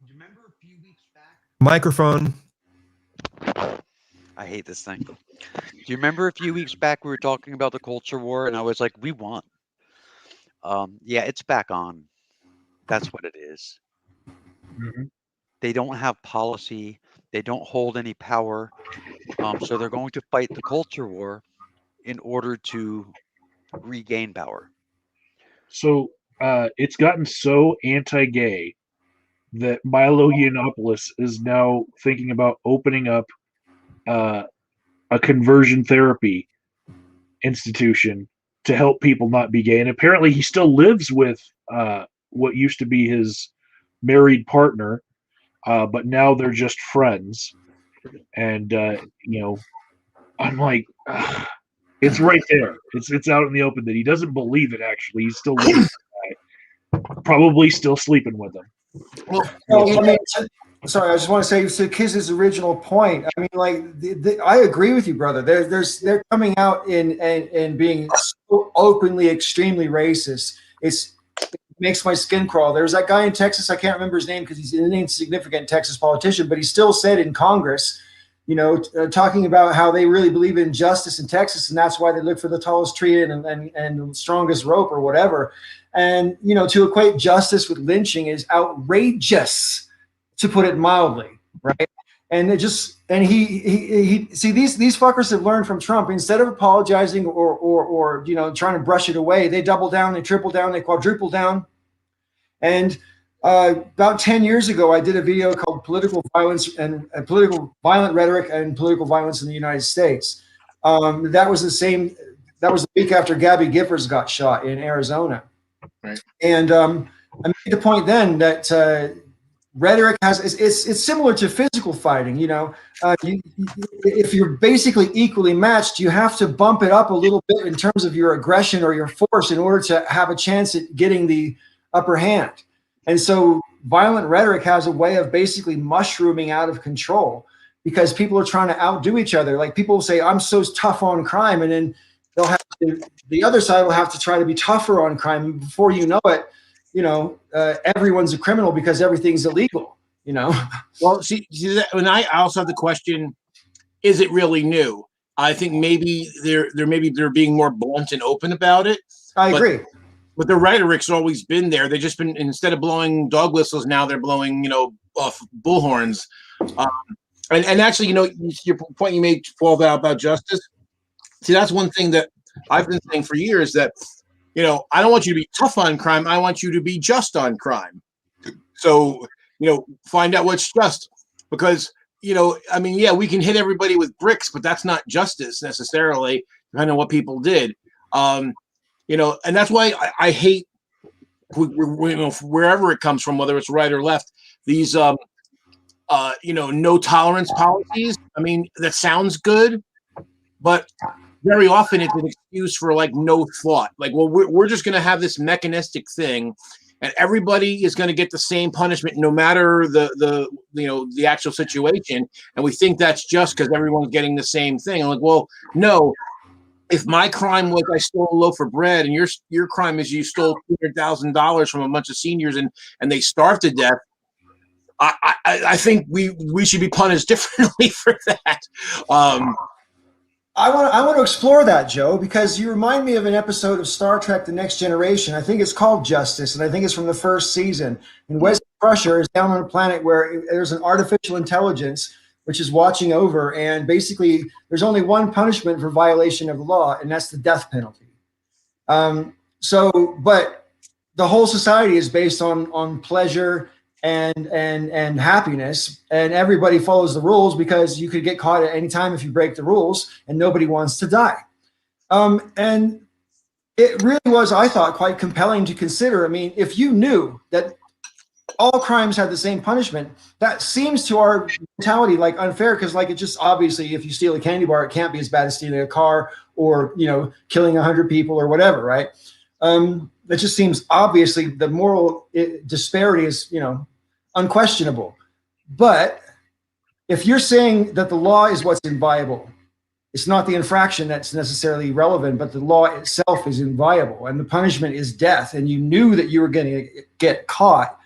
Speaker 2: Do you remember a few weeks back?
Speaker 5: Microphone.
Speaker 2: I hate this thing. Do you remember a few weeks back we were talking about the culture war, and I was like, we won. Yeah, it's back on. That's what it is.
Speaker 3: Mm-hmm.
Speaker 2: They don't have policy. They don't hold any power. So they're going to fight the culture war in order to regain power.
Speaker 3: So it's gotten so anti-gay that Milo Yiannopoulos is now thinking about opening up a conversion therapy institution to help people not be gay. And apparently he still lives with what used to be his married partner, but now they're just friends. And I'm like, it's right there. It's out in the open that he doesn't believe it. Actually, he's still living with the guy, probably still sleeping with him.
Speaker 1: Well, I mean, sorry, I just want to say to Kiz's original point. I mean, like, I agree with you, brother. They're coming out and being so openly extremely racist. It's makes my skin crawl. There's that guy in Texas. I can't remember his name because he's an insignificant Texas politician, but he still said in Congress, talking about how they really believe in justice in Texas, and that's why they look for the tallest tree and the strongest rope or whatever. And to equate justice with lynching is outrageous, to put it mildly, right? And he see these fuckers have learned from Trump. Instead of apologizing or trying to brush it away, they double down, they triple down, they quadruple down. And about 10 years ago, I did a video called "Political Violence and Political Violent Rhetoric and Political Violence in the United States." That was the week after Gabby Giffords got shot in Arizona.
Speaker 6: Right.
Speaker 1: And I made the point then that rhetoric it's similar to physical fighting. If you're basically equally matched, you have to bump it up a little bit in terms of your aggression or your force in order to have a chance at getting the upper hand. And so violent rhetoric has a way of basically mushrooming out of control because people are trying to outdo each other. Like people will say, "I'm so tough on crime," and then the other side will have to try to be tougher on crime. And before you know it, everyone's a criminal because everything's illegal.
Speaker 6: Well, see that, and I also have the question: is it really new? I think maybe they're being more blunt and open about it.
Speaker 1: I agree.
Speaker 6: But the rhetoric's always been there. They just been, instead of blowing dog whistles, now they're blowing, bullhorns. And actually, your point you made, Paul, about justice. See, that's one thing that I've been saying for years, that, I don't want you to be tough on crime. I want you to be just on crime. So, find out what's just, because, we can hit everybody with bricks, but that's not justice necessarily, depending on what people did. And that's why I hate, wherever it comes from, whether it's right or left, these, no tolerance policies. That sounds good, but very often it's an excuse for no thought. We're just going to have this mechanistic thing, and everybody is going to get the same punishment, no matter the actual situation. And we think that's just because everyone's getting the same thing. I'm well, no. If my crime was I stole a loaf of bread, and your crime is you stole $200,000 from a bunch of seniors and they starved to death, I think we should be punished differently for that.
Speaker 1: I want to explore that, Joe, because you remind me of an episode of Star Trek: The Next Generation. I think it's called Justice, and I think it's from the first season. And Wesley Crusher is down on a planet where there's an artificial intelligence which is watching over, and basically there's only one punishment for violation of the law, and that's the death penalty. But the whole society is based on pleasure and happiness, and everybody follows the rules because you could get caught at any time if you break the rules, and nobody wants to die. And it really was, I thought, quite compelling to consider. If you knew that all crimes had the same punishment, that seems to our mentality unfair, because it just, obviously, if you steal a candy bar, it can't be as bad as stealing a car or killing 100 people or whatever, right? It just seems, obviously, the moral disparity is unquestionable. But if you're saying that the law is what's inviolable, it's not the infraction that's necessarily relevant, but the law itself is inviolable, and the punishment is death, and you knew that you were going to get caught,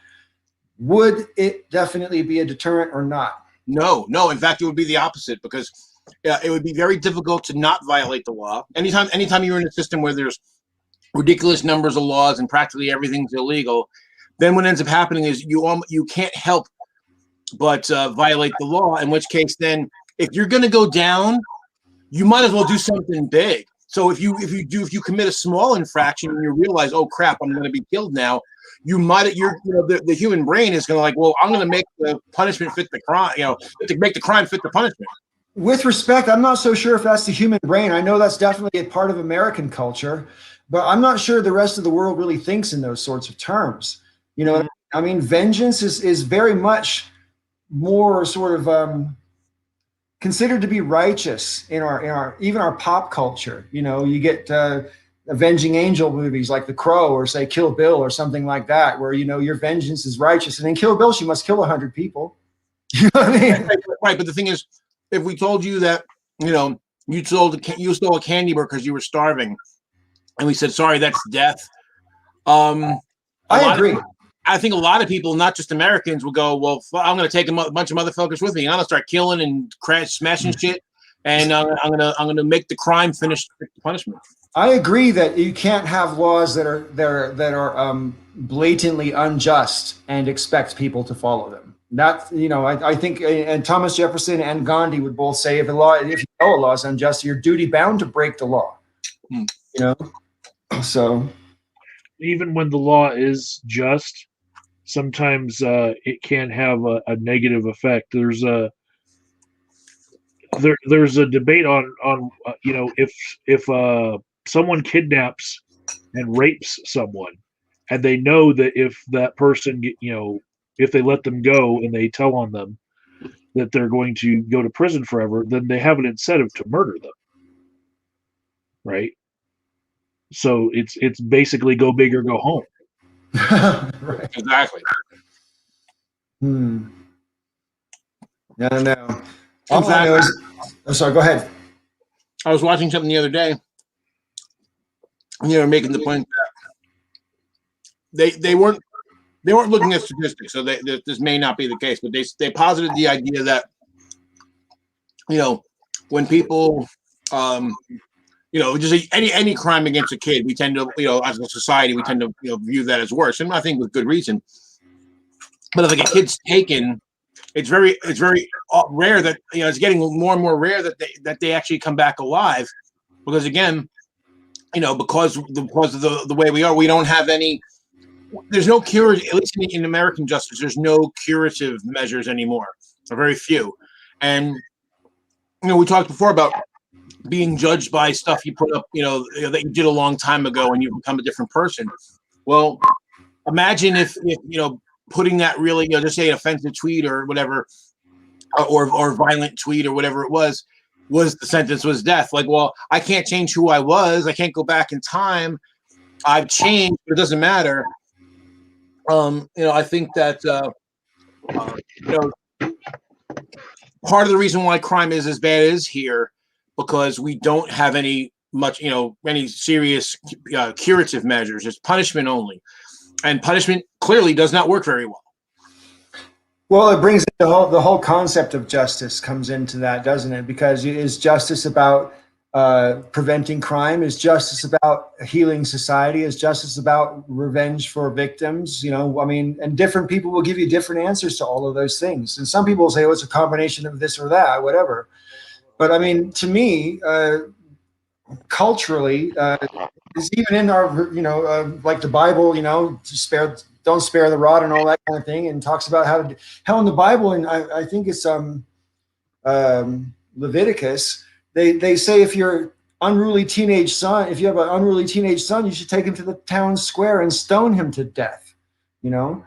Speaker 1: would it definitely be a deterrent or not?
Speaker 6: No. In fact, it would be the opposite, because it would be very difficult to not violate the law. Anytime you're in a system where there's ridiculous numbers of laws and practically everything's illegal, then what ends up happening is you can't help but violate the law. In which case, then if you're going to go down, you might as well do something big. So if you commit a small infraction and you realize, oh crap, I'm going to be killed now, the human brain is going to I'm going to make the punishment fit the crime, to make the crime fit the punishment.
Speaker 1: With respect, I'm not so sure if that's the human brain. I know that's definitely a part of American culture, but I'm not sure the rest of the world really thinks in those sorts of terms. Vengeance is very much more sort of considered to be righteous in our even our pop culture. You get avenging angel movies like The Crow, or say Kill Bill or something like that, where your vengeance is righteous. And in Kill Bill, she must kill 100 people. You know what I mean?
Speaker 6: Right. But the thing is, if we told you that you stole a candy bar because you were starving, and we said, sorry, that's death,
Speaker 1: I agree.
Speaker 6: I think a lot of people, not just Americans, will go, well, I'm going to take a bunch of motherfuckers with me. I'm going to start killing and smashing shit, and I'm going to make the crime finish the punishment.
Speaker 1: I agree that you can't have laws that are blatantly unjust and expect people to follow them. That, you know, I think, and Thomas Jefferson and Gandhi would both say, if you know a law is unjust, you're duty bound to break the law. You know, so
Speaker 3: even when the law is just, sometimes it can have a negative effect. There's a debate on you know, if someone kidnaps and rapes someone, and they know that if that person, you know, if they let them go and they tell on them that they're going to go to prison forever, then they have an incentive to murder them, right? So it's basically go big or go home.
Speaker 1: right.
Speaker 6: Exactly.
Speaker 1: No. All I know is, oh, sorry, go ahead.
Speaker 6: I was watching something the other day, and they were making the point that they weren't looking at statistics, so this may not be the case, but they posited the idea that, you know, when people, you know, just any crime against a kid, we tend to, you know, as a society, we tend to, you know, view that as worse, and I think with good reason. But if like a kid's taken, it's very rare that, you know, it's getting more and more rare that they actually come back alive, because again, you know, because of the way we are, we don't have any. There's no cure, at least in American justice. There's no curative measures anymore, or very few. And you know, we talked before about being judged by stuff you put up, you know, that you did a long time ago, and you become a different person. Well, imagine if you know, putting that really, you know, just say an offensive tweet or whatever, or violent tweet or whatever it was the sentence was death. Like, well, I can't change who I was. I can't go back in time. I've changed, but it doesn't matter. You know, I think that you know, part of the reason why crime is as bad as here, because we don't have any serious curative measures. It's punishment only, and punishment clearly does not work very well.
Speaker 1: Well, it brings the whole concept of justice comes into that, doesn't it? Because is justice about preventing crime? Is justice about healing society? Is justice about revenge for victims? You know, I mean, and different people will give you different answers to all of those things. And some people will say, oh, it's a combination of this or that, whatever. But I mean, to me, culturally, is even in our, you know, like the Bible, you know, don't spare the rod and all that kind of thing, and talks about how in the Bible, and I think it's Leviticus, they say if you have an unruly teenage son, you should take him to the town square and stone him to death. You know,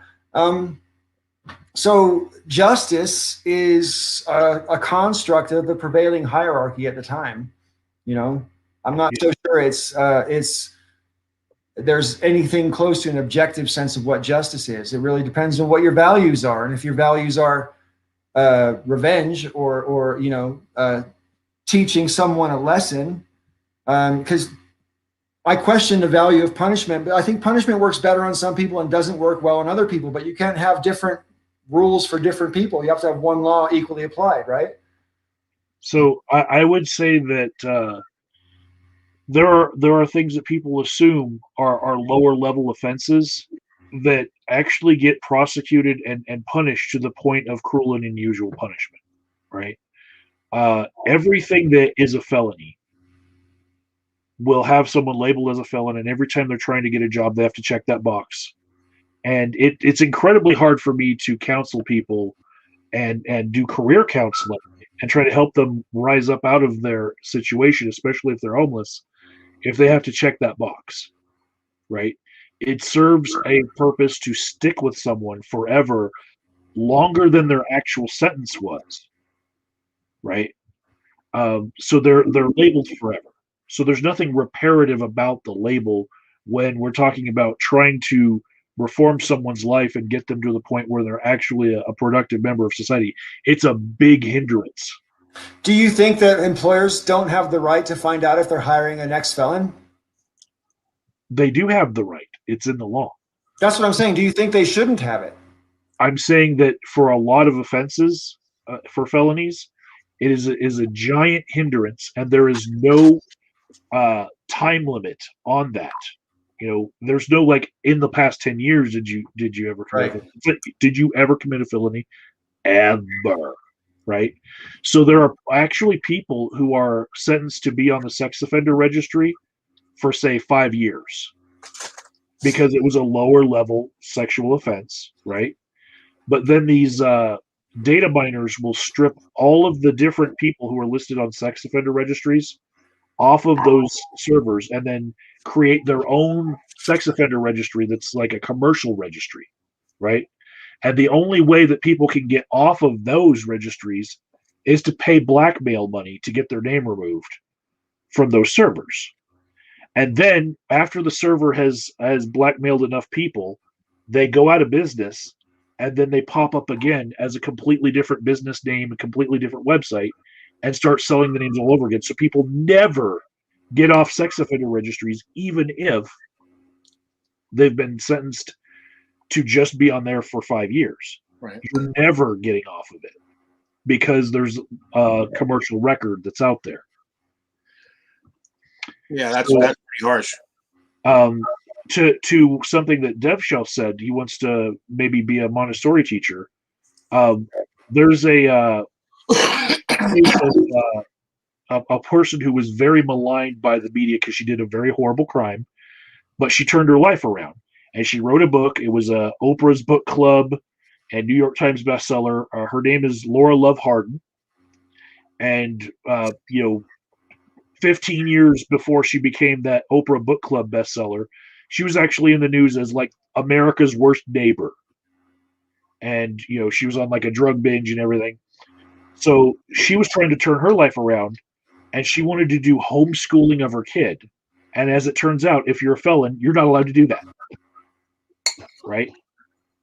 Speaker 1: so justice is a construct of the prevailing hierarchy at the time. You know, I'm not so sure there's anything close to an objective sense of what justice is. It really depends on what your values are, and if your values are revenge or you know, teaching someone a lesson, because I question the value of punishment, but I think punishment works better on some people and doesn't work well on other people. But you can't have different rules for different people. You have to have one law equally applied, right?
Speaker 3: So I would say that there are things that people assume are lower level offenses that actually get prosecuted and punished to the point of cruel and unusual punishment, right? Everything that is a felony will have someone labeled as a felon, and every time they're trying to get a job, they have to check that box. And it's incredibly hard for me to counsel people and do career counseling and try to help them rise up out of their situation, especially if they're homeless, if they have to check that box, right? It serves a purpose to stick with someone forever, longer than their actual sentence was, right? So they're labeled forever. So there's nothing reparative about the label when we're talking about trying to reform someone's life and get them to the point where they're actually a productive member of society. It's a big hindrance.
Speaker 1: Do you think that employers don't have the right to find out if they're hiring an ex-felon?
Speaker 3: They do have the right. It's in the law.
Speaker 1: That's what I'm saying. Do you think they shouldn't have it?
Speaker 3: I'm saying that for a lot of offenses, for felonies, it is a giant hindrance, and there is no time limit on that. There's no like in the past 10 years did you ever commit
Speaker 1: Right.
Speaker 3: did you ever commit a felony ever, right? So there are actually people who are sentenced to be on the sex offender registry for say 5 years because it was a lower level sexual offense, right? But then these data miners will strip all of the different people who are listed on sex offender registries off of those servers and then create their own sex offender registry that's like a commercial registry, right? And the only way that people can get off of those registries is to pay blackmail money to get their name removed from those servers. And then after the server has blackmailed enough people, they go out of business and then they pop up again as a completely different business name, a completely different website, and start selling the names all over again. So people never get off sex offender registries, even if they've been sentenced to just be on there for 5 years.
Speaker 6: Right.
Speaker 3: You're never getting off of it because there's a commercial record that's out there.
Speaker 6: Yeah, that's
Speaker 3: So,
Speaker 6: pretty harsh.
Speaker 3: To something that DevShelf said, he wants to maybe be a Montessori teacher. There's a person who was very maligned by the media because she did a very horrible crime, but she turned her life around and she wrote a book. It was Oprah's book club and New York Times bestseller. Her name is Laura Love Harden, and 15 years before she became that Oprah book club bestseller, she was actually in the news as like America's worst neighbor. And, she was on like a drug binge and everything. So she was trying to turn her life around and she wanted to do homeschooling of her kid. And as it turns out, if you're a felon, you're not allowed to do that. Right?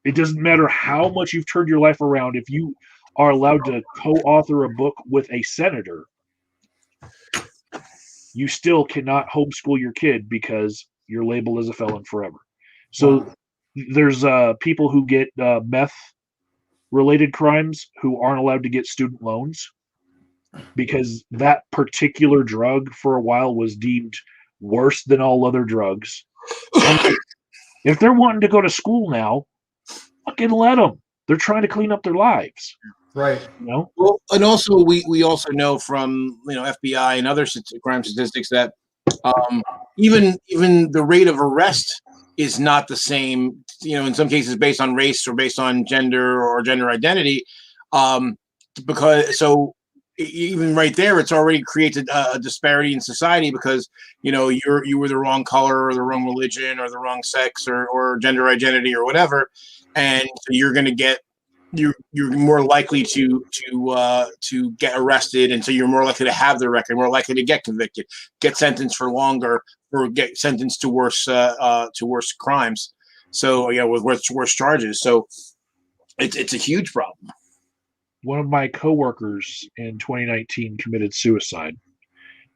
Speaker 3: It doesn't matter how much you've turned your life around. If you are allowed to co-author a book with a senator, you still cannot homeschool your kid because you're labeled as a felon forever. So there's people who get meth related crimes who aren't allowed to get student loans because that particular drug for a while was deemed worse than all other drugs. If they're wanting to go to school now, fucking let them. They're trying to clean up their lives.
Speaker 1: Right.
Speaker 6: Well, and also we also know from FBI and other crime statistics that even the rate of arrest is not the same. In some cases based on race or based on gender or gender identity, because even right there, it's already created a disparity in society because you were the wrong color or the wrong religion or the wrong sex or gender identity or whatever, and so you're going to get. You're more likely to get arrested, and so you're more likely to have the record, more likely to get convicted, get sentenced for longer, or get sentenced to worse crimes. So with worse charges. So it's a huge problem.
Speaker 3: One of my coworkers in 2019 committed suicide,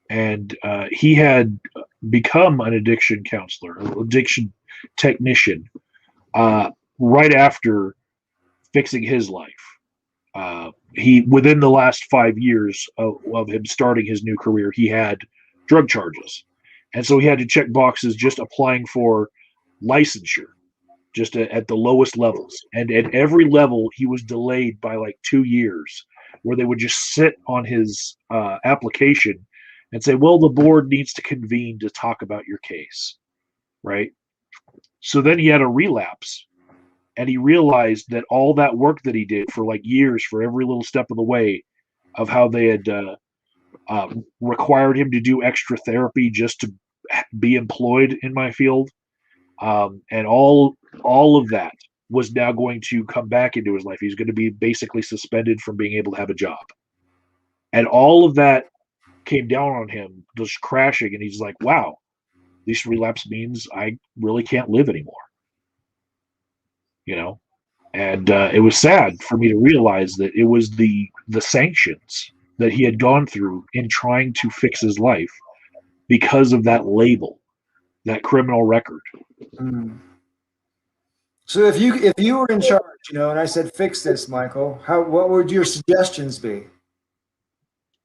Speaker 3: and he had become an addiction counselor, addiction technician, right after fixing his life. He within the last 5 years of him starting his new career, he had drug charges, and so he had to check boxes just applying for licensure, just at the lowest levels. And at every level, he was delayed by like 2 years, where they would just sit on his application and say, "Well, the board needs to convene to talk about your case," right? So then he had a relapse. And he realized that all that work that he did for like years, for every little step of the way, of how they had required him to do extra therapy just to be employed in my field, and all of that was now going to come back into his life. He's going to be basically suspended from being able to have a job, and all of that came down on him, just crashing. And he's like, "Wow, this relapse means I really can't live anymore." And it was sad for me to realize that it was the sanctions that he had gone through in trying to fix his life because of that label, that criminal record.
Speaker 1: So if you were in charge, and I said fix this, Michael, what would your suggestions be?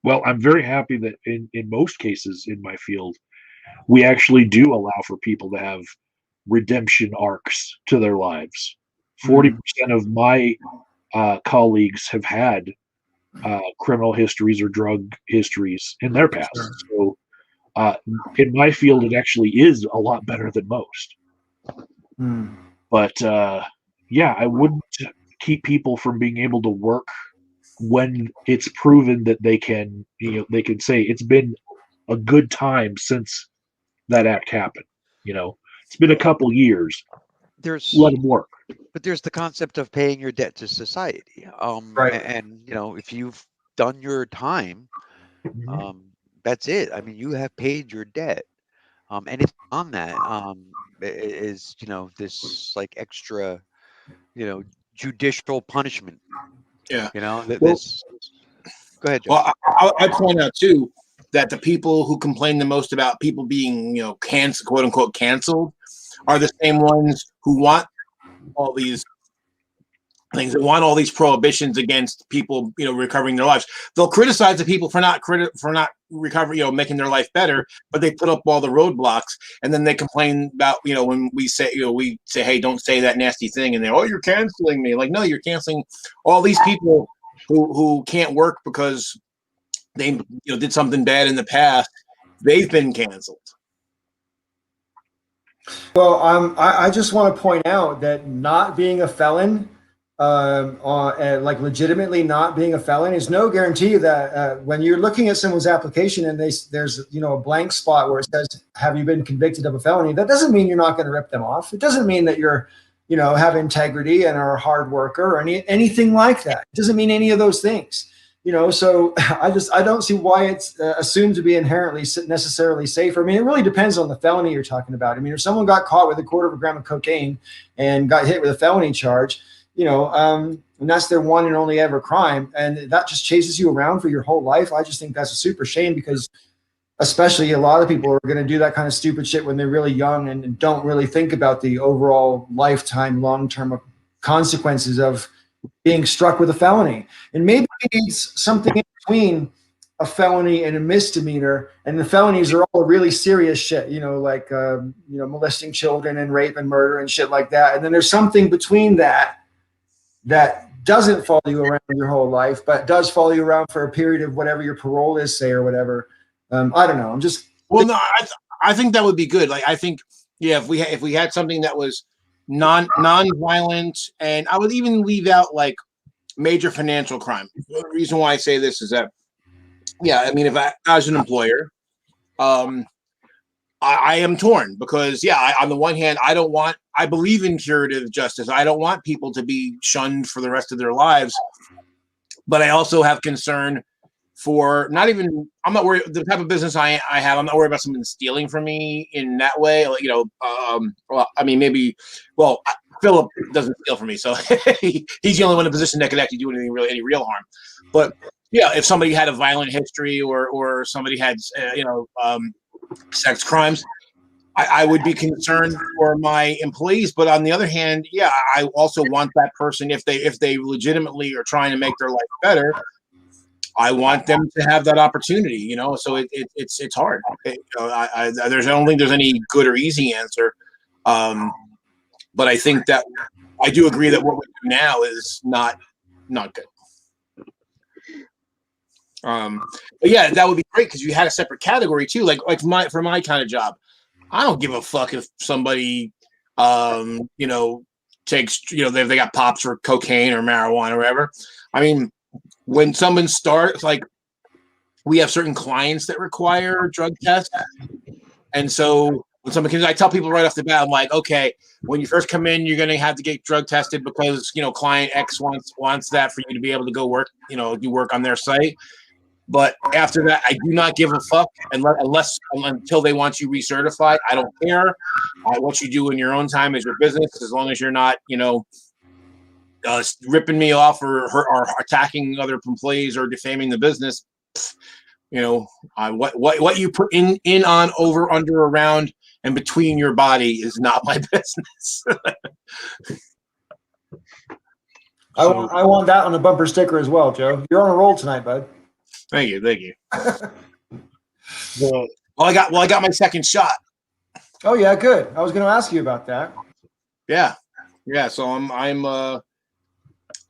Speaker 3: Well, I'm very happy that in most cases in my field, we actually do allow for people to have redemption arcs to their lives. 40% of my colleagues have had criminal histories or drug histories in their past. So in my field, it actually is a lot better than most. But yeah, I wouldn't keep people from being able to work when it's proven that they can, they can say it's been a good time since that act happened. It's been a couple years. Let them work.
Speaker 2: But there's the concept of paying your debt to society.
Speaker 1: Right.
Speaker 2: And if you've done your time, that's it. I mean, you have paid your debt. Anything on that is, this like extra, judicial punishment.
Speaker 6: Yeah.
Speaker 2: This. Go ahead, Joe.
Speaker 6: Well, I point out too that the people who complain the most about people being, canceled, quote unquote, canceled, are the same ones who want all these things, that want all these prohibitions against people, recovering their lives. They'll criticize the people for not recovering, making their life better, but they put up all the roadblocks, and then they complain about, when we say, hey, don't say that nasty thing, and they're, oh, you're canceling me. Like, no, you're canceling all these people who can't work because they did something bad in the past. They've been canceled.
Speaker 1: Well, I just want to point out that not being a felon, like legitimately not being a felon, is no guarantee that when you're looking at someone's application and there's a blank spot where it says, have you been convicted of a felony? That doesn't mean you're not going to rip them off. It doesn't mean that you're have integrity and are a hard worker or anything like that. It doesn't mean any of those things. So I don't see why it's assumed to be inherently necessarily safer. I mean, it really depends on the felony you're talking about. I mean, if someone got caught with 1/4 gram of cocaine and got hit with a felony charge, and that's their one and only ever crime, and that just chases you around for your whole life, I just think that's a super shame, because especially a lot of people are going to do that kind of stupid shit when they're really young and don't really think about the overall lifetime, long-term consequences of being struck with a felony. And maybe it needs something in between a felony and a misdemeanor, and the felonies are all really serious shit, like molesting children and rape and murder and shit like that. And then there's something between that doesn't follow you around your whole life, but does follow you around for a period of whatever your parole is, say, or whatever. I don't know. I'm just
Speaker 6: I think that would be good. Like, I think, yeah, if we had something that was non-violent, and I would even leave out like major financial crime. The reason why I say this is that, yeah, I mean, if I, as an employer, I am torn, because, yeah, on the one hand, I believe in curative justice. I don't want people to be shunned for the rest of their lives, but I also have concern for I'm not worried the type of business I have. I'm not worried about someone stealing from me in that way. Well, I mean, maybe, Philip doesn't steal from me, so he's the only one in a position that could actually do any real harm. But yeah, if somebody had a violent history or somebody had, sex crimes, I would be concerned for my employees. But on the other hand, yeah, I also want that person, if they legitimately are trying to make their life better, I want them to have that opportunity, So it's hard. I don't think there's any good or easy answer, but I think that I do agree that what we do now is not good. But yeah, that would be great, because you had a separate category too, like for my kind of job. I don't give a fuck if somebody, takes, they got pops for cocaine or marijuana or whatever. I mean, when someone starts, like, we have certain clients that require drug tests. And so when someone comes, I tell people right off the bat, I'm like, okay, when you first come in, you're going to have to get drug tested because, client X wants that for you to be able to go work, do work on their site. But after that, I do not give a fuck until they want you recertified. I don't care. What you do in your own time is your business, as long as you're not, ripping me off or attacking other employees or defaming the business. What you put in, on, over, under, around, and between your body is not my business.
Speaker 1: I want that on the bumper sticker as well, Joe. You're on a roll tonight, bud.
Speaker 6: Thank you. Well, I got my second shot.
Speaker 1: Oh yeah, good. I was going to ask you about that.
Speaker 6: Yeah. So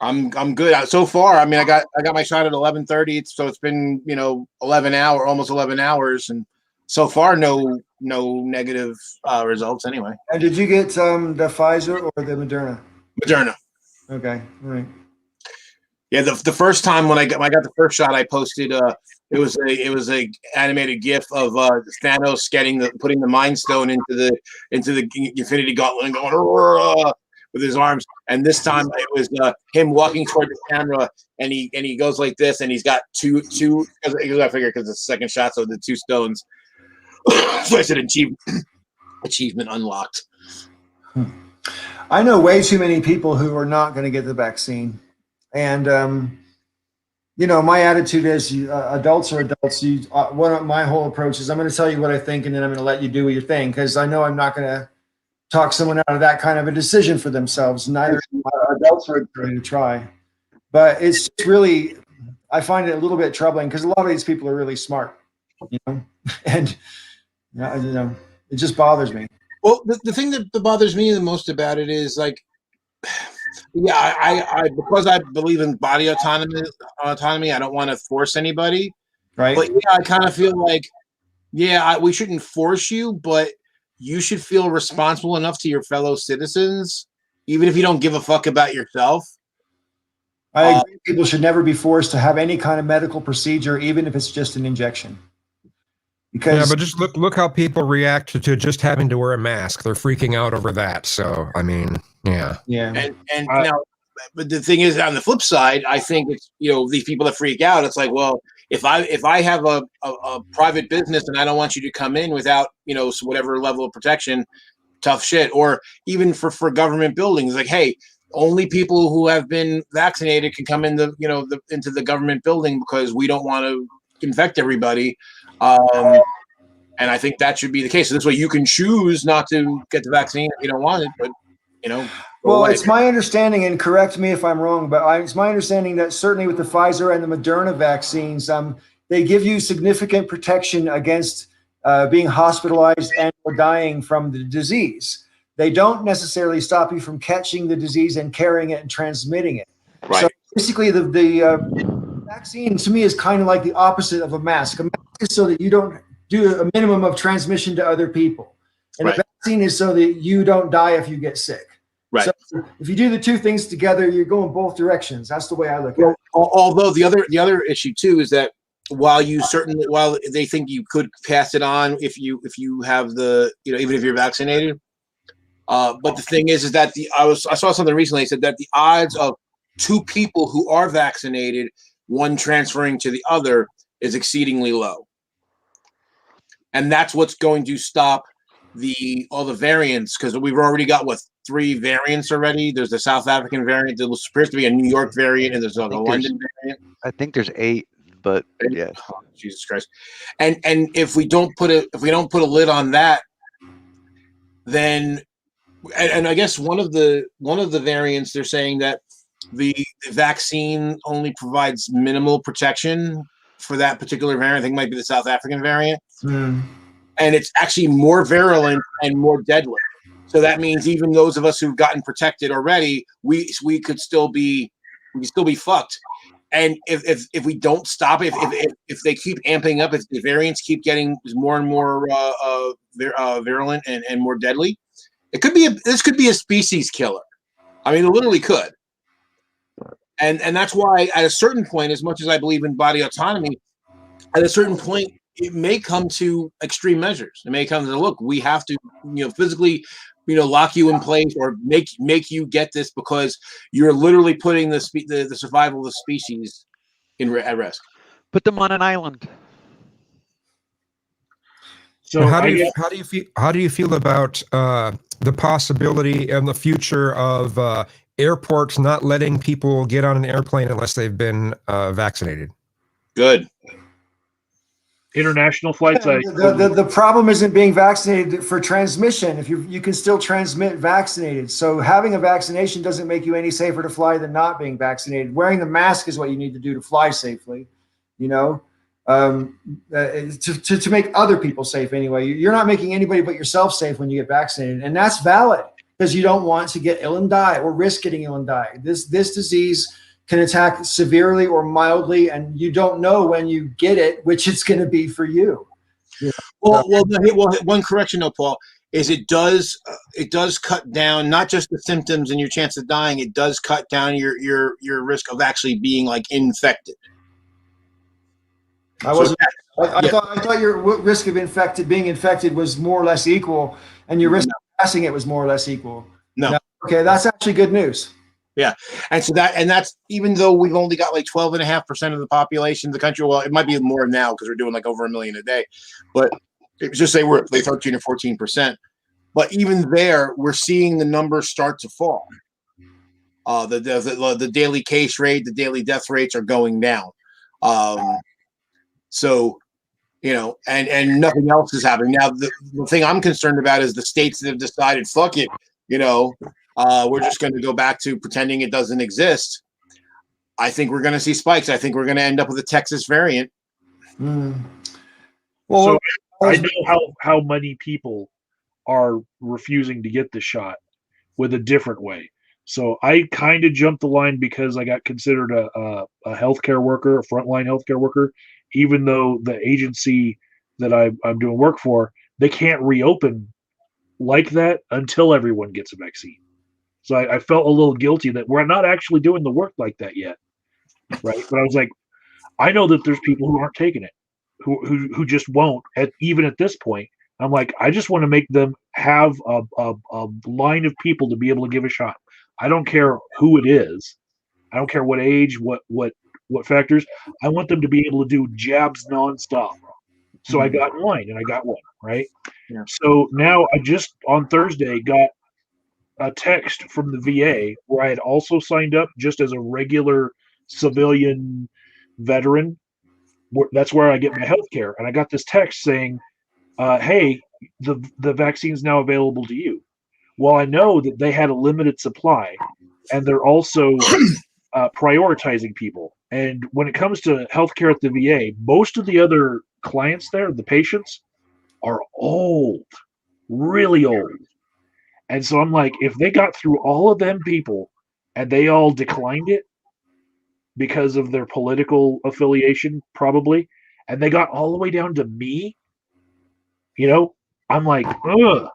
Speaker 6: I'm good so far. I mean, I got my shot at 11:30. So it's been almost 11 hours, and so far no negative results anyway.
Speaker 1: And did you get the Pfizer or the Moderna?
Speaker 6: Moderna.
Speaker 1: Okay, all right.
Speaker 6: Yeah, the first time when I got the first shot, I posted it was a animated GIF of Thanos putting the Mind Stone into the Infinity Gauntlet and going with his arms. And this time it was him walking toward the camera, and he goes like this, and he's got two. I figure because it's the second shot, so the 2 stones. So I said achievement unlocked.
Speaker 1: I know way too many people who are not going to get the vaccine. And, my attitude is adults are adults. One of my whole approach is I'm going to tell you what I think, and then I'm going to let you do your thing, because I know I'm not going to talk someone out of that kind of a decision for themselves. Neither adults are going to try. But it's really, I find it a little bit troubling because a lot of these people are really smart, and, it just bothers me.
Speaker 6: Well, the thing that bothers me the most about it is like, yeah, I because I believe in body autonomy, I don't want to force anybody.
Speaker 1: Right.
Speaker 6: But yeah, I kind of feel like, we shouldn't force you, but you should feel responsible enough to your fellow citizens, even if you don't give a fuck about yourself.
Speaker 1: I agree. People should never be forced to have any kind of medical procedure, even if it's just an injection. Because
Speaker 5: but just look how people react to just having to wear a mask. They're freaking out over that. So I mean, yeah.
Speaker 6: And now, but the thing is, on the flip side, I think it's these people that freak out. It's like, well, if I have a private business and I don't want you to come in without whatever level of protection, tough shit. Or even for government buildings, like, hey, only people who have been vaccinated can come in into the government building because we don't want to infect everybody. And I think that should be the case. So this way you can choose not to get the vaccine if you don't want it, but
Speaker 1: well, it's my understanding, and correct me if I'm wrong, but it's my understanding that certainly with the Pfizer and the Moderna vaccines, they give you significant protection against being hospitalized and or dying from the disease. They don't necessarily stop you from catching the disease and carrying it and transmitting it.
Speaker 6: Right.
Speaker 1: So basically, the vaccine to me is kind of like the opposite of a mask. A mask is so that you don't do a minimum of transmission to other people, and
Speaker 6: right.
Speaker 1: a vaccine is so that you don't die if you get sick.
Speaker 6: Right.
Speaker 1: So if you do the two things together, you're going both directions. That's the way I look at it.
Speaker 6: Although the other issue too is that while they think you could pass it on if you have the even if you're vaccinated, but the thing is that I saw something recently that said that the odds of 2 people who are vaccinated, one transferring to the other, is exceedingly low, and that's what's going to stop all the variants, because we've already got 3 variants already. There's the South African variant. There was supposed to be a New York variant, and there's a London variant.
Speaker 2: I think there's 8, but yeah.
Speaker 6: Oh, Jesus Christ! And if we don't put a lid on that, then and I guess one of the variants, they're saying that the vaccine only provides minimal protection for that particular variant. I think it might be the South African variant. And it's actually more virulent and more deadly. So that means even those of us who've gotten protected already, we could still be fucked. And if we don't stop it, if they keep amping up, if the variants keep getting more and more virulent and more deadly, this could be a species killer. I mean, it literally could. And that's why at a certain point, as much as I believe in body autonomy, at a certain point, it may come to extreme measures. It may come to, look, we have to, physically, lock you in place or make you get this because you're literally putting the survival of the species at risk.
Speaker 2: Put them on an island.
Speaker 5: So how do you feel about the possibility in the future of airports not letting people get on an airplane unless they've been vaccinated?
Speaker 6: Good.
Speaker 3: international flights.
Speaker 1: The problem isn't being vaccinated for transmission. If you can still transmit vaccinated. So having a vaccination doesn't make you any safer to fly than not being vaccinated. Wearing the mask is what you need to do to fly safely, you know, to make other people safe anyway. You're not making anybody but yourself safe when you get vaccinated. And that's valid because you don't want to get ill and die or risk getting ill and die. This disease can attack severely or mildly, and you don't know when you get it, which it's going to be for you.
Speaker 6: Well, one correction though, Paul, is it does cut down not just the symptoms and your chance of dying. It does cut down your risk of actually being like infected.
Speaker 1: I thought your risk of being infected was more or less equal, and your risk of passing it was more or less equal.
Speaker 6: No.
Speaker 1: Okay, that's actually good news.
Speaker 6: Yeah. And so that's even though we've only got like 12.5% of the population of the country. Well, it might be more now because we're doing like over 1 million a day, but just say we're like 13 or 14%. But even there, we're seeing the numbers start to fall. The daily case rate, the daily death rates are going down. So, you know, and nothing else is happening. Now, the thing I'm concerned about is the states that have decided, fuck it, you know, we're just going to go back to pretending it doesn't exist. I think we're going to see spikes. I think we're going to end up with a Texas variant.
Speaker 1: Well,
Speaker 3: so I know how many people are refusing to get the shot with a different way. So I kind of jumped the line because I got considered a healthcare worker, a frontline healthcare worker, even though the agency that I'm doing work for, they can't reopen like that until everyone gets a vaccine. So I felt a little guilty that we're not actually doing the work like that yet, right? But I was like, I know that there's people who aren't taking it, who just won't. Even at this point, I'm like, I just want to make them have a line of people to be able to give a shot. I don't care who it is. I don't care what age, what factors. I want them to be able to do jabs nonstop. So I got in line and I got one, right?
Speaker 6: Yeah.
Speaker 3: So now I just on Thursday got a text from the VA where I had also signed up just as a regular civilian veteran. That's where I get my health care. And I got this text saying, hey, the vaccine's now available to you. Well, I know that they had a limited supply and they're also prioritizing people. And when it comes to healthcare at the VA, most of the other clients there, the patients, are old, really old. And so I'm like, if they got through all of them people and they all declined it because of their political affiliation, probably, and they got all the way down to me, you know, I'm like, ugh,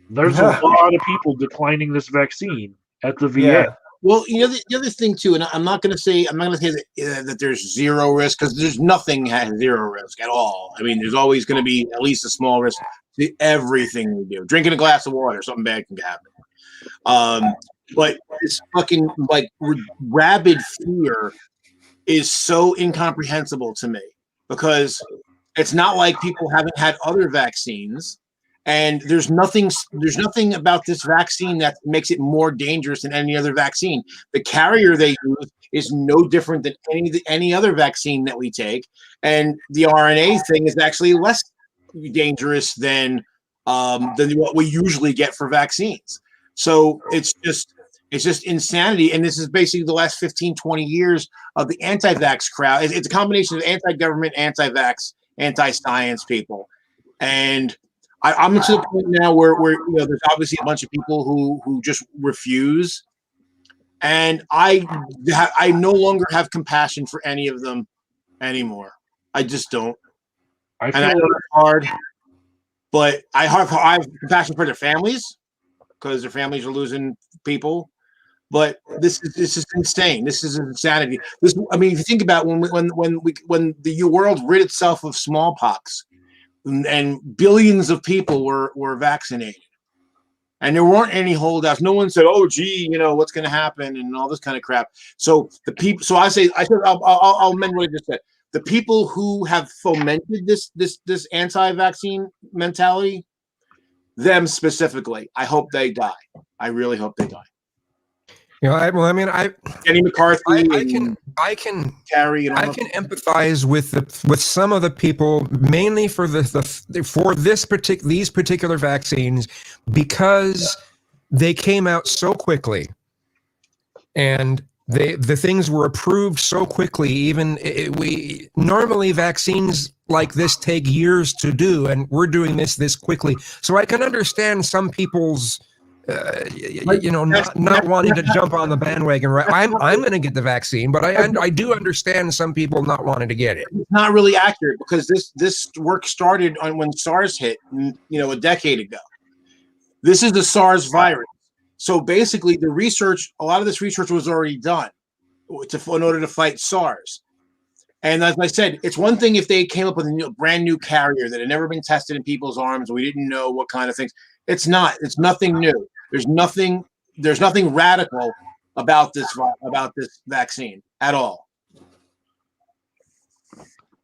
Speaker 3: there's a lot of people declining this vaccine at the VA.
Speaker 1: Yeah.
Speaker 6: Well, you know, the other thing too, and I'm not going to say that there's zero risk because there's nothing has zero risk at all. I mean, there's always going to be at least a small risk to everything we do. Drinking a glass of water, something bad can happen. But this fucking like rabid fear is so incomprehensible to me because it's not like people haven't had other vaccines. And there's nothing about this vaccine that makes it more dangerous than any other vaccine. The carrier they use is no different than any other vaccine that we take, and the RNA thing is actually less dangerous than what we usually get for vaccines. So it's just insanity, and this is basically the last 15, 20 years of the anti-vax crowd. It's a combination of anti-government, anti-vax, anti-science people, and I'm to the point now where you know there's obviously a bunch of people who just refuse, and I no longer have compassion for any of them anymore. I just don't. I know it's hard, but I have compassion for their families because their families are losing people. But this is insane. This is insanity. I mean, if you think about when the world rid itself of smallpox. And billions of people were vaccinated, and there weren't any holdouts. No one said, "Oh, gee, you know what's going to happen," and all this kind of crap. So the people. So I said, I'll amend what I just said. The people who have fomented this anti-vaccine mentality, them specifically, I hope they die. I really hope they die.
Speaker 5: You know, I mean,
Speaker 6: Jenny McCarthy,
Speaker 5: I can
Speaker 6: Carrie, and all
Speaker 5: I
Speaker 6: of
Speaker 5: can empathize with some of the people, mainly for these particular vaccines, because they came out so quickly, and the things were approved so quickly. Even we normally vaccines like this take years to do, and we're doing this quickly. So I can understand some people's not wanting to jump on the bandwagon. Right, I'm going to get the vaccine, but I do understand some people not wanting to get it.
Speaker 6: It's not really accurate because this work started on when SARS hit, a decade ago. This is the SARS virus. So basically, a lot of this research was already done in order to fight SARS. And as I said, it's one thing if they came up with a brand new carrier that had never been tested in people's arms, we didn't know what kind of things. It's not. It's nothing new. There's nothing radical about this vaccine at all.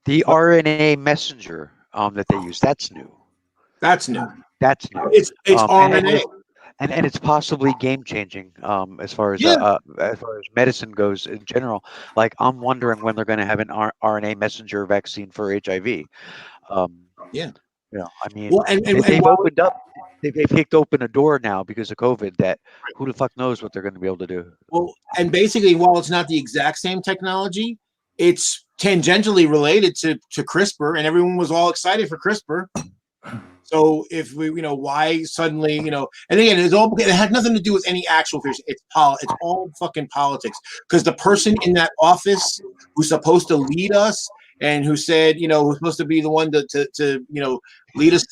Speaker 2: The RNA messenger that they use, that's new.
Speaker 6: That's new.
Speaker 2: That's new.
Speaker 6: It's RNA.
Speaker 2: And it's possibly game changing as far as medicine goes in general. Like, I'm wondering when they're going to have an RNA messenger vaccine for HIV. I mean, they've opened up. They've kicked open a door now because of COVID that who the fuck knows what they're going to be able to do.
Speaker 6: Well, and basically, while it's not the exact same technology, it's tangentially related to CRISPR, and everyone was all excited for CRISPR. So if we, why suddenly, and again, it had nothing to do with any actual fears. It's all fucking politics. Because the person in that office who's supposed to lead us and who said, who's supposed to be the one to lead us,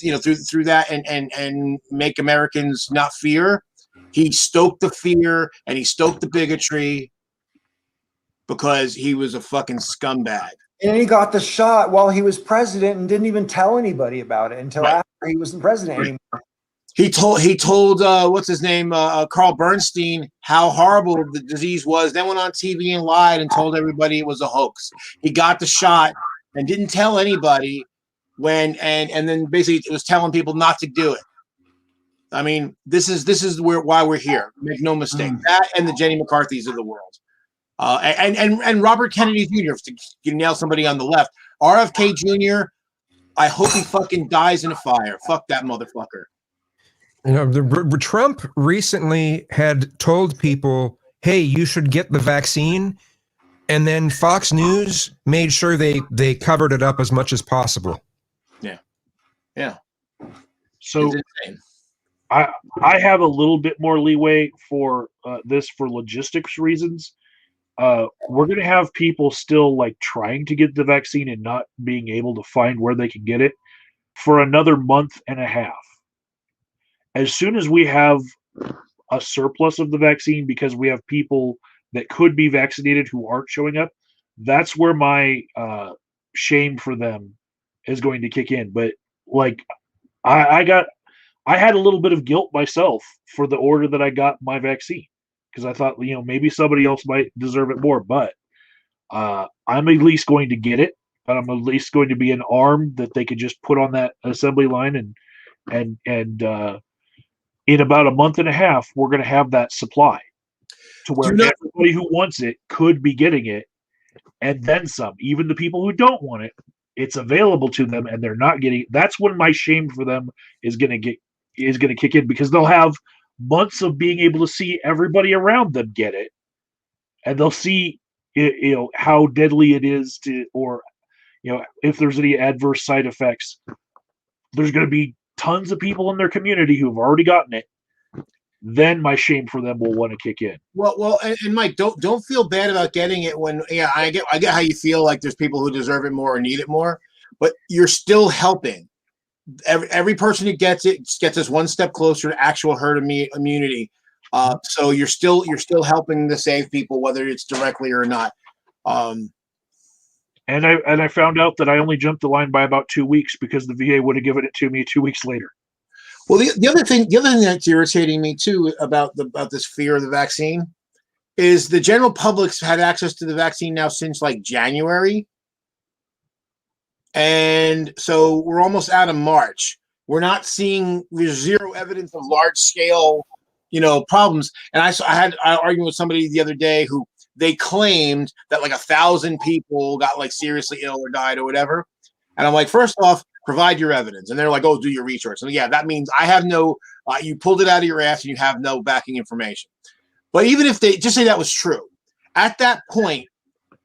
Speaker 6: through that and make Americans not fear, he stoked the fear and he stoked the bigotry because he was a fucking scumbag.
Speaker 1: And he got the shot while he was president and didn't even tell anybody about it until after he wasn't president anymore.
Speaker 6: He told what's his name, Carl Bernstein, how horrible the disease was. Then went on TV and lied and told everybody it was a hoax. He got the shot and didn't tell anybody and then basically it was telling people not to do it. I mean, this is why we're here. Make no mistake. That and the Jenny McCarthys of the world. And Robert Kennedy Jr., to nail somebody on the left. RFK Jr., I hope he fucking dies in a fire. Fuck that motherfucker.
Speaker 5: Trump recently had told people, hey, you should get the vaccine. And then Fox News made sure they covered it up as much as possible.
Speaker 6: Yeah.
Speaker 3: So I have a little bit more leeway for this for logistics reasons. We're going to have people still trying to get the vaccine and not being able to find where they can get it for another month and a half. As soon as we have a surplus of the vaccine because we have people that could be vaccinated who aren't showing up, that's where my shame for them is going to kick in. But I had a little bit of guilt myself for the order that I got my vaccine. Because I thought, maybe somebody else might deserve it more, but I'm at least going to get it, and I'm at least going to be an arm that they could just put on that assembly line, and in about a month and a half, we're going to have that supply to where everybody who wants it could be getting it, and then some. Even the people who don't want it, it's available to them, and they're not getting it. That's when my shame for them is going to kick in, because they'll have months of being able to see everybody around them get it, and they'll see how deadly it is or if there's any adverse side effects. There's going to be tons of people in their community who have already gotten it. Then my shame for them will want to kick in.
Speaker 6: Well, and Mike, don't feel bad about getting it when I get how you feel like there's people who deserve it more or need it more, but you're still helping. Every person who gets it gets us one step closer to actual herd immunity. So you're still helping to save people, whether it's directly or not.
Speaker 3: And I found out that I only jumped the line by about 2 weeks because the VA would have given it to me 2 weeks later.
Speaker 6: Well, the other thing that's irritating me too about this fear of the vaccine is the general public's had access to the vaccine now since January. And so we're almost out of March. There's zero evidence of large scale problems. And I had an argument with somebody the other day who they claimed that like 1,000 people got like seriously ill or died or whatever. And I'm like, first off, provide your evidence. And they're like, oh, do your research. And yeah, that means I have no, you pulled it out of your ass and you have no backing information. But even if they just say that was true, at that point,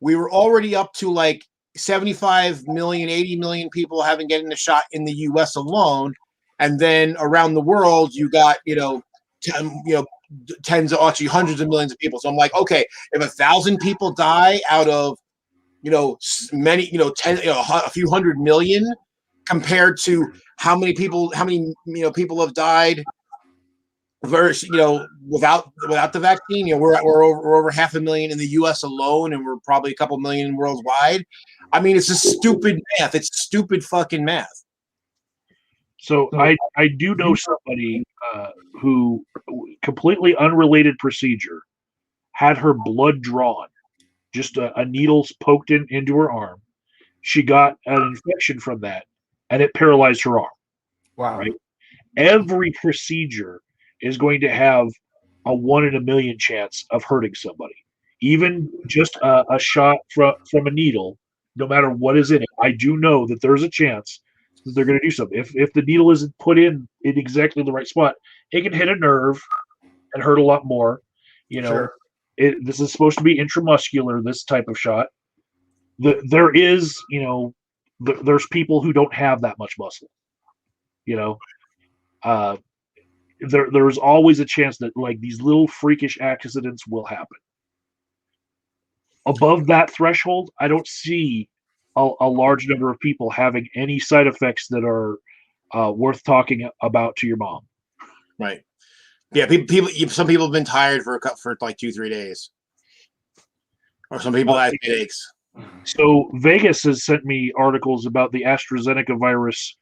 Speaker 6: we were already up to like 75 million, 80 million people having getting the shot in the US alone. And then around the world, you got, tens of actually hundreds of millions of people. So I'm like, okay, if 1,000 people die out of, many, 10, a few hundred million compared to how many people have died versus, without the vaccine, we're over 500,000 in the US alone, and we're probably a couple million worldwide. I mean, it's just stupid math. It's stupid fucking math.
Speaker 3: So I do know somebody who, completely unrelated procedure, had her blood drawn, just a needle's poked into her arm. She got an infection from that, and it paralyzed her arm.
Speaker 1: Wow.
Speaker 3: Right? Every procedure is going to have a 1 in a million chance of hurting somebody. Even just a shot from a needle, no matter what is in it, I do know that there's a chance that they're going to do something. If the needle isn't put in exactly the right spot, it can hit a nerve and hurt a lot more.
Speaker 1: Sure.
Speaker 3: This is supposed to be intramuscular, this type of shot. There is, there's people who don't have that much muscle. There's always a chance that like these little freakish accidents will happen. Above that threshold, I don't see a large number of people having any side effects that are worth talking about to your mom.
Speaker 6: Right. Yeah. Some people have been tired for like 2-3 days, or some people have headaches.
Speaker 3: So Vegas has sent me articles about the AstraZeneca virus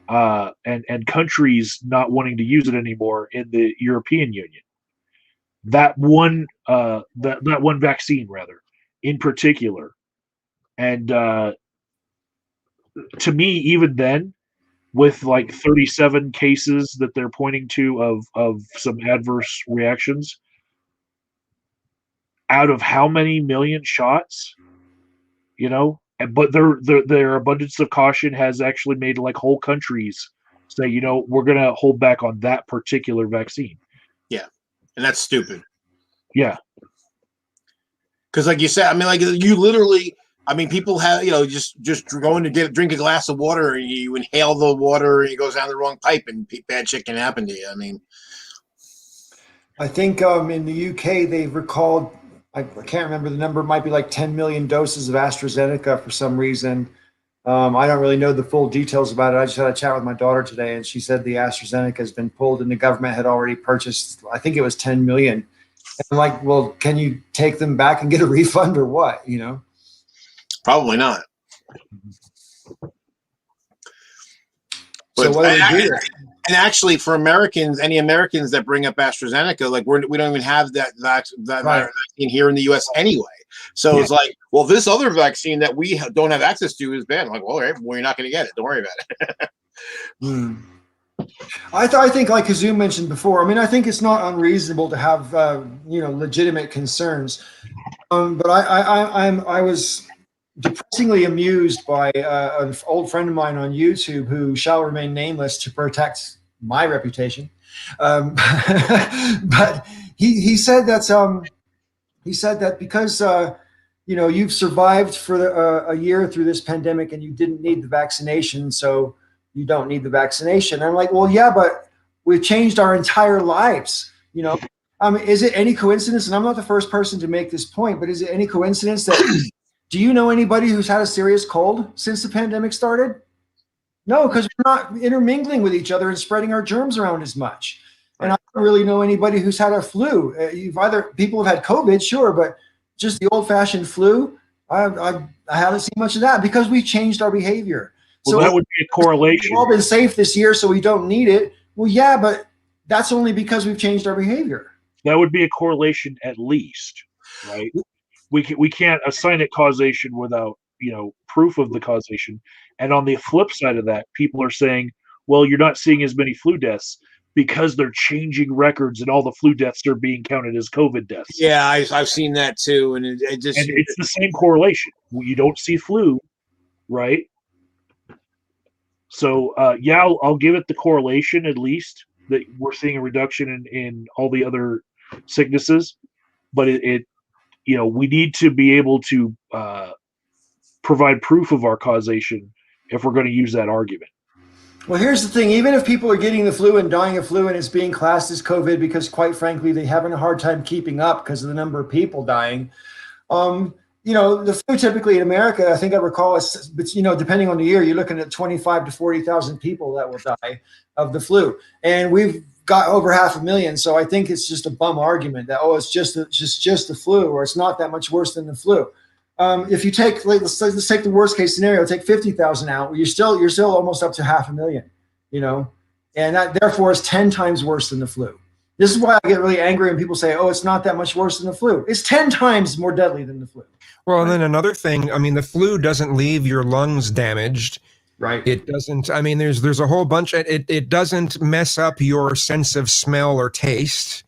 Speaker 3: and countries not wanting to use it anymore in the European Union. That one vaccine, rather, in particular. And to me, even then, with like 37 cases that they're pointing to of some adverse reactions, out of how many million shots, but their abundance of caution has actually made like whole countries say, we're going to hold back on that particular vaccine.
Speaker 6: Yeah. And that's stupid.
Speaker 3: Yeah.
Speaker 6: Because like you said, I mean, like you literally, I mean, people have, just going to drink a glass of water and you inhale the water and it goes down the wrong pipe and bad shit can happen to you. I mean,
Speaker 1: I think in the UK, they've recalled, I can't remember the number, it might be like 10 million doses of AstraZeneca for some reason. I don't really know the full details about it. I just had a chat with my daughter today, and she said the AstraZeneca has been pulled and the government had already purchased, I think it was 10 million. And I'm like, well, can you take them back and get a refund or what,
Speaker 6: Probably not.
Speaker 1: So what do we do?
Speaker 6: And actually, for Americans, any Americans that bring up AstraZeneca, like we don't even have that vaccine here in the U.S. anyway. So it's like, well, this other vaccine that we don't have access to is bad. I'm like, well, all right, well, you're not going to get it. Don't worry about it.
Speaker 1: I think, like Kazoo mentioned before, I mean, I think it's not unreasonable to have legitimate concerns. But I was depressingly amused by an old friend of mine on YouTube who shall remain nameless to protect my reputation. But he said that because you've survived for a year through this pandemic and you didn't need the vaccination, so you don't need the vaccination. And I'm like, well, yeah, but we've changed our entire lives. Is it any coincidence? And I'm not the first person to make this point, but is it any coincidence that do you know anybody who's had a serious cold since the pandemic started? No, because we're not intermingling with each other and spreading our germs around as much. And I don't really know anybody who's had a flu. People have had COVID, sure, but just the old-fashioned flu, I haven't seen much of that because we've changed our behavior.
Speaker 3: Well, so that would be a correlation.
Speaker 1: We've all been safe this year, so we don't need it. Well, yeah, but that's only because we've changed our behavior.
Speaker 3: That would be a correlation at least, right? We can't assign it causation without proof of the causation. And on the flip side of that, people are saying, well, you're not seeing as many flu deaths. because they're changing records and all the flu deaths are being counted as COVID deaths.
Speaker 6: Yeah, I've seen that too, and it just
Speaker 3: And it's the same correlation. You don't see flu, right? So yeah, I'll give it the correlation at least that we're seeing a reduction in all the other sicknesses, but it we need to be able to provide proof of our causation if we're going to use that argument.
Speaker 1: Well, here's the thing. Even if people are getting the flu and dying of flu and it's being classed as COVID because, quite frankly, they're having a hard time keeping up because of the number of people dying. The flu typically in America, I think I recall, it's depending on the year, you're looking at 25 to 40,000 people that will die of the flu. And we've got over 500,000. So I think it's just a bum argument that, it's just the flu, or it's not that much worse than the flu. If you take, let's take the worst case scenario, take 50,000 out, you're still almost up to 500,000, and that therefore is 10 times worse than the flu. This is why I get really angry when people say, it's not that much worse than the flu. It's 10 times more deadly than the flu.
Speaker 5: Well, and then another thing, I mean, the flu doesn't leave your lungs damaged.
Speaker 1: Right.
Speaker 5: It doesn't, I mean, there's a whole bunch, it doesn't mess up your sense of smell or taste.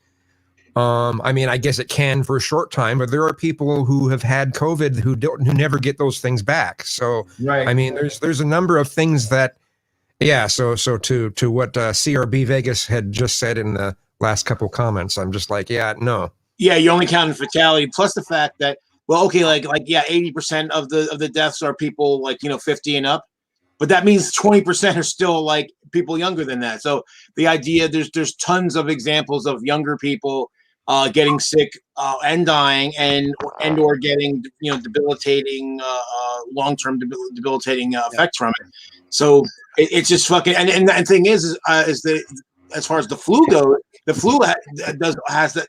Speaker 5: I mean, I guess it can for a short time, but there are people who have had COVID who never get those things back. So,
Speaker 1: right.
Speaker 5: I mean, there's a number of things that, yeah. So to what CRB Vegas had just said in the last couple comments, I'm just like, yeah, no.
Speaker 6: Yeah, you're only counting fatality plus the fact that, well, okay, like 80% of the deaths are people 50 and up, but that means 20% are still like people younger than that. So the idea, there's tons of examples of younger people getting sick and dying and or getting debilitating long-term debilitating effects from it. So it's just fucking and the thing is that as far as the flu goes, the flu has that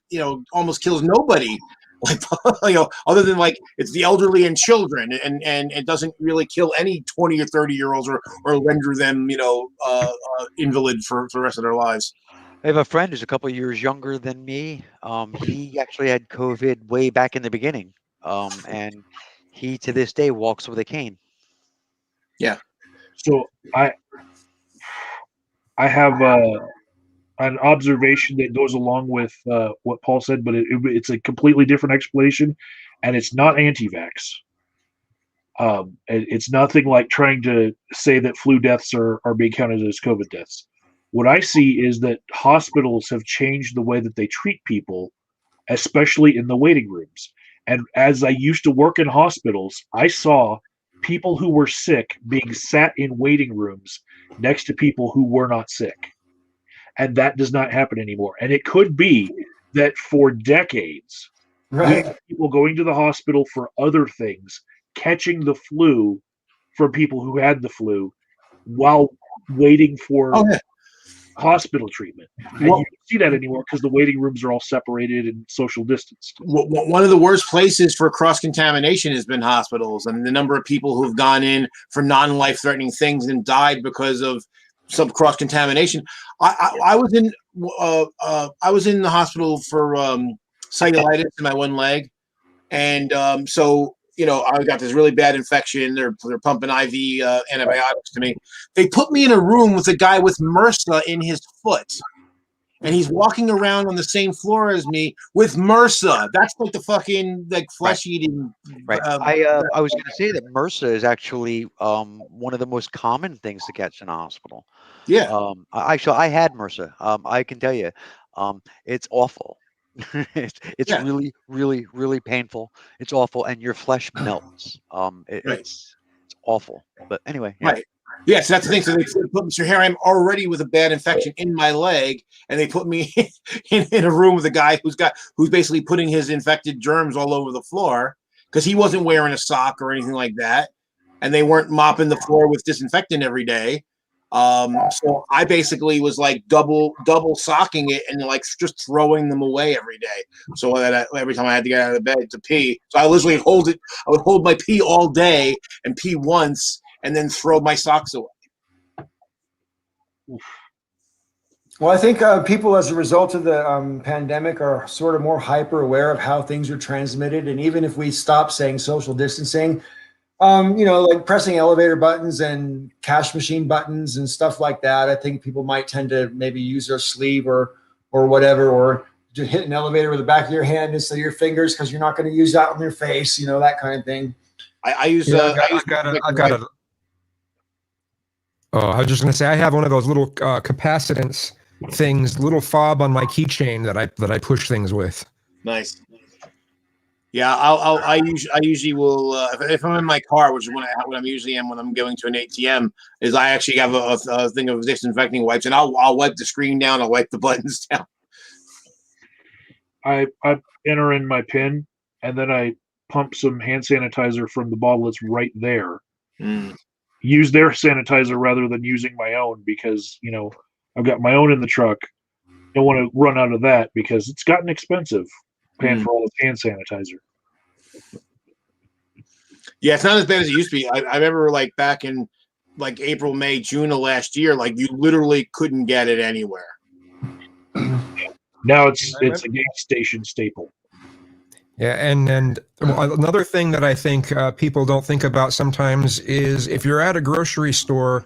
Speaker 6: almost kills nobody, other than it's the elderly and children, and it doesn't really kill any 20 or 30-year-olds or render them invalid for the rest of their lives.
Speaker 2: I have a friend who's a couple of years younger than me. He actually had COVID way back in the beginning, and he to this day walks with a cane.
Speaker 6: Yeah.
Speaker 3: So I have an observation that goes along with what Paul said, but it's a completely different explanation, and it's not anti-vax. It's nothing like trying to say that flu deaths are being counted as COVID deaths. What I see is that hospitals have changed the way that they treat people, especially in the waiting rooms. And as I used to work in hospitals, I saw people who were sick being sat in waiting rooms next to people who were not sick. And that does not happen anymore. And it could be that for decades, we have people going to the hospital for other things, catching the flu from people who had the flu while waiting for hospital treatment. And you don't see that anymore because the waiting rooms are all separated and social distanced.
Speaker 6: One of the worst places for cross-contamination has been hospitals, and the number of people who've gone in for non-life-threatening things and died because of some cross-contamination. I was in the hospital for cellulitis in my one leg, and so I got this really bad infection. They're pumping IV antibiotics to me. They put me in a room with a guy with MRSA in his foot, and he's walking around on the same floor as me with MRSA. That's like the fucking flesh eating.
Speaker 2: Right. I was going to say that MRSA is actually one of the most common things to catch in a hospital.
Speaker 6: Yeah.
Speaker 2: Actually, I had MRSA. I can tell you, it's awful. It's really, really, really painful. It's awful, and your flesh melts. It's awful. But anyway,
Speaker 6: right. Yes, that's the thing. So they put me. So here I'm already with a bad infection in my leg, and they put me in a room with a guy who's basically putting his infected germs all over the floor because he wasn't wearing a sock or anything like that, and they weren't mopping the floor with disinfectant every day. So I basically was double socking it and just throwing them away every day. So that every time I had to get out of bed to pee, so I literally I would hold my pee all day and pee once and then throw my socks away.
Speaker 1: Well, I think people, as a result of the pandemic, are sort of more hyper aware of how things are transmitted. And even if we stop saying social distancing, Like pressing elevator buttons and cash machine buttons and stuff like that. I think people might tend to maybe use their sleeve or whatever, or just hit an elevator with the back of your hand instead of your fingers because you're not going to use that on your face, that kind of thing.
Speaker 6: I use.
Speaker 5: Yeah, I've got a. Oh, I was just going to say I have one of those little capacitance things, little fob on my keychain that I push things with.
Speaker 6: Nice. Yeah, I usually will if I'm in my car, which is when I'm usually am when I'm going to an ATM, is I actually have a thing of disinfecting wipes, and I'll wipe the screen down, I'll wipe the buttons down.
Speaker 3: I enter in my PIN, and then I pump some hand sanitizer from the bottle that's right there. Use their sanitizer rather than using my own because I've got my own in the truck. Don't want to run out of that because it's gotten expensive paying for all this hand sanitizer.
Speaker 6: Yeah, it's not as bad as it used to be. I remember like back in like April, May, June of last year, like you literally couldn't get it anywhere.
Speaker 3: Now it's a gas station staple.
Speaker 5: Yeah, and another thing that I think people don't think about sometimes is if you're at a grocery store,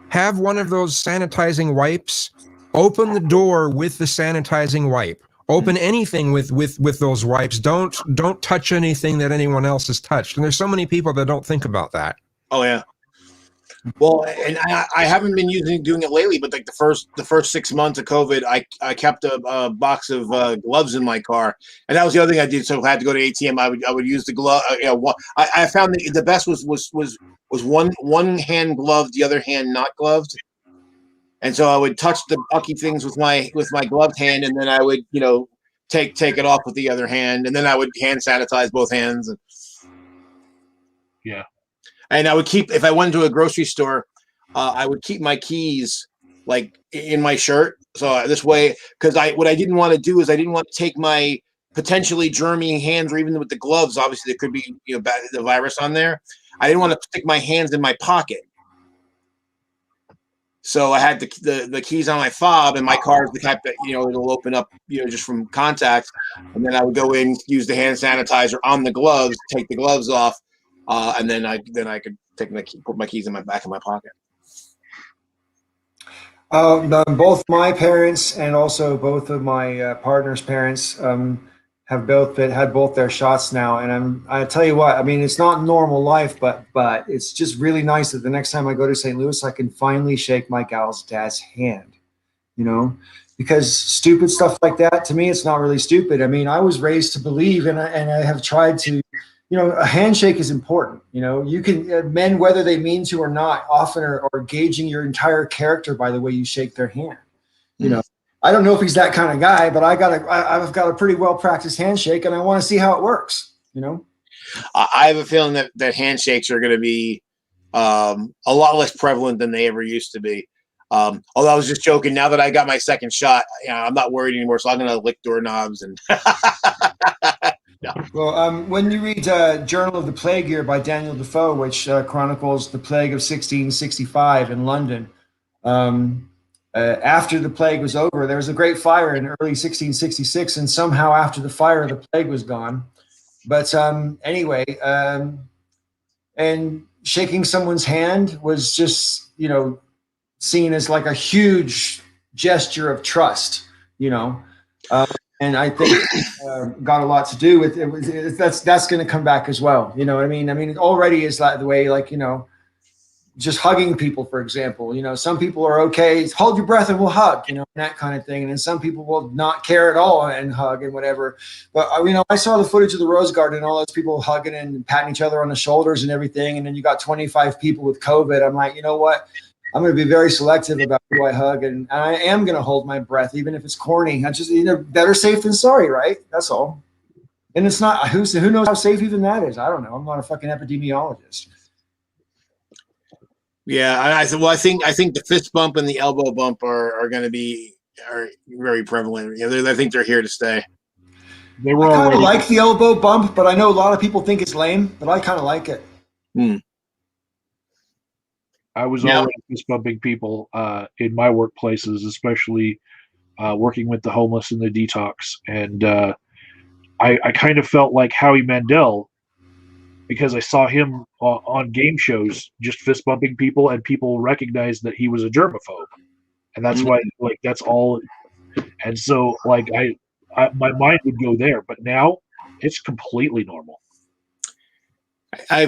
Speaker 5: have one of those sanitizing wipes. Open the door with the sanitizing wipe. Open anything with those wipes. Don't touch anything that anyone else has touched. And there's so many people that don't think about that.
Speaker 6: Oh yeah. Well, and I haven't been doing it lately, but like the first 6 months of COVID, I kept a box of gloves in my car, and that was the other thing I did. So if I had to go to ATM, I would use the glove. I found that the best was one hand gloved, the other hand not gloved, and so I would touch the bucky things with my gloved hand, and then I would take it off with the other hand, and then I would hand sanitize both hands.
Speaker 3: Yeah.
Speaker 6: And I would keep, if I went to a grocery store, I would keep my keys like in my shirt. So this way, because what I didn't want to do is I didn't want to take my potentially germy hands, or even with the gloves. Obviously, there could be the virus on there. I didn't want to stick my hands in my pocket. So I had the keys on my fob, and my car is the type that it'll open up just from contact, and then I would go in, use the hand sanitizer on the gloves, take the gloves off. And then I could put my keys in my back of my pocket.
Speaker 1: Both my parents and also both of my partner's parents have both had both their shots now, and I tell you what, I mean, it's not normal life, but it's just really nice that the next time I go to St. Louis, I can finally shake my gal's dad's hand, because stupid stuff like that, to me, it's not really stupid. I mean, I was raised to believe, and I have tried to. A handshake is important. You can men, whether they mean to or not, often are gauging your entire character by the way you shake their hand. I don't know if he's that kind of guy, but I've got a pretty well practiced handshake, and I want to see how it works.
Speaker 6: I have a feeling that handshakes are going to be a lot less prevalent than they ever used to be. Although I was just joking. Now that I got my second shot, I'm not worried anymore. So I'm going to lick doorknobs and. Yeah.
Speaker 1: Well, when you read Journal of the Plague Year by Daniel Defoe, which chronicles the plague of 1665 in London, after the plague was over, there was a great fire in early 1666, and somehow after the fire, the plague was gone. But anyway, and shaking someone's hand was just, seen as like a huge gesture of trust, and I think got a lot to do with it. That's going to come back as well. You know what I mean? I mean, it already is like the way, just hugging people, for example. Some people are okay, hold your breath and we'll hug, that kind of thing. And then some people will not care at all and hug and whatever. But I saw the footage of the Rose Garden and all those people hugging and patting each other on the shoulders and everything. And then you got 25 people with COVID. I'm like, you know what? I'm going to be very selective about who I hug, and I am going to hold my breath, even if it's corny. I just, better safe than sorry, right? That's all. And it's not, who knows how safe even that is? I don't know. I'm not a fucking epidemiologist.
Speaker 6: Yeah, I think the fist bump and the elbow bump are going to be very prevalent. I think they're here to stay.
Speaker 3: They were
Speaker 1: I kind of
Speaker 3: already
Speaker 1: like the elbow bump, but I know a lot of people think it's lame, but I kind of like it.
Speaker 3: I was already fist bumping people in my workplaces, especially working with the homeless and the detox. And I kind of felt like Howie Mandel because I saw him on game shows just fist bumping people, and people recognized that he was a germaphobe, and that's why, like, that's all. And so, like, my mind would go there, but now it's completely normal.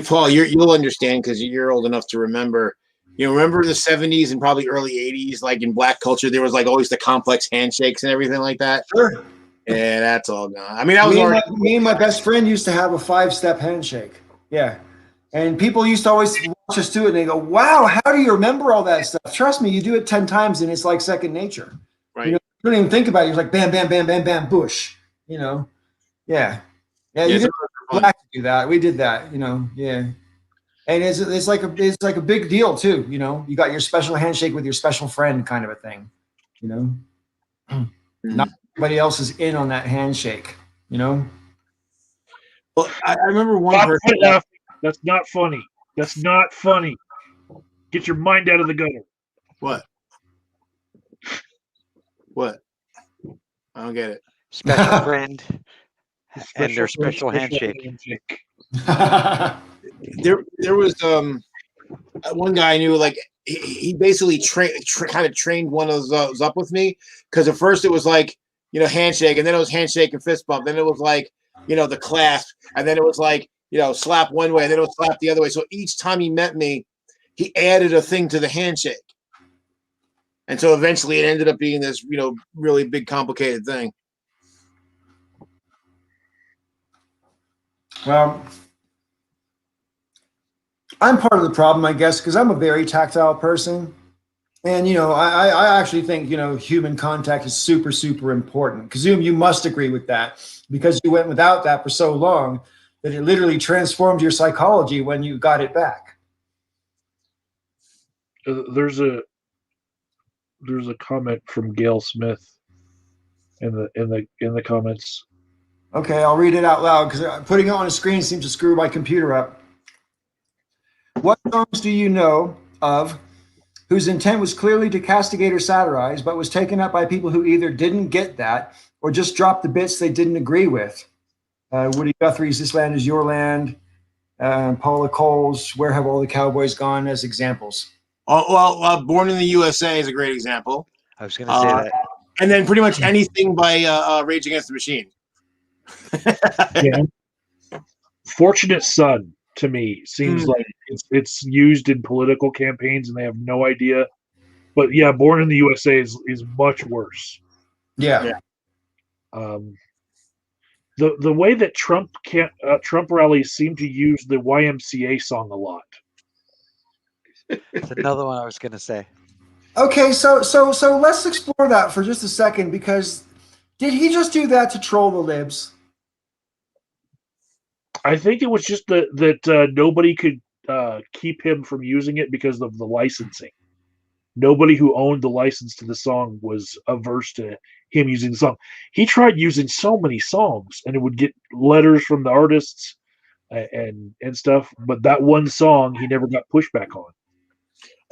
Speaker 6: Paul, you'll understand because you're old enough to remember. You remember the 70s and probably early 80s, like in black culture, there was like always the complex handshakes and everything like that.
Speaker 1: Sure.
Speaker 6: Yeah, that's all gone. I mean, I was
Speaker 1: me and my best friend used to have a 5-step handshake. Yeah. And people used to always watch us do it and they go, wow, how do you remember all that stuff? Trust me, you do it 10 times and it's like second nature.
Speaker 6: Right.
Speaker 1: You know, you don't even think about it. You're like, bam, bam, bam, bam, bam, bush. You know? Yeah. Yeah, you didn't black to do that. We did that, you know, yeah. And it's like a big deal too, you know. You got your special handshake with your special friend kind of a thing, you know. Not everybody else is in on that handshake, you know.
Speaker 6: Well, I remember one
Speaker 3: Stop
Speaker 6: person.
Speaker 3: laughing. That's not funny. That's not funny. Get your mind out of the gutter.
Speaker 6: What? What? I don't get it.
Speaker 2: Special friend and their special handshake.
Speaker 6: There was one guy I knew, like he basically kind of trained one of those up with me, because at first it was like, you know, handshake, and then it was handshake and fist bump, then it was like, you know, the clasp, and then it was like, you know, slap one way, and then it was slap the other way. So each time he met me, he added a thing to the handshake, and so eventually it ended up being this, you know, really big complicated thing.
Speaker 1: Well, I'm part of the problem, I guess, because I'm a very tactile person. And, you know, I actually think, you know, human contact is super, super important. Kazum, you must agree with that, because you went without that for so long that it literally transformed your psychology when you got it back.
Speaker 3: There's a comment from Gail Smith in the comments.
Speaker 1: Okay, I'll read it out loud because putting it on a screen seems to screw my computer up. What songs do you know of whose intent was clearly to castigate or satirize, but was taken up by people who either didn't get that or just dropped the bits they didn't agree with? Woody Guthrie's This Land Is Your Land, Paula Cole's Where Have All the Cowboys Gone as examples.
Speaker 6: Well, Born in the USA is a great example.
Speaker 2: I was going to say that.
Speaker 6: And then pretty much anything by Rage Against the Machine.
Speaker 3: Yeah. Fortunate Son, to me, seems like it's used in political campaigns and they have no idea. But yeah, Born in the USA is much worse.
Speaker 1: Yeah.
Speaker 3: The way that Trump rallies seem to use the YMCA song a lot.
Speaker 2: That's another one I was going to say.
Speaker 1: Okay, so let's explore that for just a second, because did he just do that to troll the libs?
Speaker 3: I think it was just that nobody could keep him from using it because of the licensing. Nobody who owned the license to the song was averse to him using the song. He tried using so many songs, and it would get letters from the artists and stuff. But that one song, he never got pushback on.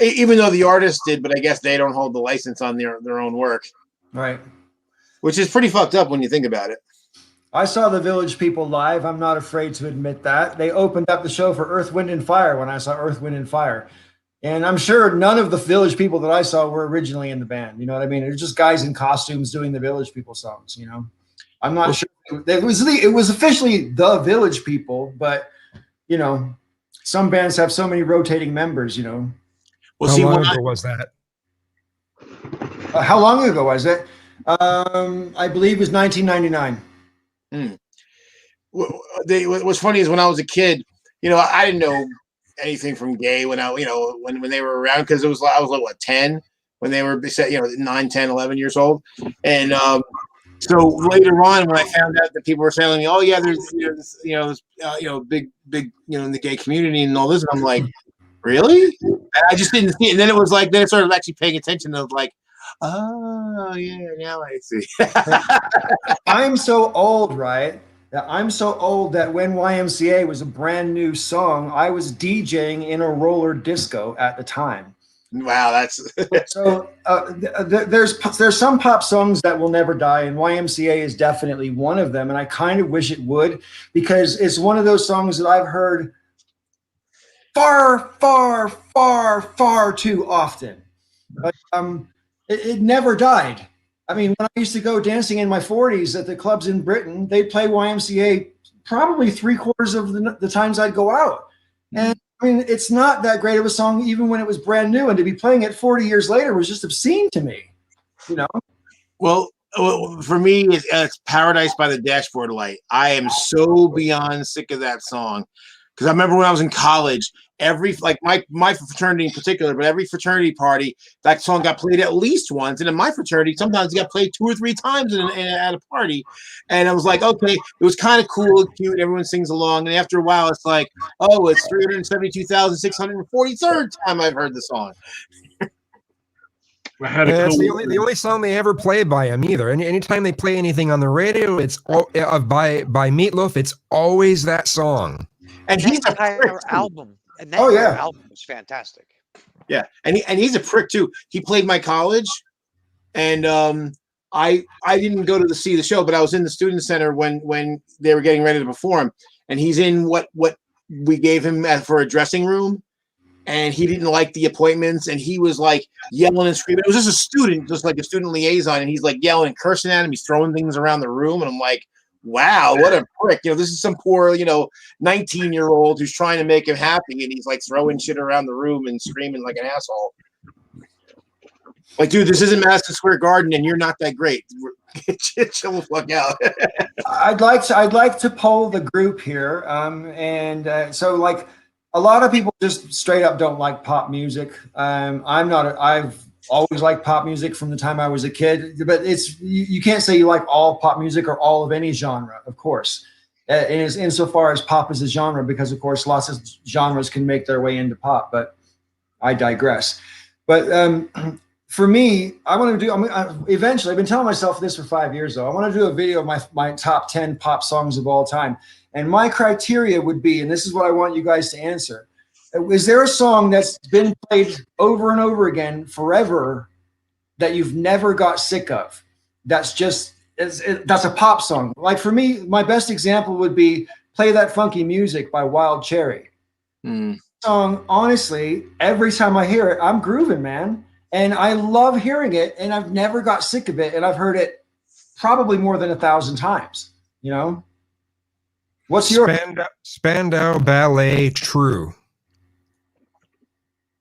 Speaker 6: Even though the artist did, but I guess they don't hold the license on their own work.
Speaker 1: Right.
Speaker 6: Which is pretty fucked up when you think about it.
Speaker 1: I saw the Village People live. I'm not afraid to admit that. They opened up the show for Earth, Wind, and Fire when I saw Earth, Wind, and Fire. And I'm sure none of the Village People that I saw were originally in the band. You know what I mean? They're just guys in costumes doing the Village People songs, you know? I'm not sure. It was officially the Village People, but, you know, some bands have so many rotating members, you know?
Speaker 5: Well, how long ago was that?
Speaker 1: How long ago was it? I believe it was 1999.
Speaker 6: What's funny is when I was a kid, you know, I didn't know anything from gay when when they were around, because I was like, what, 10 when they were, you know, 9, 10, 11 years old. And so later on, when I found out that people were telling me, oh yeah, there's big, you know, in the gay community and all this, and I'm like, really? And I just didn't see it. And then it was like, then I started actually paying attention of like, oh yeah, now I see.
Speaker 1: I'm so old, right? I'm so old that when YMCA was a brand new song, I was DJing in a roller disco at the time.
Speaker 6: Wow, that's
Speaker 1: so. There's some pop songs that will never die, and YMCA is definitely one of them. And I kind of wish it would, because it's one of those songs that I've heard far too often. But it never died. I mean, when I used to go dancing in my 40s at the clubs in Britain, they'd play YMCA probably 3/4 of the times I'd go out. And I mean, it's not that great of a song, even when it was brand new. And to be playing it 40 years later was just obscene to me, you know?
Speaker 6: Well, for me, it's Paradise by the Dashboard Light. I am so beyond sick of that song. Because I remember when I was in college, my fraternity in particular, but every fraternity party, that song got played at least once. And in my fraternity, sometimes it got played 2 or 3 times at a party. And I was like, okay, it was kind of cool, cute. Everyone sings along. And after a while, it's like, oh, it's 372,643rd time I've heard the song.
Speaker 5: It's the only song they ever play by him either. And anytime they play anything on the radio, it's all by Meatloaf. It's always that song.
Speaker 2: And
Speaker 6: he's
Speaker 2: that
Speaker 6: a
Speaker 2: entire
Speaker 6: prick,
Speaker 2: album. And that
Speaker 1: Oh,
Speaker 2: entire
Speaker 1: yeah.
Speaker 2: album was fantastic.
Speaker 6: Yeah, and he's a prick too. He played my college, and I didn't go to see the show, but I was in the student center when they were getting ready to perform, and he's in what we gave him for a dressing room, and he didn't like the appointments, and he was like yelling and screaming. It was just a student, just like a student liaison, and he's like yelling and cursing at him. He's throwing things around the room, and I'm like, wow, what a prick. You know, this is some poor, 19-year-old who's trying to make him happy, and he's like throwing shit around the room and screaming like an asshole. Like, dude, this isn't Madison Square Garden, and you're not that great. Chill the fuck out.
Speaker 1: I'd like to poll the group here, so like a lot of people just straight up don't like pop music. I've always liked pop music from the time I was a kid, but you can't say you like all pop music or all of any genre, of course, insofar as pop is a genre, because of course lots of genres can make their way into pop, but I digress. But for me, eventually, I've been telling myself this for 5 years though, I want to do a video of my top 10 pop songs of all time. And my criteria would be, and this is what I want you guys to answer, is there a song that's been played over and over again forever that you've never got sick of? That's a pop song. Like for me, my best example would be Play That Funky Music by Wild Cherry. Song, honestly, every time I hear it, I'm grooving, man. And I love hearing it, and I've never got sick of it. And I've heard it probably more than 1,000 times, What's your
Speaker 5: Spandau Ballet True?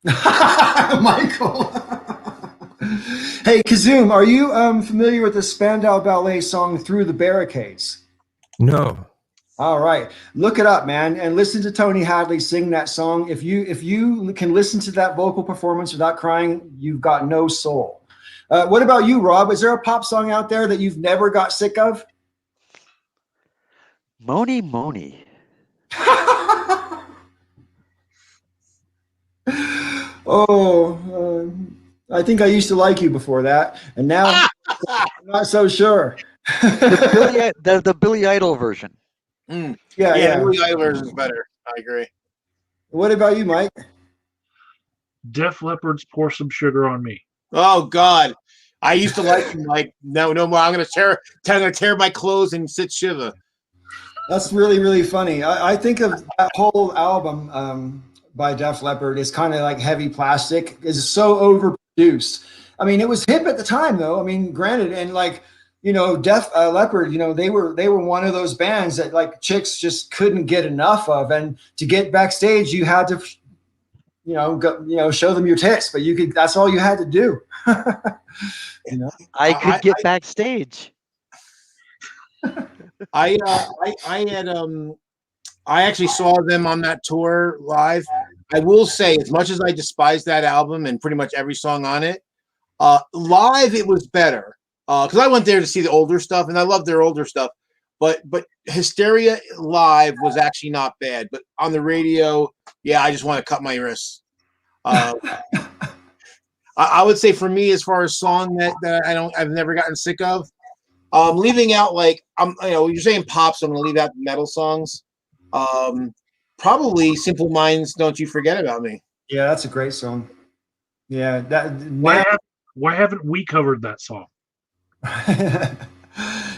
Speaker 1: Michael. Hey, Kazoom, are you familiar with the Spandau Ballet song Through the Barricades?
Speaker 5: No.
Speaker 1: All right. Look it up, man, and listen to Tony Hadley sing that song. If you can listen to that vocal performance without crying, you've got no soul. What about you, Rob? Is there a pop song out there that you've never got sick of?
Speaker 2: Moni Moni.
Speaker 1: I think I used to like you before that, and now I'm not so sure.
Speaker 2: The Billy Idol version.
Speaker 1: Yeah.
Speaker 6: The Billy Idol version is better. I agree.
Speaker 1: What about you, Mike?
Speaker 3: Def Leppard's Pour Some Sugar on Me.
Speaker 6: Oh God, I used to like him. Like no more. I'm gonna tear my clothes and sit shiva.
Speaker 1: That's really, really funny. I think of that whole album by Def Leppard is kind of like Heavy Plastic. Is so overproduced. I mean, it was hip at the time, though. I mean, granted, and like Def Leppard, they were one of those bands that like chicks just couldn't get enough of, and to get backstage, you had to, show them your tits, but you could. That's all you had to do.
Speaker 2: I could get backstage.
Speaker 6: I actually saw them on that tour live. I will say, as much as I despise that album and pretty much every song on it, live it was better. Because I went there to see the older stuff, and I love their older stuff. But Hysteria live was actually not bad. But on the radio, yeah, I just want to cut my wrists. I would say for me, as far as song that I've never gotten sick of. Leaving out you're saying pop, so I'm gonna leave out metal songs. Probably Simple Minds, Don't You Forget About Me.
Speaker 1: Yeah, that's a great song. Yeah,
Speaker 3: Why haven't we covered that song?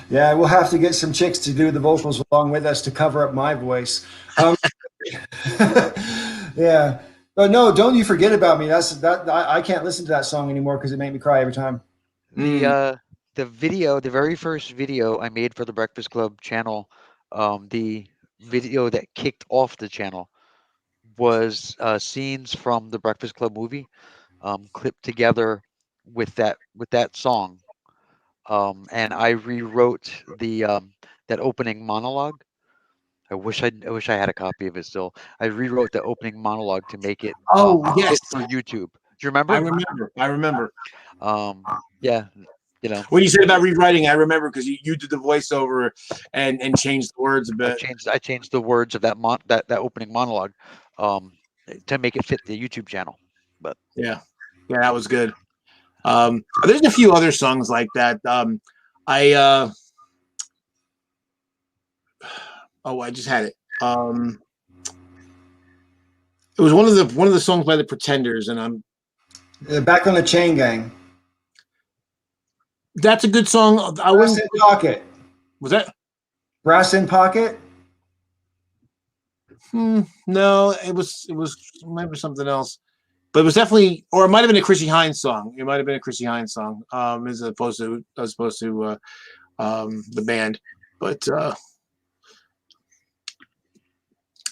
Speaker 1: Yeah, we'll have to get some chicks to do the vocals along with us to cover up my voice. Yeah. But no, don't you forget about me. I can't listen to that song anymore because it made me cry every time.
Speaker 2: The video, the very first video I made for the Breakfast Club channel, the video that kicked off the channel was scenes from the Breakfast Club movie, clipped together with that song. And I rewrote that opening monologue. I wish I had a copy of it still. I rewrote the opening monologue to make it
Speaker 6: Oh yes,
Speaker 2: fit for YouTube. Do you
Speaker 6: I
Speaker 2: remember?
Speaker 6: remember. I remember.
Speaker 2: Yeah, you know,
Speaker 6: When you said about rewriting, I remember because you did the voiceover and changed the words a
Speaker 2: I
Speaker 6: bit.
Speaker 2: changed the words of that opening monologue um, to make it fit the YouTube channel. But
Speaker 6: Yeah, yeah, that was good. There's a few other songs like that. I I just had it. It was one of the songs by the Pretenders, and
Speaker 1: Back on the Chain Gang.
Speaker 6: that's a good song. I
Speaker 1: Brass
Speaker 6: wouldn't.
Speaker 1: in Pocket.
Speaker 6: Was that?
Speaker 1: Brass in Pocket.
Speaker 6: No, it was maybe something else, but it was definitely, or it might have been a Chrissy Hines song. It might have been a Chrissy Hines song, as opposed to the band. But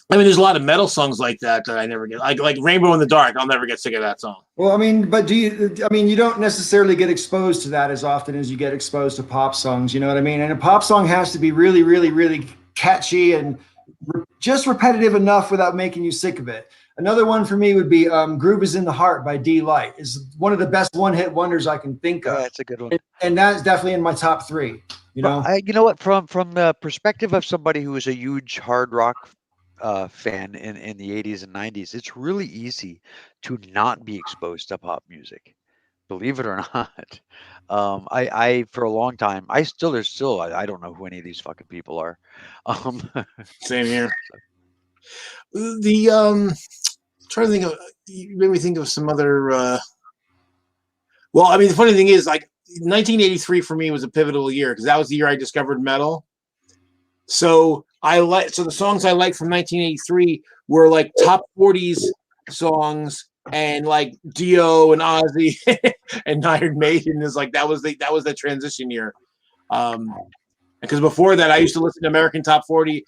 Speaker 6: I mean, there's a lot of metal songs like that I never get, like Rainbow in the Dark. I'll never get sick of that song.
Speaker 1: Well, I mean, but you don't necessarily get exposed to that as often as you get exposed to pop songs. You know what I mean? And a pop song has to be really, really, really catchy and just repetitive enough without making you sick of it. Another one for me would be Groove is in the Heart by D Light. Is one of the best one-hit wonders I can think of.
Speaker 2: yeah, it's a good one.
Speaker 1: And that's definitely in my top 3. You know?
Speaker 2: You know what? From the perspective of somebody who was a huge hard rock fan in the 80s and 90s, it's really easy to not be exposed to pop music. Believe it or not. I for a long time, I don't know who any of these fucking people are. Um,
Speaker 6: Same here. The trying to think of, you made me think of some other. Well, I mean, the funny thing is, like 1983 for me was a pivotal year because that was the year I discovered metal. So the songs I liked from 1983 were like top 40s songs, and like Dio and Ozzy and Iron Maiden is like that was the transition year. Because before that, I used to listen to America's Top 40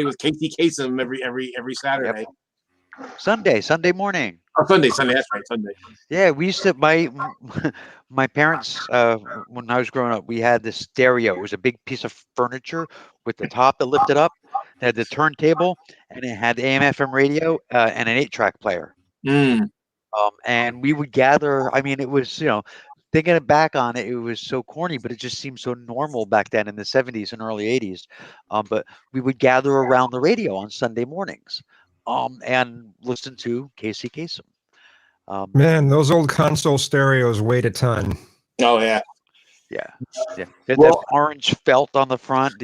Speaker 6: with Casey Kasem every Saturday.
Speaker 2: Yep. Sunday morning.
Speaker 6: Oh, Sunday. That's right, Sunday.
Speaker 2: Yeah, we used to my parents when I was growing up, we had this stereo. It was a big piece of furniture with the top that lifted up. It had the turntable and it had AM/FM radio and an 8-track player. And we would gather. I mean, it was thinking back on it, it was so corny, but it just seemed so normal back then in the 70s and early 80s. But we would gather around the radio on Sunday mornings. And listen to Casey Kasem.
Speaker 5: Man, those old console stereos weighed a ton.
Speaker 6: Oh yeah.
Speaker 2: Yeah. That orange felt on the front.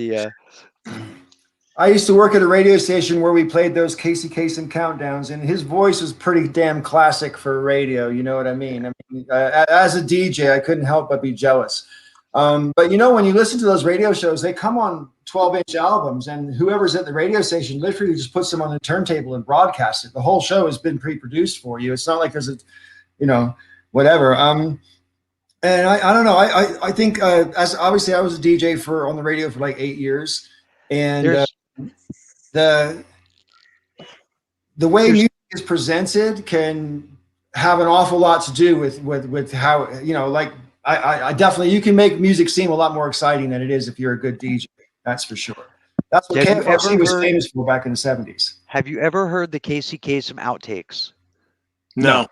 Speaker 1: I used to work at a radio station where we played those Casey Kasem countdowns, and his voice was pretty damn classic for radio. You know what I mean? As a DJ, I couldn't help but be jealous. But when you listen to those radio shows, they come on 12-inch albums, and whoever's at the radio station literally just puts them on the turntable and broadcasts it. The whole show has been pre-produced for you. It's not like there's whatever. And I don't know. I think as obviously I was a DJ on the radio for like 8 years, and the way music is presented can have an awful lot to do with how I definitely, you can make music seem a lot more exciting than it is if you're a good DJ. That's for sure. That's what KFRC was famous for back in the 70s.
Speaker 2: Have you ever heard the Casey Kasem outtakes?
Speaker 6: No.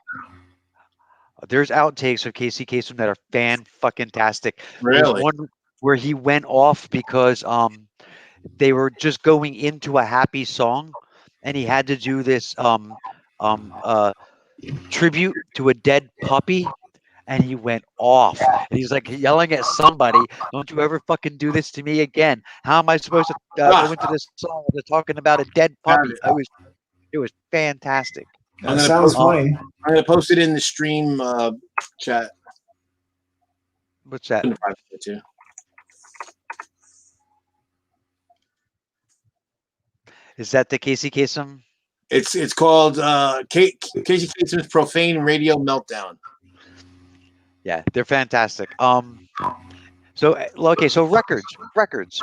Speaker 2: There's outtakes of Casey Kasem that are fan-fucking-tastic.
Speaker 6: Really?
Speaker 2: There's one where he went off because they were just going into a happy song, and he had to do this tribute to a dead puppy. And he went off. And he's like yelling at somebody, "Don't you ever fucking do this to me again? How am I supposed to go into this song that's talking about a dead puppy?" It was fantastic.
Speaker 1: That sounds funny.
Speaker 6: I'm gonna post it in the stream chat.
Speaker 2: What's that? Is that the Casey Kasem?
Speaker 6: It's called Casey Kasem's Profane Radio Meltdown.
Speaker 2: Yeah, they're fantastic. So okay, so records.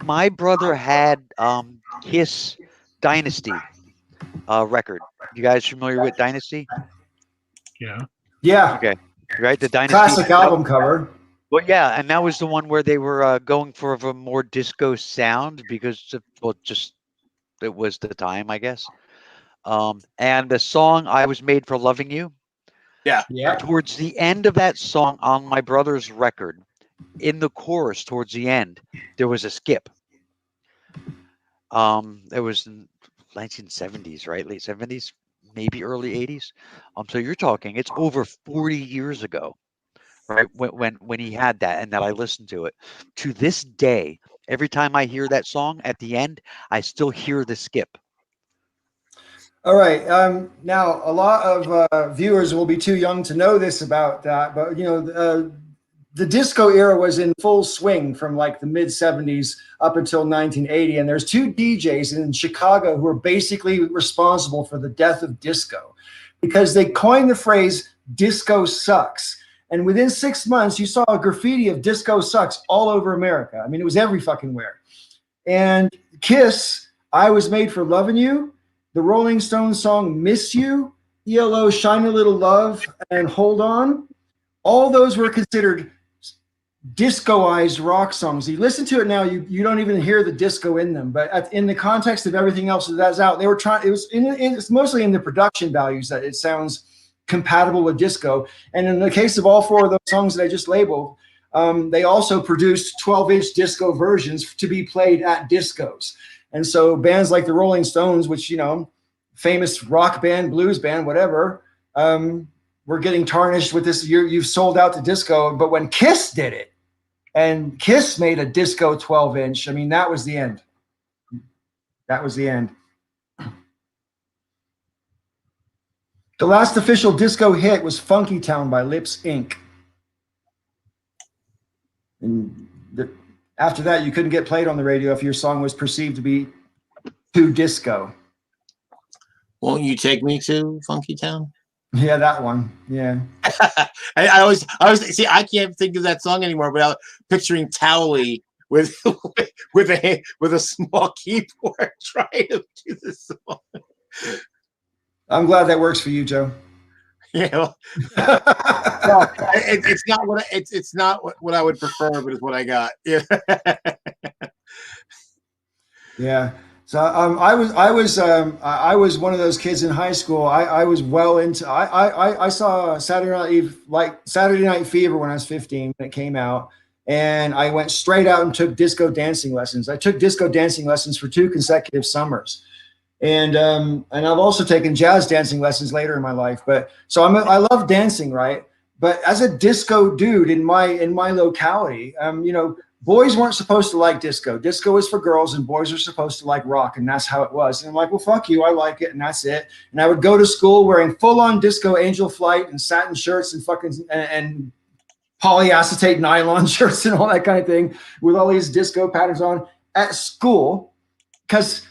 Speaker 2: My brother had Kiss Dynasty record. You guys familiar with Dynasty?
Speaker 3: Yeah.
Speaker 1: Yeah,
Speaker 2: Okay, right. The Dynasty
Speaker 1: classic album cover.
Speaker 2: Well, yeah, and that was the one where they were going for a more disco sound because, just it was the time, I guess. And the song "I Was Made for Loving You."
Speaker 6: Yeah.
Speaker 2: Towards the end of that song on my brother's record, in the chorus towards the end, there was a skip. It was in 1970s, right? Late 70s, maybe early 80s. So you're talking, it's over 40 years ago, right? When he had that and that I listened to it. To this day, every time I hear that song at the end, I still hear the skip.
Speaker 1: All right. Now, a lot of viewers will be too young to know this about that, but the disco era was in full swing from like the mid 70s up until 1980. And there's two DJs in Chicago who are basically responsible for the death of disco because they coined the phrase disco sucks. And within 6 months, you saw a graffiti of disco sucks all over America. I mean, it was every fucking where. And Kiss, I Was Made for Loving You, the Rolling Stones song Miss You, ELO Shine a Little Love, and Hold On, all those were considered discoized rock songs. You listen to it now, you don't even hear the disco in them. But in the context of everything else that's out, they were trying. It's mostly in the production values that it sounds compatible with disco. And in the case of all four of those songs that I just labeled, they also produced 12-inch disco versions to be played at discos. And so bands like the Rolling Stones, which famous rock band, blues band, whatever, were getting tarnished with this. You've sold out to disco. But when Kiss did it, and Kiss made a disco 12-inch, I mean, that was the end. That was the end. The last official disco hit was Funky Town by Lips Inc. And after that, you couldn't get played on the radio if your song was perceived to be too disco.
Speaker 6: Won't you take me to Funky Town?
Speaker 1: Yeah, that one. Yeah.
Speaker 6: I always see. I can't think of that song anymore without picturing Towley with a small keyboard trying to do this song.
Speaker 1: I'm glad that works for you, Joe.
Speaker 6: Yeah, well, it's not what I would prefer, but it's what I got. Yeah.
Speaker 1: Yeah. So I was one of those kids in high school. I was well into. I saw Saturday Night Fever when I was 15 when it came out, and I went straight out and took disco dancing lessons. I took disco dancing lessons for 2 consecutive summers. And I've also taken jazz dancing lessons later in my life. But so I love dancing, right? But as a disco dude in my locality, boys weren't supposed to like disco. Disco is for girls, and boys are supposed to like rock, and that's how it was. And I'm like, well, fuck you, I like it, and that's it. And I would go to school wearing full-on disco Angel Flight and satin shirts and and polyacetate nylon shirts and all that kind of thing with all these disco patterns on at school because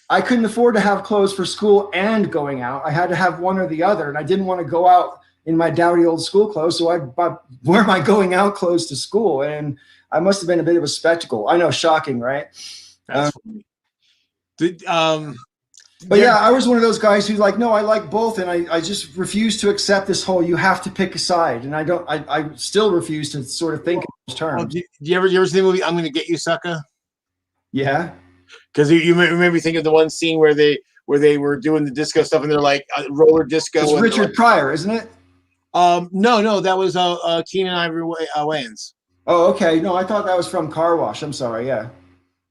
Speaker 1: I couldn't afford to have clothes for school and going out. I had to have one or the other, and I didn't want to go out in my dowdy old school clothes, so I wear my going out clothes to school, and I must have been a bit of a spectacle. I know, shocking, right?
Speaker 6: That's funny.
Speaker 1: But yeah, I was one of those guys who's like, no, I like both, and I just refuse to accept this whole you have to pick a side, and I still refuse to sort of think in those terms.
Speaker 6: Do you ever see the movie I'm Gonna Get You, Sucker?
Speaker 1: Yeah.
Speaker 6: Because you made me think of the one scene where they were doing the disco stuff and they're like roller disco.
Speaker 1: It's Richard Pryor, isn't it?
Speaker 6: No, that was Keenan Ivory Wayans.
Speaker 1: Oh, okay. No, I thought that was from Car Wash. I'm sorry. Yeah.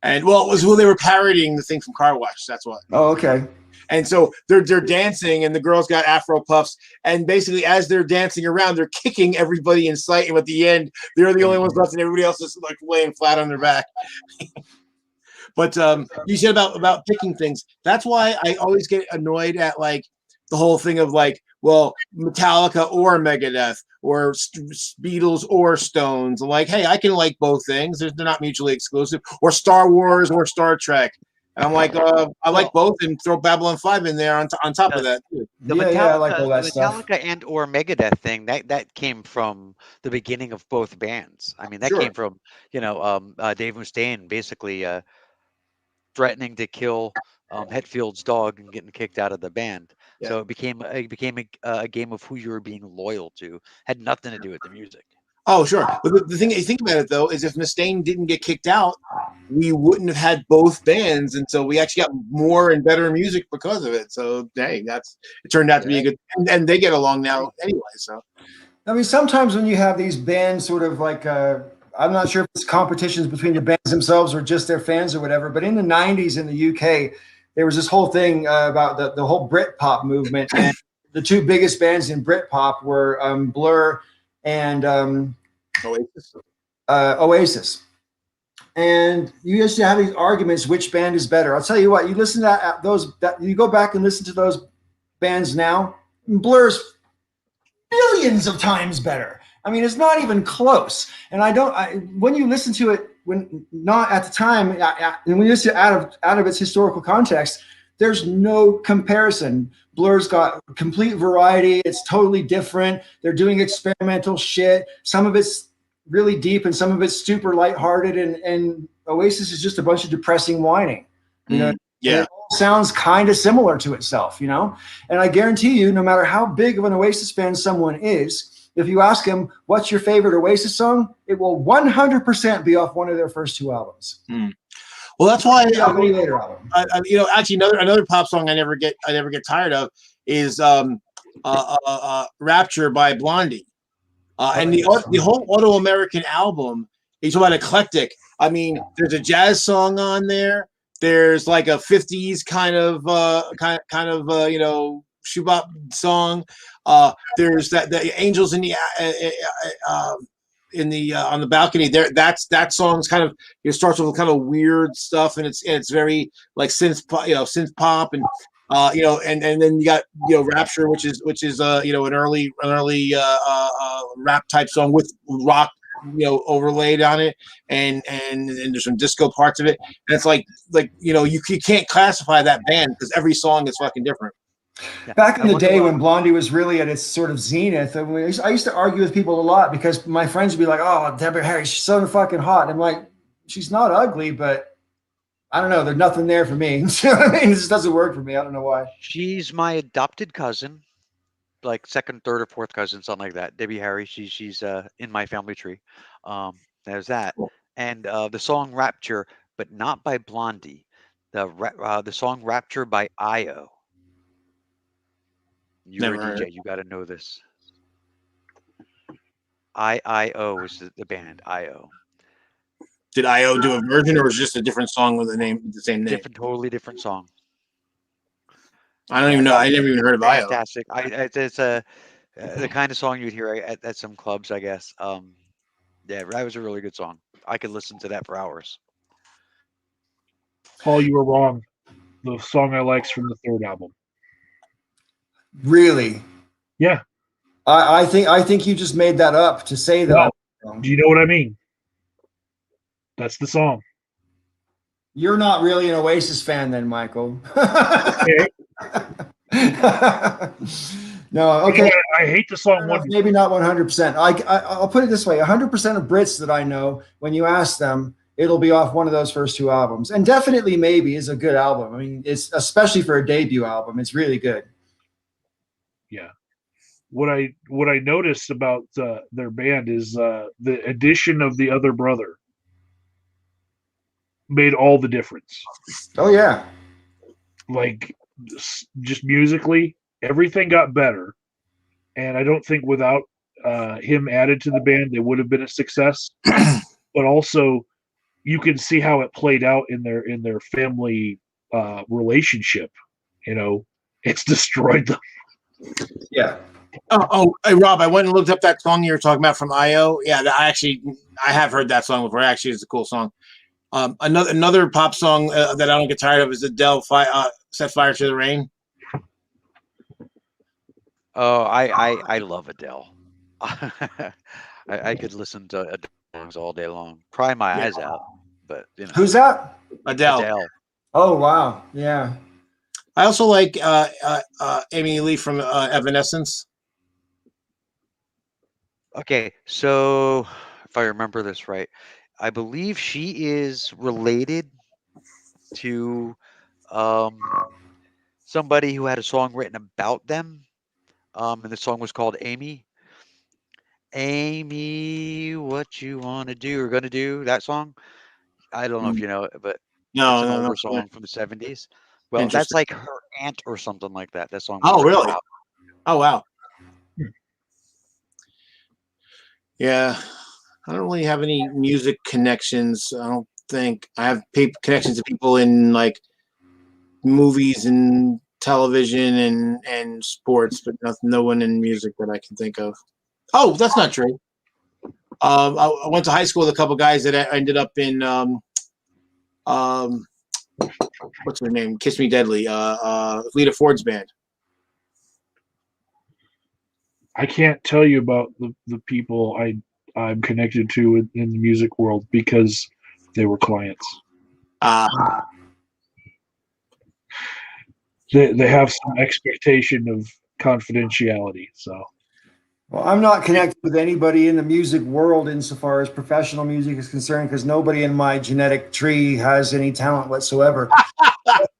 Speaker 6: And well, it was when they were parodying the thing from Car Wash. That's what.
Speaker 1: Oh, okay.
Speaker 6: And so they're dancing, and the girls got Afro puffs, and basically as they're dancing around, they're kicking everybody in sight, and at the end, they're the only ones left, and everybody else is like laying flat on their back. But you said about picking things. That's why I always get annoyed at like the whole thing of like, well, Metallica or Megadeth or Beatles or Stones. I'm like, hey, I can like both things. They're not mutually exclusive. Or Star Wars or Star Trek. And I'm like, I like both, and throw Babylon 5 in there on top of that too.
Speaker 2: The
Speaker 1: Yeah, I like all that
Speaker 2: the
Speaker 1: stuff.
Speaker 2: Metallica and or Megadeth thing that came from the beginning of both bands. I mean, that
Speaker 1: Sure.
Speaker 2: came from Dave Mustaine basically threatening to kill Hetfield's dog and getting kicked out of the band.
Speaker 6: Yeah.
Speaker 2: So it became a game of who you were being loyal to. Had nothing to do with the music.
Speaker 6: Oh, sure. But the thing you think about it though is if Mustaine didn't get kicked out, we wouldn't have had both bands, and so we actually got more and better music because of it. So dang, it turned out to be a good, and they get along now anyway. So
Speaker 1: I mean, sometimes when you have these bands, sort of like, I'm not sure if it's competitions between the bands themselves or just their fans or whatever, but in the 90s in the UK, there was this whole thing about the whole Britpop movement. And the two biggest bands in Britpop were Blur and Oasis. And you used to have these arguments, which band is better. I'll tell you what, you listen to you go back and listen to those bands now, Blur's billions of times better. I mean, it's not even close. And when you listen to it, when not at the time, and when you listen to it out of its historical context, there's no comparison. Blur's got complete variety. It's totally different. They're doing experimental shit. Some of it's really deep and some of it's super lighthearted. And Oasis is just a bunch of depressing whining. You know?
Speaker 6: Yeah.
Speaker 1: It all sounds kind of similar to itself, you know? And I guarantee you, no matter how big of an Oasis fan someone is, if you ask him, what's your favorite Oasis song? It will 100% be off one of their first two albums.
Speaker 6: Well, that's why
Speaker 1: Any later album.
Speaker 6: actually another pop song I never get tired of is Rapture by Blondie. And the whole Auto American album, he's about eclectic. I mean, there's a jazz song on there. There's like a 50s kind of shoebop song. There's the Angels in the on the balcony there. That song's kind of, it starts with kind of weird stuff, and it's very like synth pop, and and then you got Rapture, which is an early rap type song with rock overlaid on it, and there's some disco parts of it, and it's like you can't classify that band because every song is fucking different.
Speaker 2: Yeah.
Speaker 1: Back in the day when Blondie was really at its sort of zenith, I used to argue with people a lot because my friends would be like, "Oh, Deborah Harry, she's so fucking hot." And I'm like, "She's not ugly, but I don't know. There's nothing there for me." You know what I mean? It just doesn't work for me. I don't know why.
Speaker 2: She's my adopted cousin, like second, third, or fourth cousin, something like that. Debbie Harry. She's in my family tree. There's that, and the song Rapture, but not by Blondie. The song Rapture by Io. You're a DJ. You got to know this. IIO is the band. IO.
Speaker 6: Did IO do a version, or was it just a different song with the same name?
Speaker 2: Totally different song.
Speaker 6: I don't even know. I never even heard of IO.
Speaker 2: Fantastic. It's the kind of song you'd hear at some clubs, I guess. Yeah, that was a really good song. I could listen to that for hours.
Speaker 3: Paul, you were wrong. The song I like is from the third album.
Speaker 1: Really?
Speaker 3: Yeah.
Speaker 1: I think you just made that up to say that.
Speaker 3: No. Do you know what I mean? That's the song.
Speaker 1: You're not really an Oasis fan then, Michael.
Speaker 3: Okay.
Speaker 1: No, okay.
Speaker 3: I hate the song.
Speaker 1: Maybe not 100%. I'll put it this way: 100% of Brits that I know, when you ask them, it'll be off one of those first two albums. And definitely Maybe is a good album. I mean, it's especially for a debut album. It's really good.
Speaker 3: Yeah. What I noticed about their band is the addition of the other brother made all the difference.
Speaker 1: Oh yeah.
Speaker 3: Like just musically, everything got better. And I don't think without him added to the band, they would have been a success. But also, you can see how it played out in their family relationship. It's destroyed them.
Speaker 1: Yeah.
Speaker 6: Hey Rob, I went and looked up that song you were talking about from IO. Yeah, I have heard that song before. Actually, it's a cool song. Another pop song that I don't get tired of is Adele, "Set Fire to the Rain."
Speaker 2: Oh, I love Adele. I could listen to Adele songs all day long, cry my eyes out. But
Speaker 1: Who's that?
Speaker 6: Adele.
Speaker 1: Oh wow, yeah.
Speaker 6: I also like Amy Lee from Evanescence.
Speaker 2: Okay, so if I remember this right, I believe she is related to somebody who had a song written about them. And the song was called Amy. Amy, what you want to do or gonna do? That song. I don't know if you know it, but it's
Speaker 6: No,
Speaker 2: an
Speaker 6: no,
Speaker 2: older
Speaker 6: no.
Speaker 2: song from the 70s. Well, that's
Speaker 6: Interesting.
Speaker 2: like her aunt or something like that. That song was
Speaker 6: Oh,
Speaker 2: written
Speaker 6: really?
Speaker 2: about.
Speaker 6: Oh, wow. Yeah, I don't really have any music connections. I don't think I have connections to people in like movies and television and sports, but no one in music that I can think of. Oh, that's not true. I went to high school with a couple guys that ended up in um, what's her name? Kiss Me Deadly. Lita Ford's band.
Speaker 3: I can't tell you about the people I'm connected to in the music world because they were clients. They have some expectation of confidentiality. So
Speaker 1: Well, I'm not connected with anybody in the music world insofar as professional music is concerned, because nobody in my genetic tree has any talent whatsoever.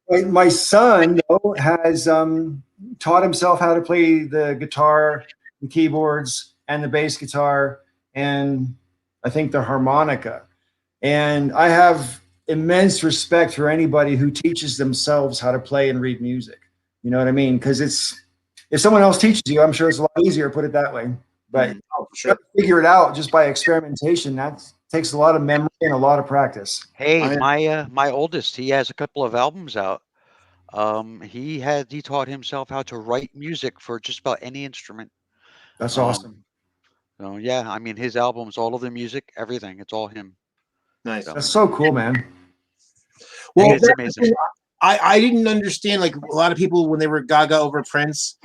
Speaker 1: My son, though, has taught himself how to play the guitar, the keyboards, and the bass guitar, and I think the harmonica. And I have immense respect for anybody who teaches themselves how to play and read music. You know what I mean? Because if someone else teaches you, I'm sure it's a lot easier, put it that way. But
Speaker 6: Oh, for sure.
Speaker 1: figure it out just by experimentation. That takes a lot of memory and a lot of practice.
Speaker 2: Hey,
Speaker 6: I-
Speaker 2: my oldest, he has a couple of albums out. He taught himself how to write music for just about any instrument.
Speaker 1: That's
Speaker 2: Um,
Speaker 1: awesome.
Speaker 2: so yeah, I mean his albums, all of the music, everything, it's all him.
Speaker 6: Nice.
Speaker 2: So
Speaker 1: That's so cool, man.
Speaker 6: Well,
Speaker 2: it's amazing.
Speaker 6: I didn't understand like a lot of people when they were gaga over Prince,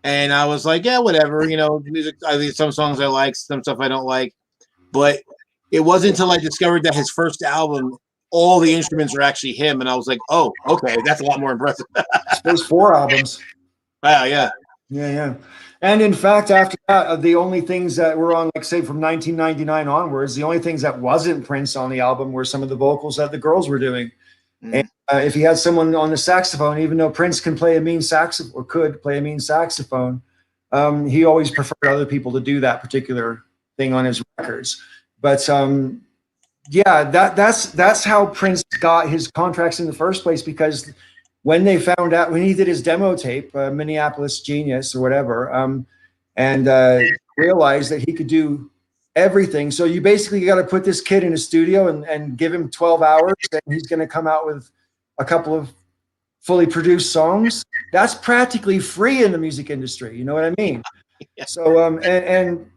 Speaker 6: and I was like, yeah, whatever, music. Some songs I like, some stuff I don't like, but it wasn't until I discovered that his first album, all the instruments are actually him, and I was like, oh, okay, that's a lot more impressive.
Speaker 1: There's 4 albums.
Speaker 6: Wow, yeah.
Speaker 1: Yeah. And in fact, after that, the only things that were on, like say from 1999 onwards, the only things that wasn't Prince on the album were some of the vocals that the girls were doing. And if he had someone on the saxophone, even though Prince can play a mean saxophone or could play a mean saxophone, he always preferred other people to do that particular thing on his records. But yeah, that's how Prince got his contracts in the first place, because when they found out, when he did his demo tape, Minneapolis Genius or whatever, and realized that he could do everything. So you basically got to put this kid in a studio and give him 12 hours, and he's going to come out with a couple of fully produced songs. That's practically free in the music industry. You know what I mean?
Speaker 6: Yeah.
Speaker 1: So, I can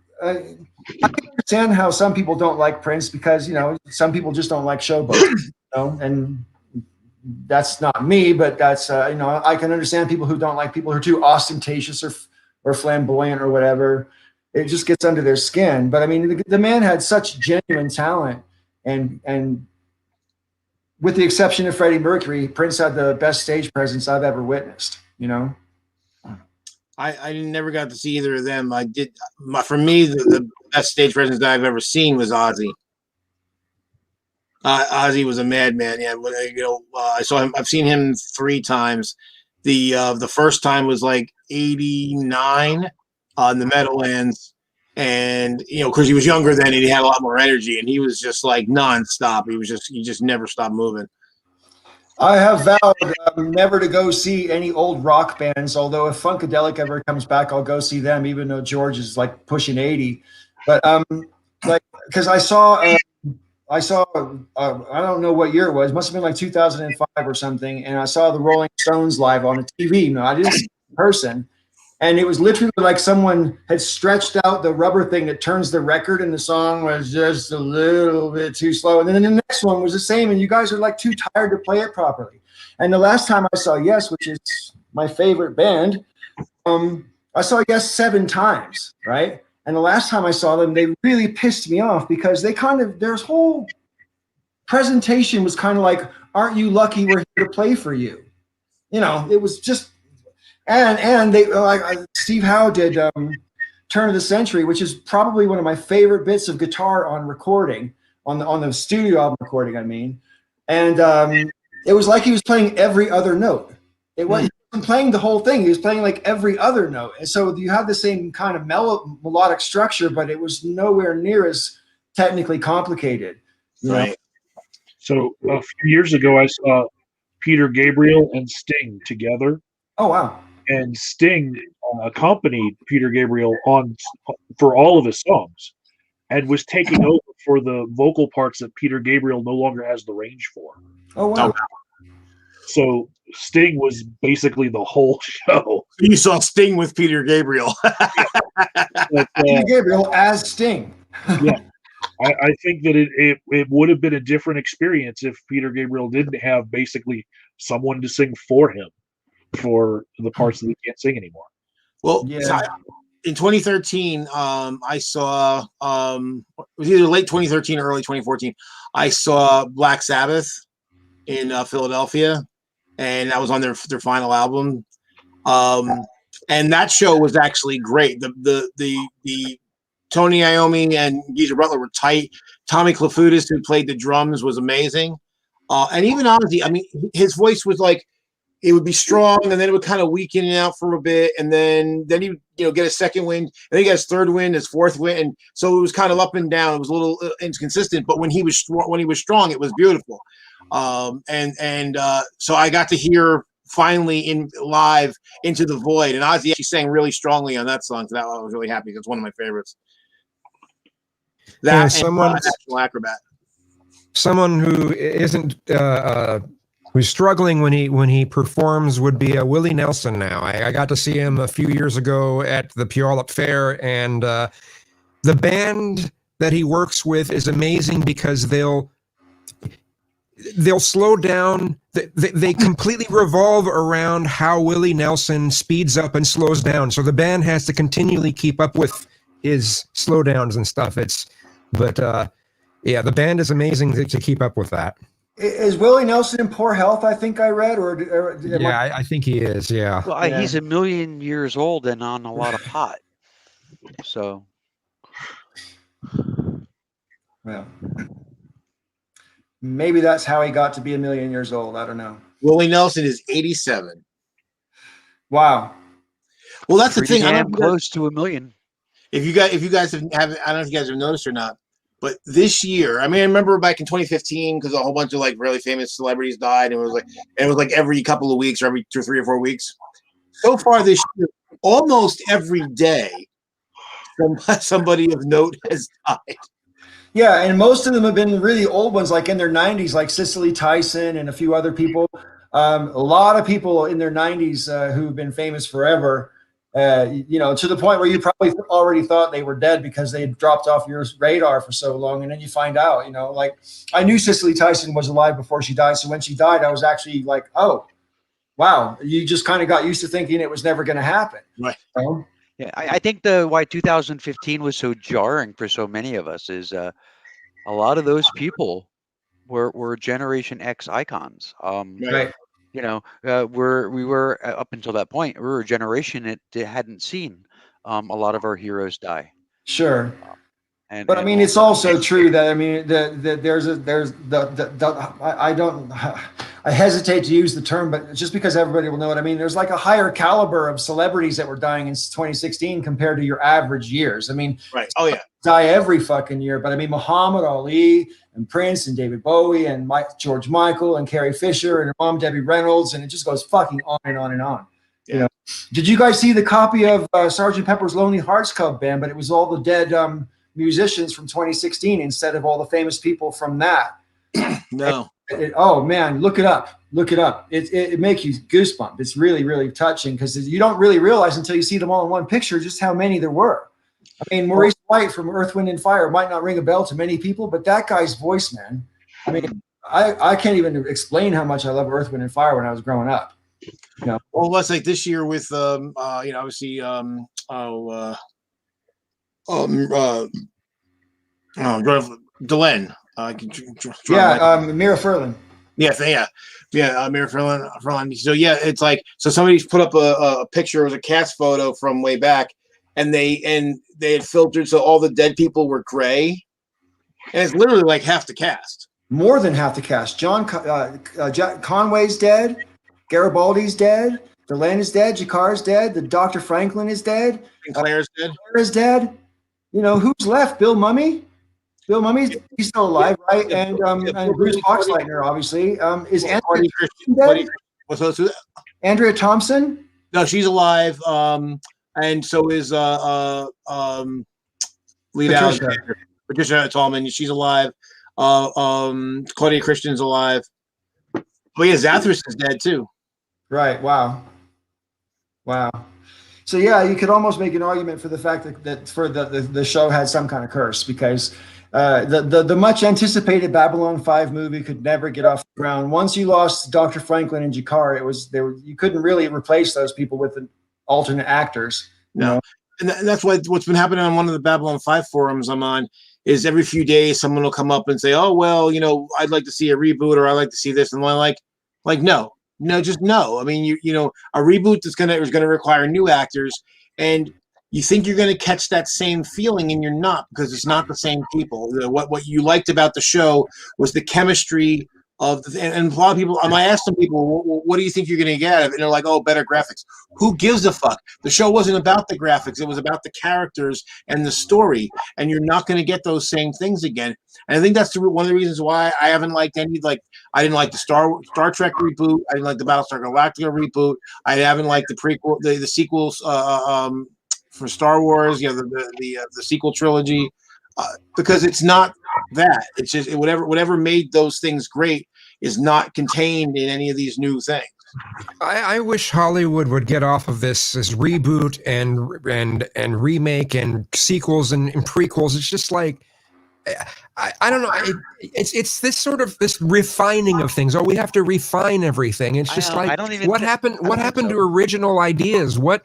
Speaker 1: understand how some people don't like Prince, because, some people just don't like showboats, and that's not me, but that's, I can understand people who don't like people who are too ostentatious or flamboyant or whatever. It just gets under their skin. But I mean, the man had such genuine talent, and with the exception of Freddie Mercury, Prince had the best stage presence I've ever witnessed.
Speaker 6: I never got to see either of them. I did. For me, the best stage presence that I've ever seen was Ozzy. Ozzy was a madman. Yeah, I saw him. I've seen him 3 times. The first time was like '89 on the Meadowlands, and because he was younger then and he had a lot more energy, and he was just like nonstop. He just never stopped moving.
Speaker 1: I have vowed never to go see any old rock bands, although if Funkadelic ever comes back, I'll go see them, even though George is like pushing 80. But because I saw I don't know what year it was. It must have been like 2005 or something. And I saw the Rolling Stones live on a TV. No, I didn't see it in person. And it was literally like someone had stretched out the rubber thing that turns the record, and the song was just a little bit too slow. And then the next one was the same, and you guys are like too tired to play it properly. And the last time I saw Yes, which is my favorite band, I saw Yes 7 times, right? And the last time I saw them, they really pissed me off, because they their whole presentation was kind of like, aren't you lucky we're here to play for you? You know, it was just, and they like Steve Howe did Turn of the Century, which is probably one of my favorite bits of guitar on recording, on the studio album recording, I mean. And it was like he was playing every other note. He wasn't playing the whole thing. He was playing like every other note. And so you have the same kind of melodic structure, but it was nowhere near as technically complicated.
Speaker 6: Right.
Speaker 3: So a few years ago, I saw Peter Gabriel and Sting together.
Speaker 1: Oh, wow.
Speaker 3: And Sting accompanied Peter Gabriel for all of his songs, and was taking over for the vocal parts that Peter Gabriel no longer has the range for.
Speaker 1: Oh, wow.
Speaker 3: So Sting was basically the whole show.
Speaker 6: You saw Sting with Peter Gabriel.
Speaker 3: But,
Speaker 1: Peter Gabriel as Sting.
Speaker 3: Yeah. I think that it would have been a different experience if Peter Gabriel didn't have basically someone to sing for him for the parts that he can't sing anymore.
Speaker 6: Well,
Speaker 1: Yeah.
Speaker 6: so in 2013, I saw it was either late 2013 or early 2014. I saw Black Sabbath in Philadelphia, and that was on their final album. And that show was actually great. The Tony Iommi and Geezer Butler were tight. Tommy Clafoutis, who played the drums, was amazing. And even Ozzy, I mean, his voice was like, it would be strong, and then it would kind of weaken out for a bit, and then he would, get a second wind, and then he got his third wind, his fourth wind, and so it was kind of up and down. It was a little inconsistent, but when he was strong, it was beautiful. So I got to hear finally in live Into the Void, and Ozzy actually sang really strongly on that song, so that I was really happy. It's one of my favorites. That National Acrobat.
Speaker 5: Someone who isn't who's struggling when he performs would be Willie Nelson. Now I got to see him a few years ago at the Puyallup Fair, and the band that he works with is amazing because they'll slow down. They completely revolve around how Willie Nelson speeds up and slows down. So the band has to continually keep up with his slowdowns and stuff. Yeah, the band is amazing to keep up with that.
Speaker 1: Is Willie Nelson in poor health? I think I read,
Speaker 5: I think he is. Yeah.
Speaker 2: Well, he's 1,000,000 years old and on a lot of pot. So,
Speaker 1: well, maybe that's how he got to be 1,000,000 years old. I don't know.
Speaker 6: Willie Nelson is 87.
Speaker 1: Wow.
Speaker 6: Well, that's the thing.
Speaker 2: Damn close to 1,000,000.
Speaker 6: If you guys have, I don't know if you guys have noticed or not, but this year, I mean, I remember back in 2015 because a whole bunch of like really famous celebrities died, and it was like every couple of weeks or every 2 or 3 or 4 weeks. So far this year, almost every day, somebody of note has died.
Speaker 1: Yeah, and most of them have been really old ones, like in their 90s, like Cicely Tyson and a few other people. A lot of people in their 90s who've been famous forever. To the point where you probably already thought they were dead because they had dropped off your radar for so long, and then you find out, like I knew Cicely Tyson was alive before she died, so when she died, I was actually like, oh, wow, you just kind of got used to thinking it was never going to happen.
Speaker 6: Right.
Speaker 2: Yeah, I think why 2015 was so jarring for so many of us is a lot of those people were Generation X icons.
Speaker 1: Right.
Speaker 2: We were up until that point, we were a generation that hadn't seen a lot of our heroes die.
Speaker 1: Sure. But I mean, it's also true that I hesitate to use the term, but just because everybody will know what I mean, there's like a higher caliber of celebrities that were dying in 2016 compared to your average years. I mean,
Speaker 6: right. Oh yeah.
Speaker 1: Die every fucking year, but I mean, Muhammad Ali and Prince and David Bowie and George Michael and Carrie Fisher and her mom Debbie Reynolds, and it just goes fucking on and on and on.
Speaker 6: Yeah.
Speaker 1: Did you guys see the copy of Sgt. Pepper's Lonely Hearts Club Band? But it was all the dead musicians from 2016 instead of all the famous people from that.
Speaker 6: No.
Speaker 1: Oh man, look it up. It makes you goosebump. It's really, really touching because you don't really realize until you see them all in one picture just how many there were. I mean, Maurice White from Earth, Wind, and Fire might not ring a bell to many people, but that guy's voice, man. I mean, I can't even explain how much I love Earth, Wind, and Fire when I was growing up.
Speaker 6: Well, it's like this year with obviously Delenn.
Speaker 1: Mira Furlan.
Speaker 6: Mira Furlan. So yeah, it's like somebody's put up a picture. It was a cast photo from way back, and they had filtered so all the dead people were gray, and it's literally like half the cast.
Speaker 1: More than half the cast. Conway's dead. Garibaldi's dead. Verlaine is dead. Jacar's dead. The Dr. Franklin is dead.
Speaker 6: And Claire's dead.
Speaker 1: Claire is dead. You know who's left? Bill Mummy. Bill Mummy's he's still alive, right? And Bruce Boxleitner, obviously. Is Andrea dead?
Speaker 6: What's those?
Speaker 1: Andrea Thompson?
Speaker 6: No, she's alive. And so is lead out Patricia Tallman. She's alive. Claudia Christian's alive. But yeah, Zathras is dead too.
Speaker 1: Right. Wow. So yeah, you could almost make an argument for the fact that for the show had some kind of curse, because the much anticipated Babylon 5 movie could never get off the ground. Once you lost Dr. Franklin and Jakar, you couldn't really replace those people with alternate actors.
Speaker 6: No. And that's what's been happening on one of the Babylon 5 forums I'm on is every few days someone will come up and say, oh, well, I'd like to see a reboot, or I'd like to see this. And I'm like, no, just no. I mean, a reboot is going to require new actors, and you think you're going to catch that same feeling, and you're not, because it's not the same people. What you liked about the show was the chemistry and a lot of people, I asked some people, what do you think you're going to get out of it? And they're like, oh, better graphics. Who gives a fuck? The show wasn't about the graphics. It was about the characters and the story. And you're not going to get those same things again. And I think that's one of the reasons why I haven't liked I didn't like the Star Trek reboot. I didn't like the Battlestar Galactica reboot. I haven't liked the prequel, the sequels for Star Wars, the sequel trilogy, because it's not that. It's just whatever made those things great is not contained in any of these new things.
Speaker 5: I wish Hollywood would get off of this reboot and remake and sequels and prequels. It's just like, I don't know. It's this sort of this refining of things. Oh, we have to refine everything. It's just what happened to original ideas? What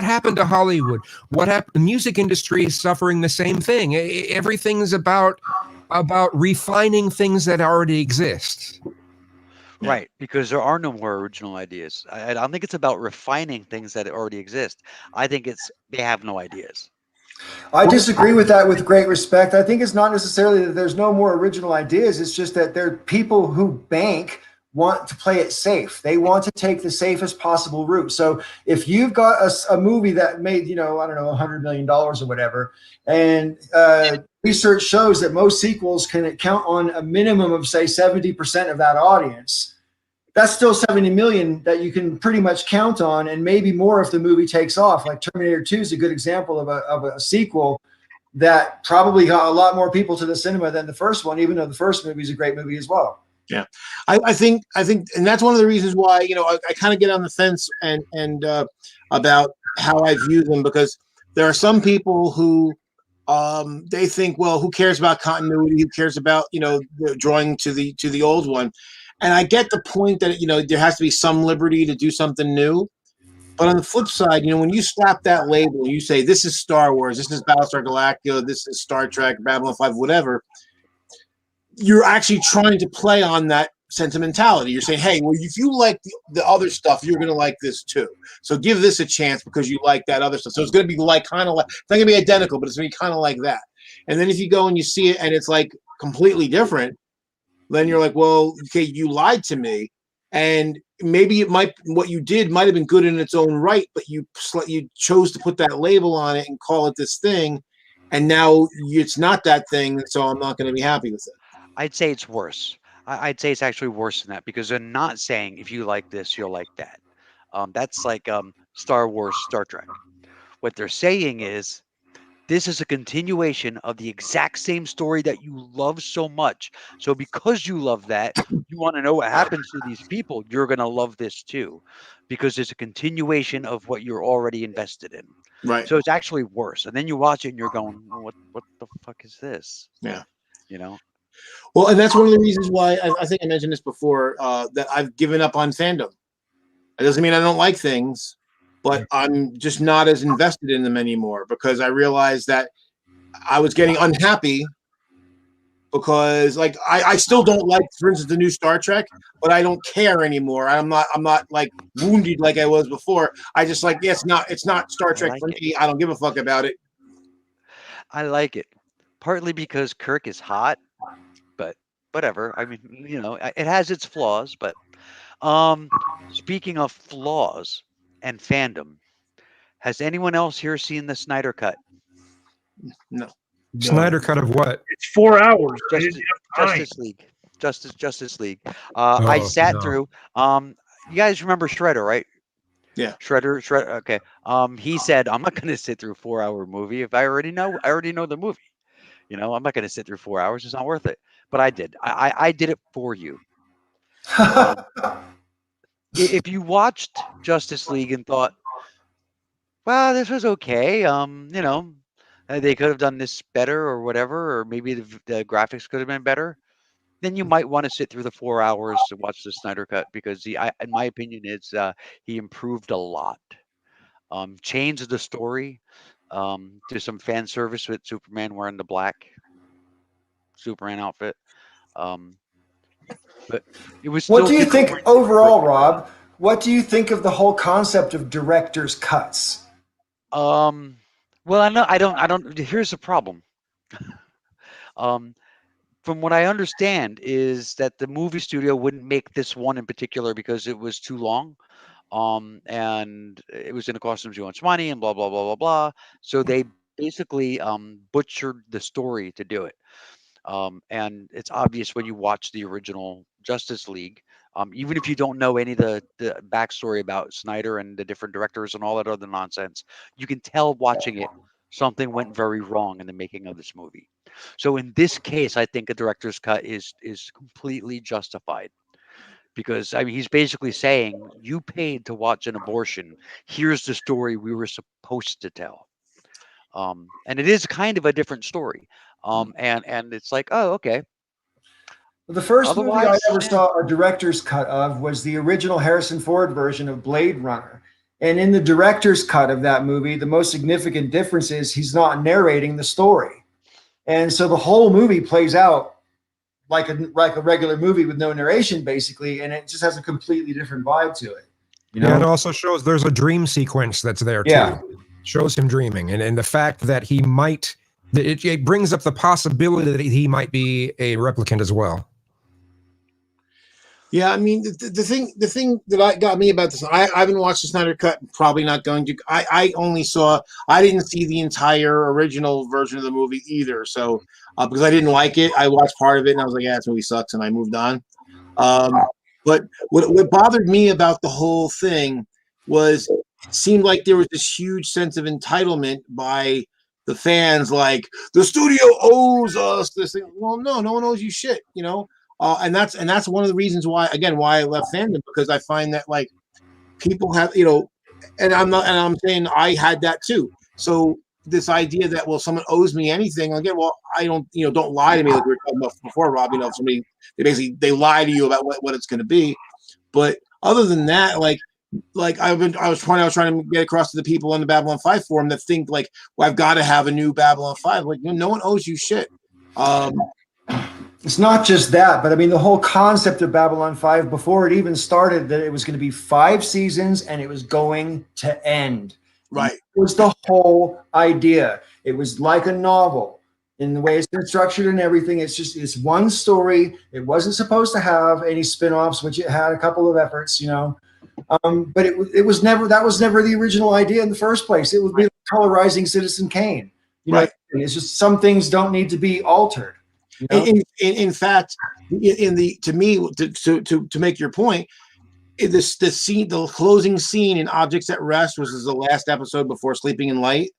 Speaker 5: happened to Hollywood? What happened? The music industry is suffering the same thing. Everything's about refining things that already exist.
Speaker 2: Right, because there are no more original ideas. I don't think it's about refining things that already exist. I think they have no ideas.
Speaker 1: I disagree with that with great respect. I think it's not necessarily that there's no more original ideas. It's just that there are people who want to play it safe. They want to take the safest possible route. So if you've got a movie that made, $100 million or whatever, and research shows that most sequels can count on a minimum of, say, 70% of that audience, that's still 70 million that you can pretty much count on, and maybe more if the movie takes off. Like Terminator 2 is a good example of a sequel that probably got a lot more people to the cinema than the first one, even though the first movie is a great movie as well.
Speaker 6: Yeah, I think, and that's one of the reasons why I kind of get on the fence and about how I view them, because there are some people who they think, well, who cares about continuity? Who cares about drawing to the old one? And I get the point that there has to be some liberty to do something new. But on the flip side, when you slap that label, you say this is Star Wars, this is Battlestar Galactica, this is Star Trek, Babylon 5, whatever. You're actually trying to play on that sentimentality. You're saying, hey, well, if you like the other stuff, you're going to like this too. So give this a chance because you like that other stuff. So it's going to be kind of like, it's not going to be identical, but it's going to be kind of like that. And then if you go and you see it and it's like completely different, then you're like, well, okay, you lied to me. And maybe what you did might have been good in its own right, but you chose to put that label on it and call it this thing. And now it's not that thing. So I'm not going to be happy with it.
Speaker 2: I'd say it's worse. I'd say it's actually worse than that, because they're not saying if you like this, you'll like that. That's like Star Wars, Star Trek. What they're saying is this is a continuation of the exact same story that you love so much. So because you love that, you want to know what happens to these people. You're going to love this too, because it's a continuation of what you're already invested in.
Speaker 6: Right.
Speaker 2: So it's actually worse. And then you watch it and you're going, what the fuck is this?
Speaker 6: Yeah. Well, and that's one of the reasons why I think I mentioned this before, that I've given up on fandom. It doesn't mean I don't like things, but I'm just not as invested in them anymore, because I realized that I was getting unhappy because like I still don't like, for instance, the new Star Trek, but I don't care anymore. I'm not like wounded like I was before. I just like, yeah, it's not Star Trek for me. I don't give a fuck about it.
Speaker 2: I like it, partly because Kirk is hot, but whatever. I mean, you know, it has its flaws, but speaking of flaws and fandom, has anyone else here seen the Snyder Cut?
Speaker 6: No.
Speaker 5: Snyder cut of what?
Speaker 3: It's 4 hours. I didn't have time.
Speaker 2: Justice League. Justice League. I sat through. You guys remember Shredder, right?
Speaker 6: Yeah.
Speaker 2: Shredder. Okay. He said, "I'm not going to sit through a 4-hour movie if I already know the movie. You know, I'm not going to sit through 4 hours. It's not worth it." But I did. I did it for you. If you watched Justice League and thought, "Well, this was okay," you know, they could have done this better or whatever, or maybe the graphics could have been better, then you might want to sit through the 4 hours to watch the Snyder Cut, because in my opinion, he improved a lot. Changed the story, to some fan service with Superman wearing the black Superman outfit. But it was still.
Speaker 1: What do you think overall, Rob? What do you think of the whole concept of director's cuts?
Speaker 2: Well, I don't. Here's the problem. From what I understand is that the movie studio wouldn't make this one in particular because it was too long. And it was going to cost them too much money and blah, blah, blah, blah, blah. So they basically butchered the story to do it. And it's obvious when you watch the original Justice League, even if you don't know any of the backstory about Snyder and the different directors and all that other nonsense, you can tell watching it something went very wrong in the making of this movie. So in this case, I think a director's cut is completely justified. Because I mean, he's basically saying, you paid to watch an abortion. Here's the story we were supposed to tell. And it is kind of a different story. And it's like, oh, okay.
Speaker 1: The first movie I ever
Speaker 2: yeah.
Speaker 1: saw a director's cut of was the original Harrison Ford version of Blade Runner. And in the director's cut of that movie, the most significant difference is he's not narrating the story. And so the whole movie plays out like a regular movie with no narration, basically, and it just has a completely different vibe to it. You know?
Speaker 5: Yeah, it also shows there's a dream sequence that's there too. Shows him dreaming, and the fact that he might, it brings up the possibility that he might be a replicant as well.
Speaker 6: Yeah, I mean, the thing that got me about this, I haven't watched the Snyder Cut, probably not going to. I didn't see the entire original version of the movie either. So, because I didn't like it, I watched part of it and I was like, yeah, this movie sucks, and I moved on. But what bothered me about the whole thing was it seemed like there was this huge sense of entitlement by the fans, like the studio owes us this thing. Well, no one owes you shit, you know. And that's one of the reasons why I left fandom, because I find that like people have, you know, and I'm saying I had that too. So this idea that, well, someone owes me anything, again, well, I don't, you know, don't lie to me like we were talking about before, Rob. You know, somebody they lie to you about what it's going to be. But other than that, like I was trying to get across to the people on the Babylon 5 forum that think like, well, I've got to have a new Babylon 5. Like, no one owes you shit.
Speaker 1: It's not just that, but I mean, the whole concept of Babylon 5 before it even started, that it was going to be 5 seasons and it was going to end.
Speaker 6: Right.
Speaker 1: It was the whole idea. It was like a novel in the way it's been structured and everything. It's one story. It wasn't supposed to have any spin-offs, which it had a couple of efforts, you know. But that was never the original idea in the first place. It would be colorizing Citizen Kane. You know, it's just some things don't need to be altered. You know?
Speaker 6: In fact, to make your point, the closing scene in Objects at Rest, which is the last episode before Sleeping in Light,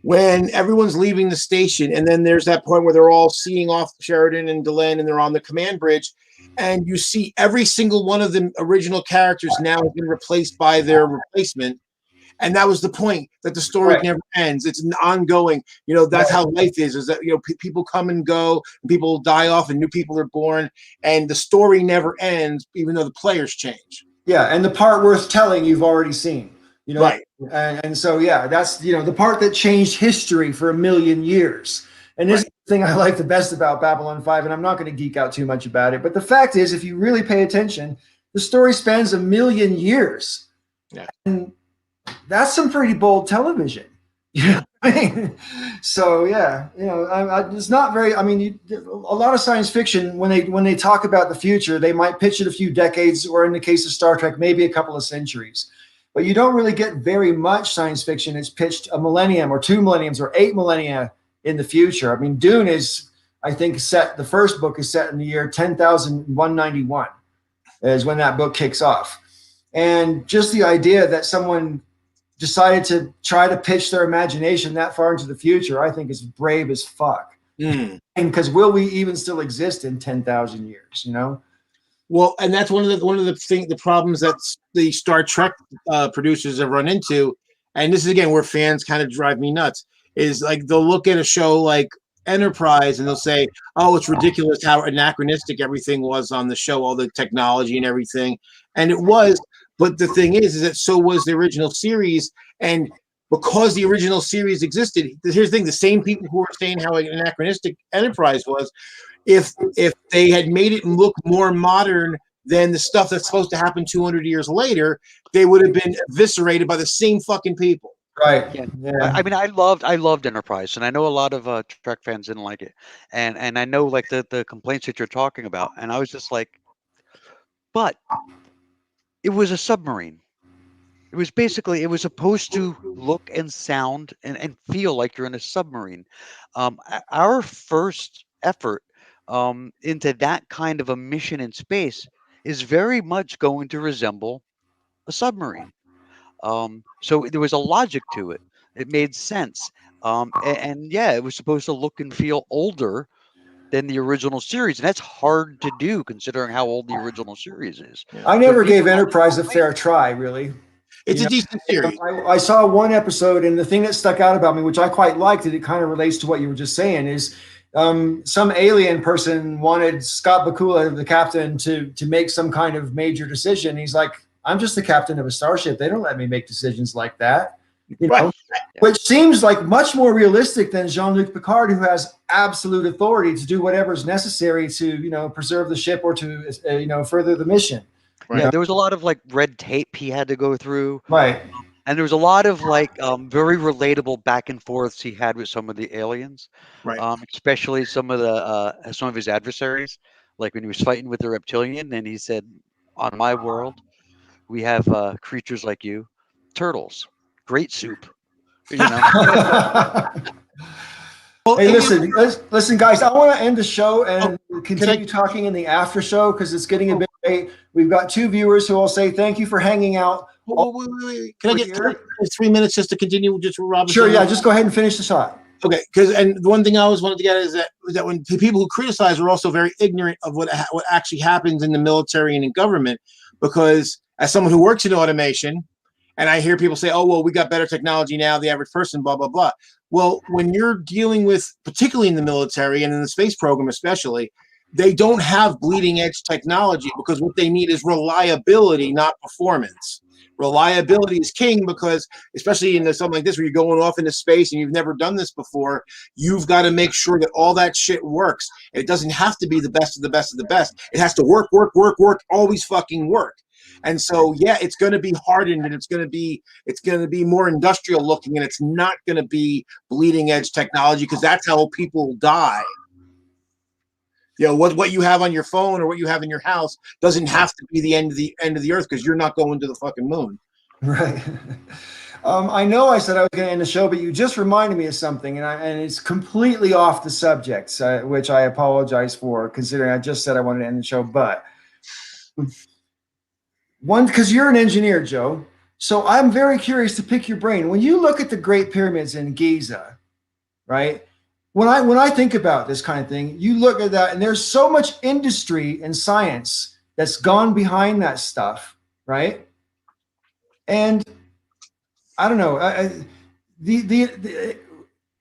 Speaker 6: when everyone's leaving the station, and then there's that point where they're all seeing off Sheridan and Delenn, and they're on the command bridge, and you see every single one of the original characters now has been replaced by their replacement. And that was the point, that the story never ends. It's an ongoing, you know, that's how life is that, you know, people come and go, and people die off and new people are born, and the story never ends, even though the players change.
Speaker 1: Yeah. And the part worth telling, you've already seen, you know?
Speaker 6: Right.
Speaker 1: And so, yeah, that's, you know, the part that changed history for 1,000,000 years. And isn't it thing I like the best about Babylon 5, and I'm not going to geek out too much about it, but the fact is, if you really pay attention, the story spans 1,000,000 years.
Speaker 6: Yeah.
Speaker 1: And that's some pretty bold television. Yeah. So yeah, it's not very. I mean, a lot of science fiction when they talk about the future, they might pitch it a few decades, or in the case of Star Trek, maybe a couple of centuries. But you don't really get very much science fiction. It's pitched a millennium or 2 millenniums or 8 millennia in the future. I mean, Dune is, I think, set. The first book is set in the year 10,191, is when that book kicks off, and just the idea that someone decided to try to pitch their imagination that far into the future, I think is brave as fuck. And because will we even still exist in 10,000 years?
Speaker 6: Well, and that's one of the problems that the Star Trek producers have run into, and this is again where fans kind of drive me nuts. Is like they'll look at a show like Enterprise and they'll say, "Oh, it's ridiculous how anachronistic everything was on the show, all the technology and everything," and it was. But the thing is that so was the original series, and because the original series existed, here's the thing: the same people who are saying how anachronistic Enterprise was, if they had made it look more modern than the stuff that's supposed to happen 200 years later, they would have been eviscerated by the same fucking people.
Speaker 1: Right.
Speaker 2: Yeah.
Speaker 1: Yeah.
Speaker 2: I mean, I loved Enterprise, and I know a lot of Trek fans didn't like it, and I know like the complaints that you're talking about, and I was just like, but it was a submarine. It was supposed to look and sound and feel like you're in a submarine. Our first effort into that kind of a mission in space is very much going to resemble a submarine. So there was a logic to it. It made sense. And yeah, it was supposed to look and feel older than the original series, and that's hard to do considering how old the original series is.
Speaker 1: I never gave Enterprise a fair try, really.
Speaker 6: It's a decent series.
Speaker 1: I saw one episode, and the thing that stuck out about me, which I quite liked, and it kind of relates to what you were just saying, is some alien person wanted Scott Bakula, the captain, to make some kind of major decision. He's like, "I'm just the captain of a starship. They don't let me make decisions like that."
Speaker 6: Right.
Speaker 1: Which seems like much more realistic than Jean-Luc Picard, who has absolute authority to do whatever is necessary to, preserve the ship or to, further the mission.
Speaker 6: Right.
Speaker 2: Yeah, there was a lot of like red tape he had to go through.
Speaker 1: Right.
Speaker 2: And there was a lot of like very relatable back and forths he had with some of the aliens,
Speaker 6: Right.
Speaker 2: Especially some of his adversaries, like when he was fighting with the reptilian, and he said, "On my world, we have creatures like you, turtles, great soup."
Speaker 1: Hey, listen, guys. I want to end the show and continue talking in the after show because it's getting a bit late. We've got 2 viewers who will say thank you for hanging out.
Speaker 6: Wait. Can I get 3 minutes just to continue just with Robin?
Speaker 1: Sure, yeah. Just go ahead and finish the shot.
Speaker 6: Okay, and the one thing I always wanted to get is that when the people who criticize are also very ignorant of what actually happens in the military and in government, because as someone who works in automation, and I hear people say, "Oh, well, we got better technology now, the average person, blah, blah, blah." Well, when you're dealing with, particularly in the military and in the space program especially, they don't have bleeding edge technology because what they need is reliability, not performance. Reliability is king because, especially in something like this where you're going off into space and you've never done this before, you've got to make sure that all that shit works. It doesn't have to be the best of the best of the best. It has to work, always fucking work. And so, yeah, it's going to be hardened and it's going to be more industrial looking, and it's not going to be bleeding edge technology because that's how people die. What you have on your phone or what you have in your house doesn't have to be the end of the earth because you're not going to the fucking moon.
Speaker 1: Right. I know I said I was going to end the show, but you just reminded me of something, and it's completely off the subject, which I apologize for, considering I just said I wanted to end the show. But one, because you're an engineer, Joe, so I'm very curious to pick your brain. When you look at the Great Pyramids in Giza, right? When I think about this kind of thing, you look at that, and there's so much industry and science that's gone behind that stuff, right? And I don't know, the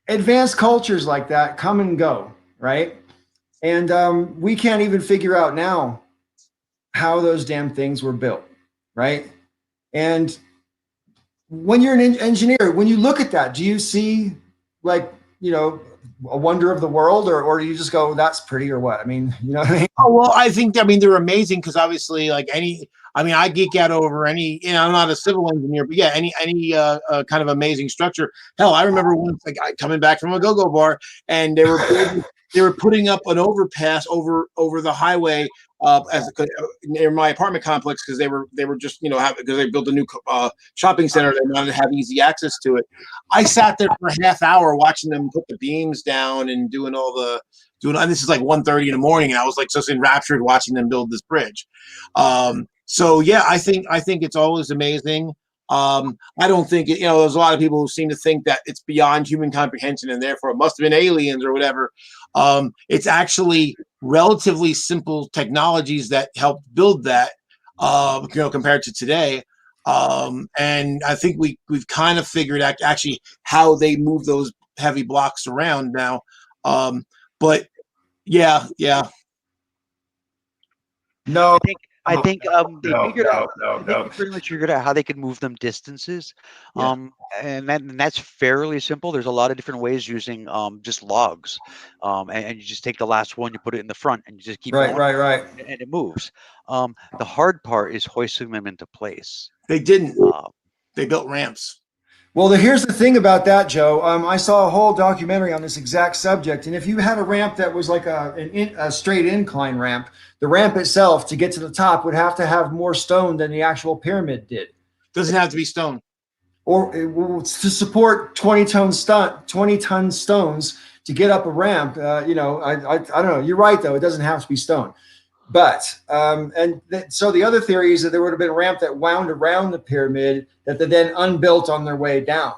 Speaker 1: advanced cultures like that come and go, right? And we can't even figure out now how those damn things were built, right? And when you're an engineer, when you look at that, do you see like a wonder of the world, or do you just go, that's pretty, or what? I mean, you know what I mean?
Speaker 6: Oh, well, I mean, they're amazing because obviously, like I geek out over any, I'm not a civil engineer, but yeah, any kind of amazing structure. Hell, I remember once coming back from a go-go bar, and they were putting up an overpass over the highway near my apartment complex because they were just because they built a new shopping center. They wanted to have easy access to it. I sat there for a half hour watching them put the beams down and and this is like 1:30 in the morning, and I was like just enraptured watching them build this bridge. So yeah, I think it's always amazing. I don't think there's a lot of people who seem to think that it's beyond human comprehension and therefore it must have been aliens or whatever. It's actually relatively simple technologies that helped build that, compared to today. And I think we've kind of figured out actually how they move those heavy blocks around now. But yeah.
Speaker 1: No,
Speaker 2: I think they figured out.
Speaker 1: no.
Speaker 2: They pretty much figured out how they could move them distances,
Speaker 1: Yeah.
Speaker 2: and that's fairly simple. There's a lot of different ways using just logs, and you just take the last one, you put it in the front, and you just keep going,
Speaker 1: Right.
Speaker 2: and it moves. The hard part is hoisting them into place.
Speaker 6: They didn't. They built ramps.
Speaker 1: Well, here's the thing about that, Joe. I saw a whole documentary on this exact subject, and if you had a ramp that was like a straight incline ramp, the ramp itself to get to the top would have to have more stone than the actual pyramid did.
Speaker 6: Doesn't have to be stone.
Speaker 1: Or to support 20-ton stones to get up a ramp. I don't know. You're right, though. It doesn't have to be stone. But so the other theory is that there would have been a ramp that wound around the pyramid that they then unbuilt on their way down.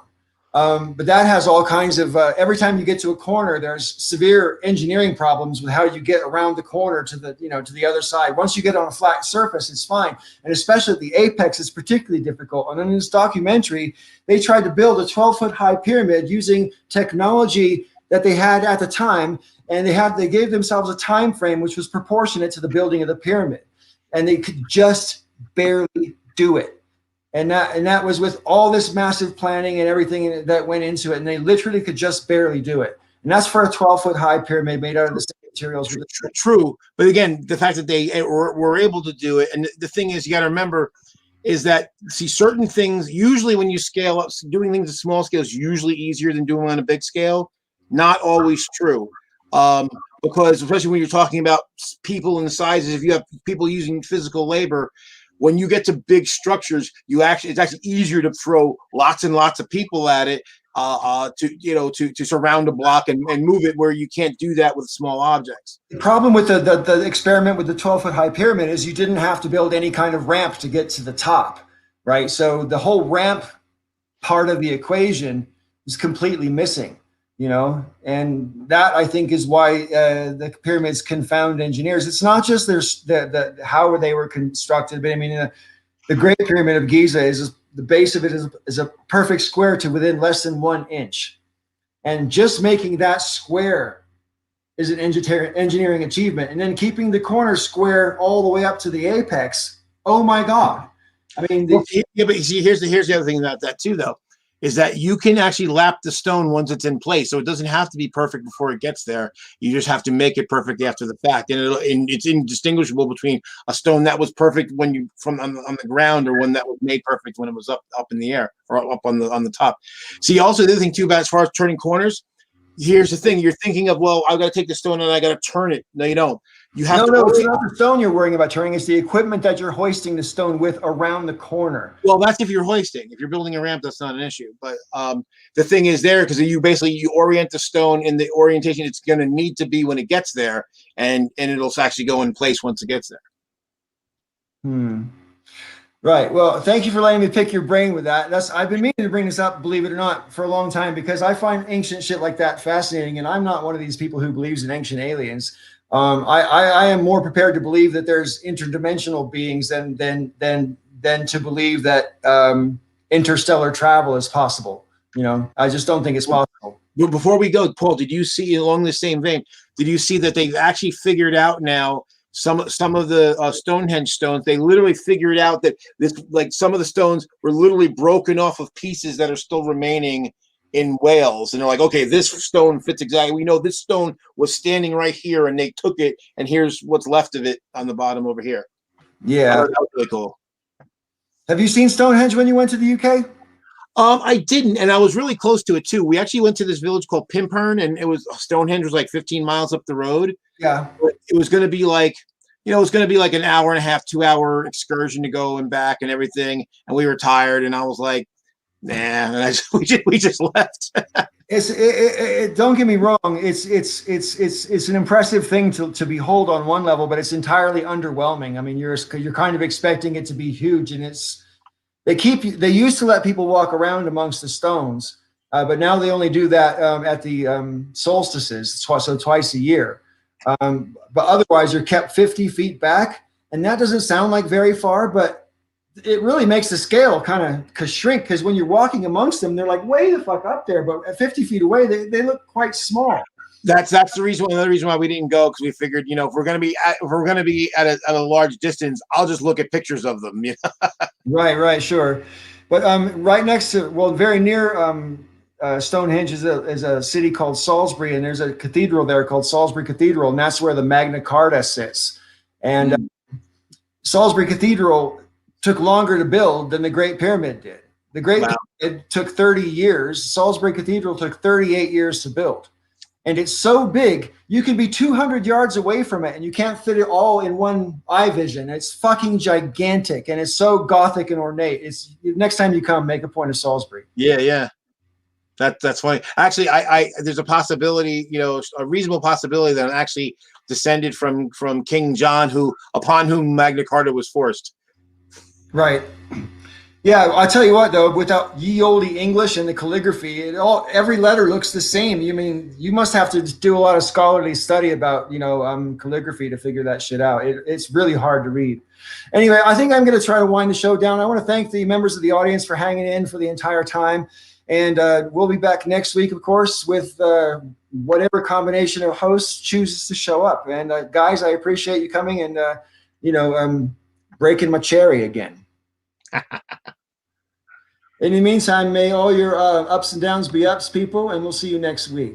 Speaker 1: But that has all kinds of every time you get to a corner, there's severe engineering problems with how you get around the corner to the other side. Once you get on a flat surface, it's fine, and especially at the apex, it's particularly difficult. And in this documentary, they tried to build a 12-foot high pyramid using technology that they had at the time. And they gave themselves a time frame which was proportionate to the building of the pyramid, and they could just barely do it. And that was with all this massive planning and everything that went into it, and they literally could just barely do it. And that's for a 12-foot high pyramid made out of the same materials.
Speaker 6: True, but again, the fact that they were able to do it, and the thing is, you got to remember, is that certain things usually when you scale up, doing things at small scale is usually easier than doing on a big scale. Not always true. Because especially when you're talking about people and sizes, if you have people using physical labor, when you get to big structures, it's actually easier to throw lots and lots of people at it to surround a block and move it where you can't do that with small objects.
Speaker 1: The problem with the experiment with the 12-foot high pyramid is you didn't have to build any kind of ramp to get to the top, right? So the whole ramp part of the equation is completely missing. And that I think is why the pyramids confound engineers. It's not just how they were constructed, but I mean, the Great Pyramid of Giza the base of it is a perfect square to within less than 1 inch, and just making that square is an engineering achievement. And then keeping the corner square all the way up to the apex. Oh my God! I mean,
Speaker 6: but see, here's the other thing about that too, though. Is that you can actually lap the stone once it's in place. So it doesn't have to be perfect before it gets there. You just have to make it perfect after the fact. And it's indistinguishable between a stone that was perfect when you on the ground or one that was made perfect when it was up in the air or up on the top. See, also the other thing too about as far as turning corners, here's the thing. You're thinking of, well, I've got to take the stone and I got to turn it. No, you don't. You have to.
Speaker 1: No, it's not the stone you're worrying about turning. It's the equipment that you're hoisting the stone with around the corner.
Speaker 6: Well, that's if you're hoisting. If you're building a ramp, that's not an issue. But the thing is there because you orient the stone in the orientation it's going to need to be when it gets there, and it'll actually go in place once it gets there.
Speaker 1: Right. Well, thank you for letting me pick your brain with that. I've been meaning to bring this up, believe it or not, for a long time because I find ancient shit like that fascinating, and I'm not one of these people who believes in ancient aliens. I am more prepared to believe that there's interdimensional beings than to believe that interstellar travel is possible. I just don't think it's possible.
Speaker 6: But before we go, Paul, did you see along the same vein? Did you see that they've actually figured out now some of the Stonehenge stones? They literally figured out that some of the stones were literally broken off of pieces that are still remaining in Wales, and they're like, okay, this stone fits exactly. We know this stone was standing right here, and they took it, and here's what's left of it on the bottom over here.
Speaker 1: Yeah.
Speaker 6: That was really cool.
Speaker 1: Have you seen Stonehenge when you went to the UK?
Speaker 6: I didn't, and I was really close to it too. We actually went to this village called Pimpern, and it was Stonehenge was like 15 miles up the road.
Speaker 1: Yeah.
Speaker 6: But it was going to be like, it was going to be like an hour and a half, 2 hour excursion to go and back and everything. And we were tired, and I was like, nah, and we just left.
Speaker 1: Don't get me wrong. It's an impressive thing to behold on one level, but it's entirely underwhelming. I mean, you're kind of expecting it to be huge, and they used to let people walk around amongst the stones, but now they only do that at the solstices, so twice a year. But otherwise, you're kept 50 feet back, and that doesn't sound like very far, but it really makes the scale kind of shrink, because when you're walking amongst them, they're like way the fuck up there, but at 50 feet away, they look quite small.
Speaker 6: That's the reason. Another reason why we didn't go, because we figured, if we're gonna be at a large distance, I'll just look at pictures of them.
Speaker 1: Right, sure. But right next to, very near Stonehenge is a city called Salisbury, and there's a cathedral there called Salisbury Cathedral, and that's where the Magna Carta sits. And Salisbury Cathedral took longer to build than the Great Pyramid did. The Great Pyramid took 30 years. Salisbury Cathedral took 38 years to build. And it's so big, you can be 200 yards away from it, and you can't fit it all in one eye vision. It's fucking gigantic, and it's so Gothic and ornate. It's next time you come, make a point of Salisbury.
Speaker 6: Yeah. That's funny. Actually, I there's a possibility, a reasonable possibility that I'm actually descended from King John, upon whom Magna Carta was forced.
Speaker 1: Right. Yeah, I'll tell you what though, without ye olde English and the calligraphy, every letter looks the same. You mean you must have to do a lot of scholarly study about calligraphy to figure that shit out. It's really hard to read. Anyway, I think I'm going to try to wind the show down. I want to thank the members of the audience for hanging in for the entire time, and we'll be back next week, of course, with whatever combination of hosts chooses to show up. And guys, I appreciate you coming and breaking my cherry again. In the meantime, may all your ups and downs be ups, people, and we'll see you next week.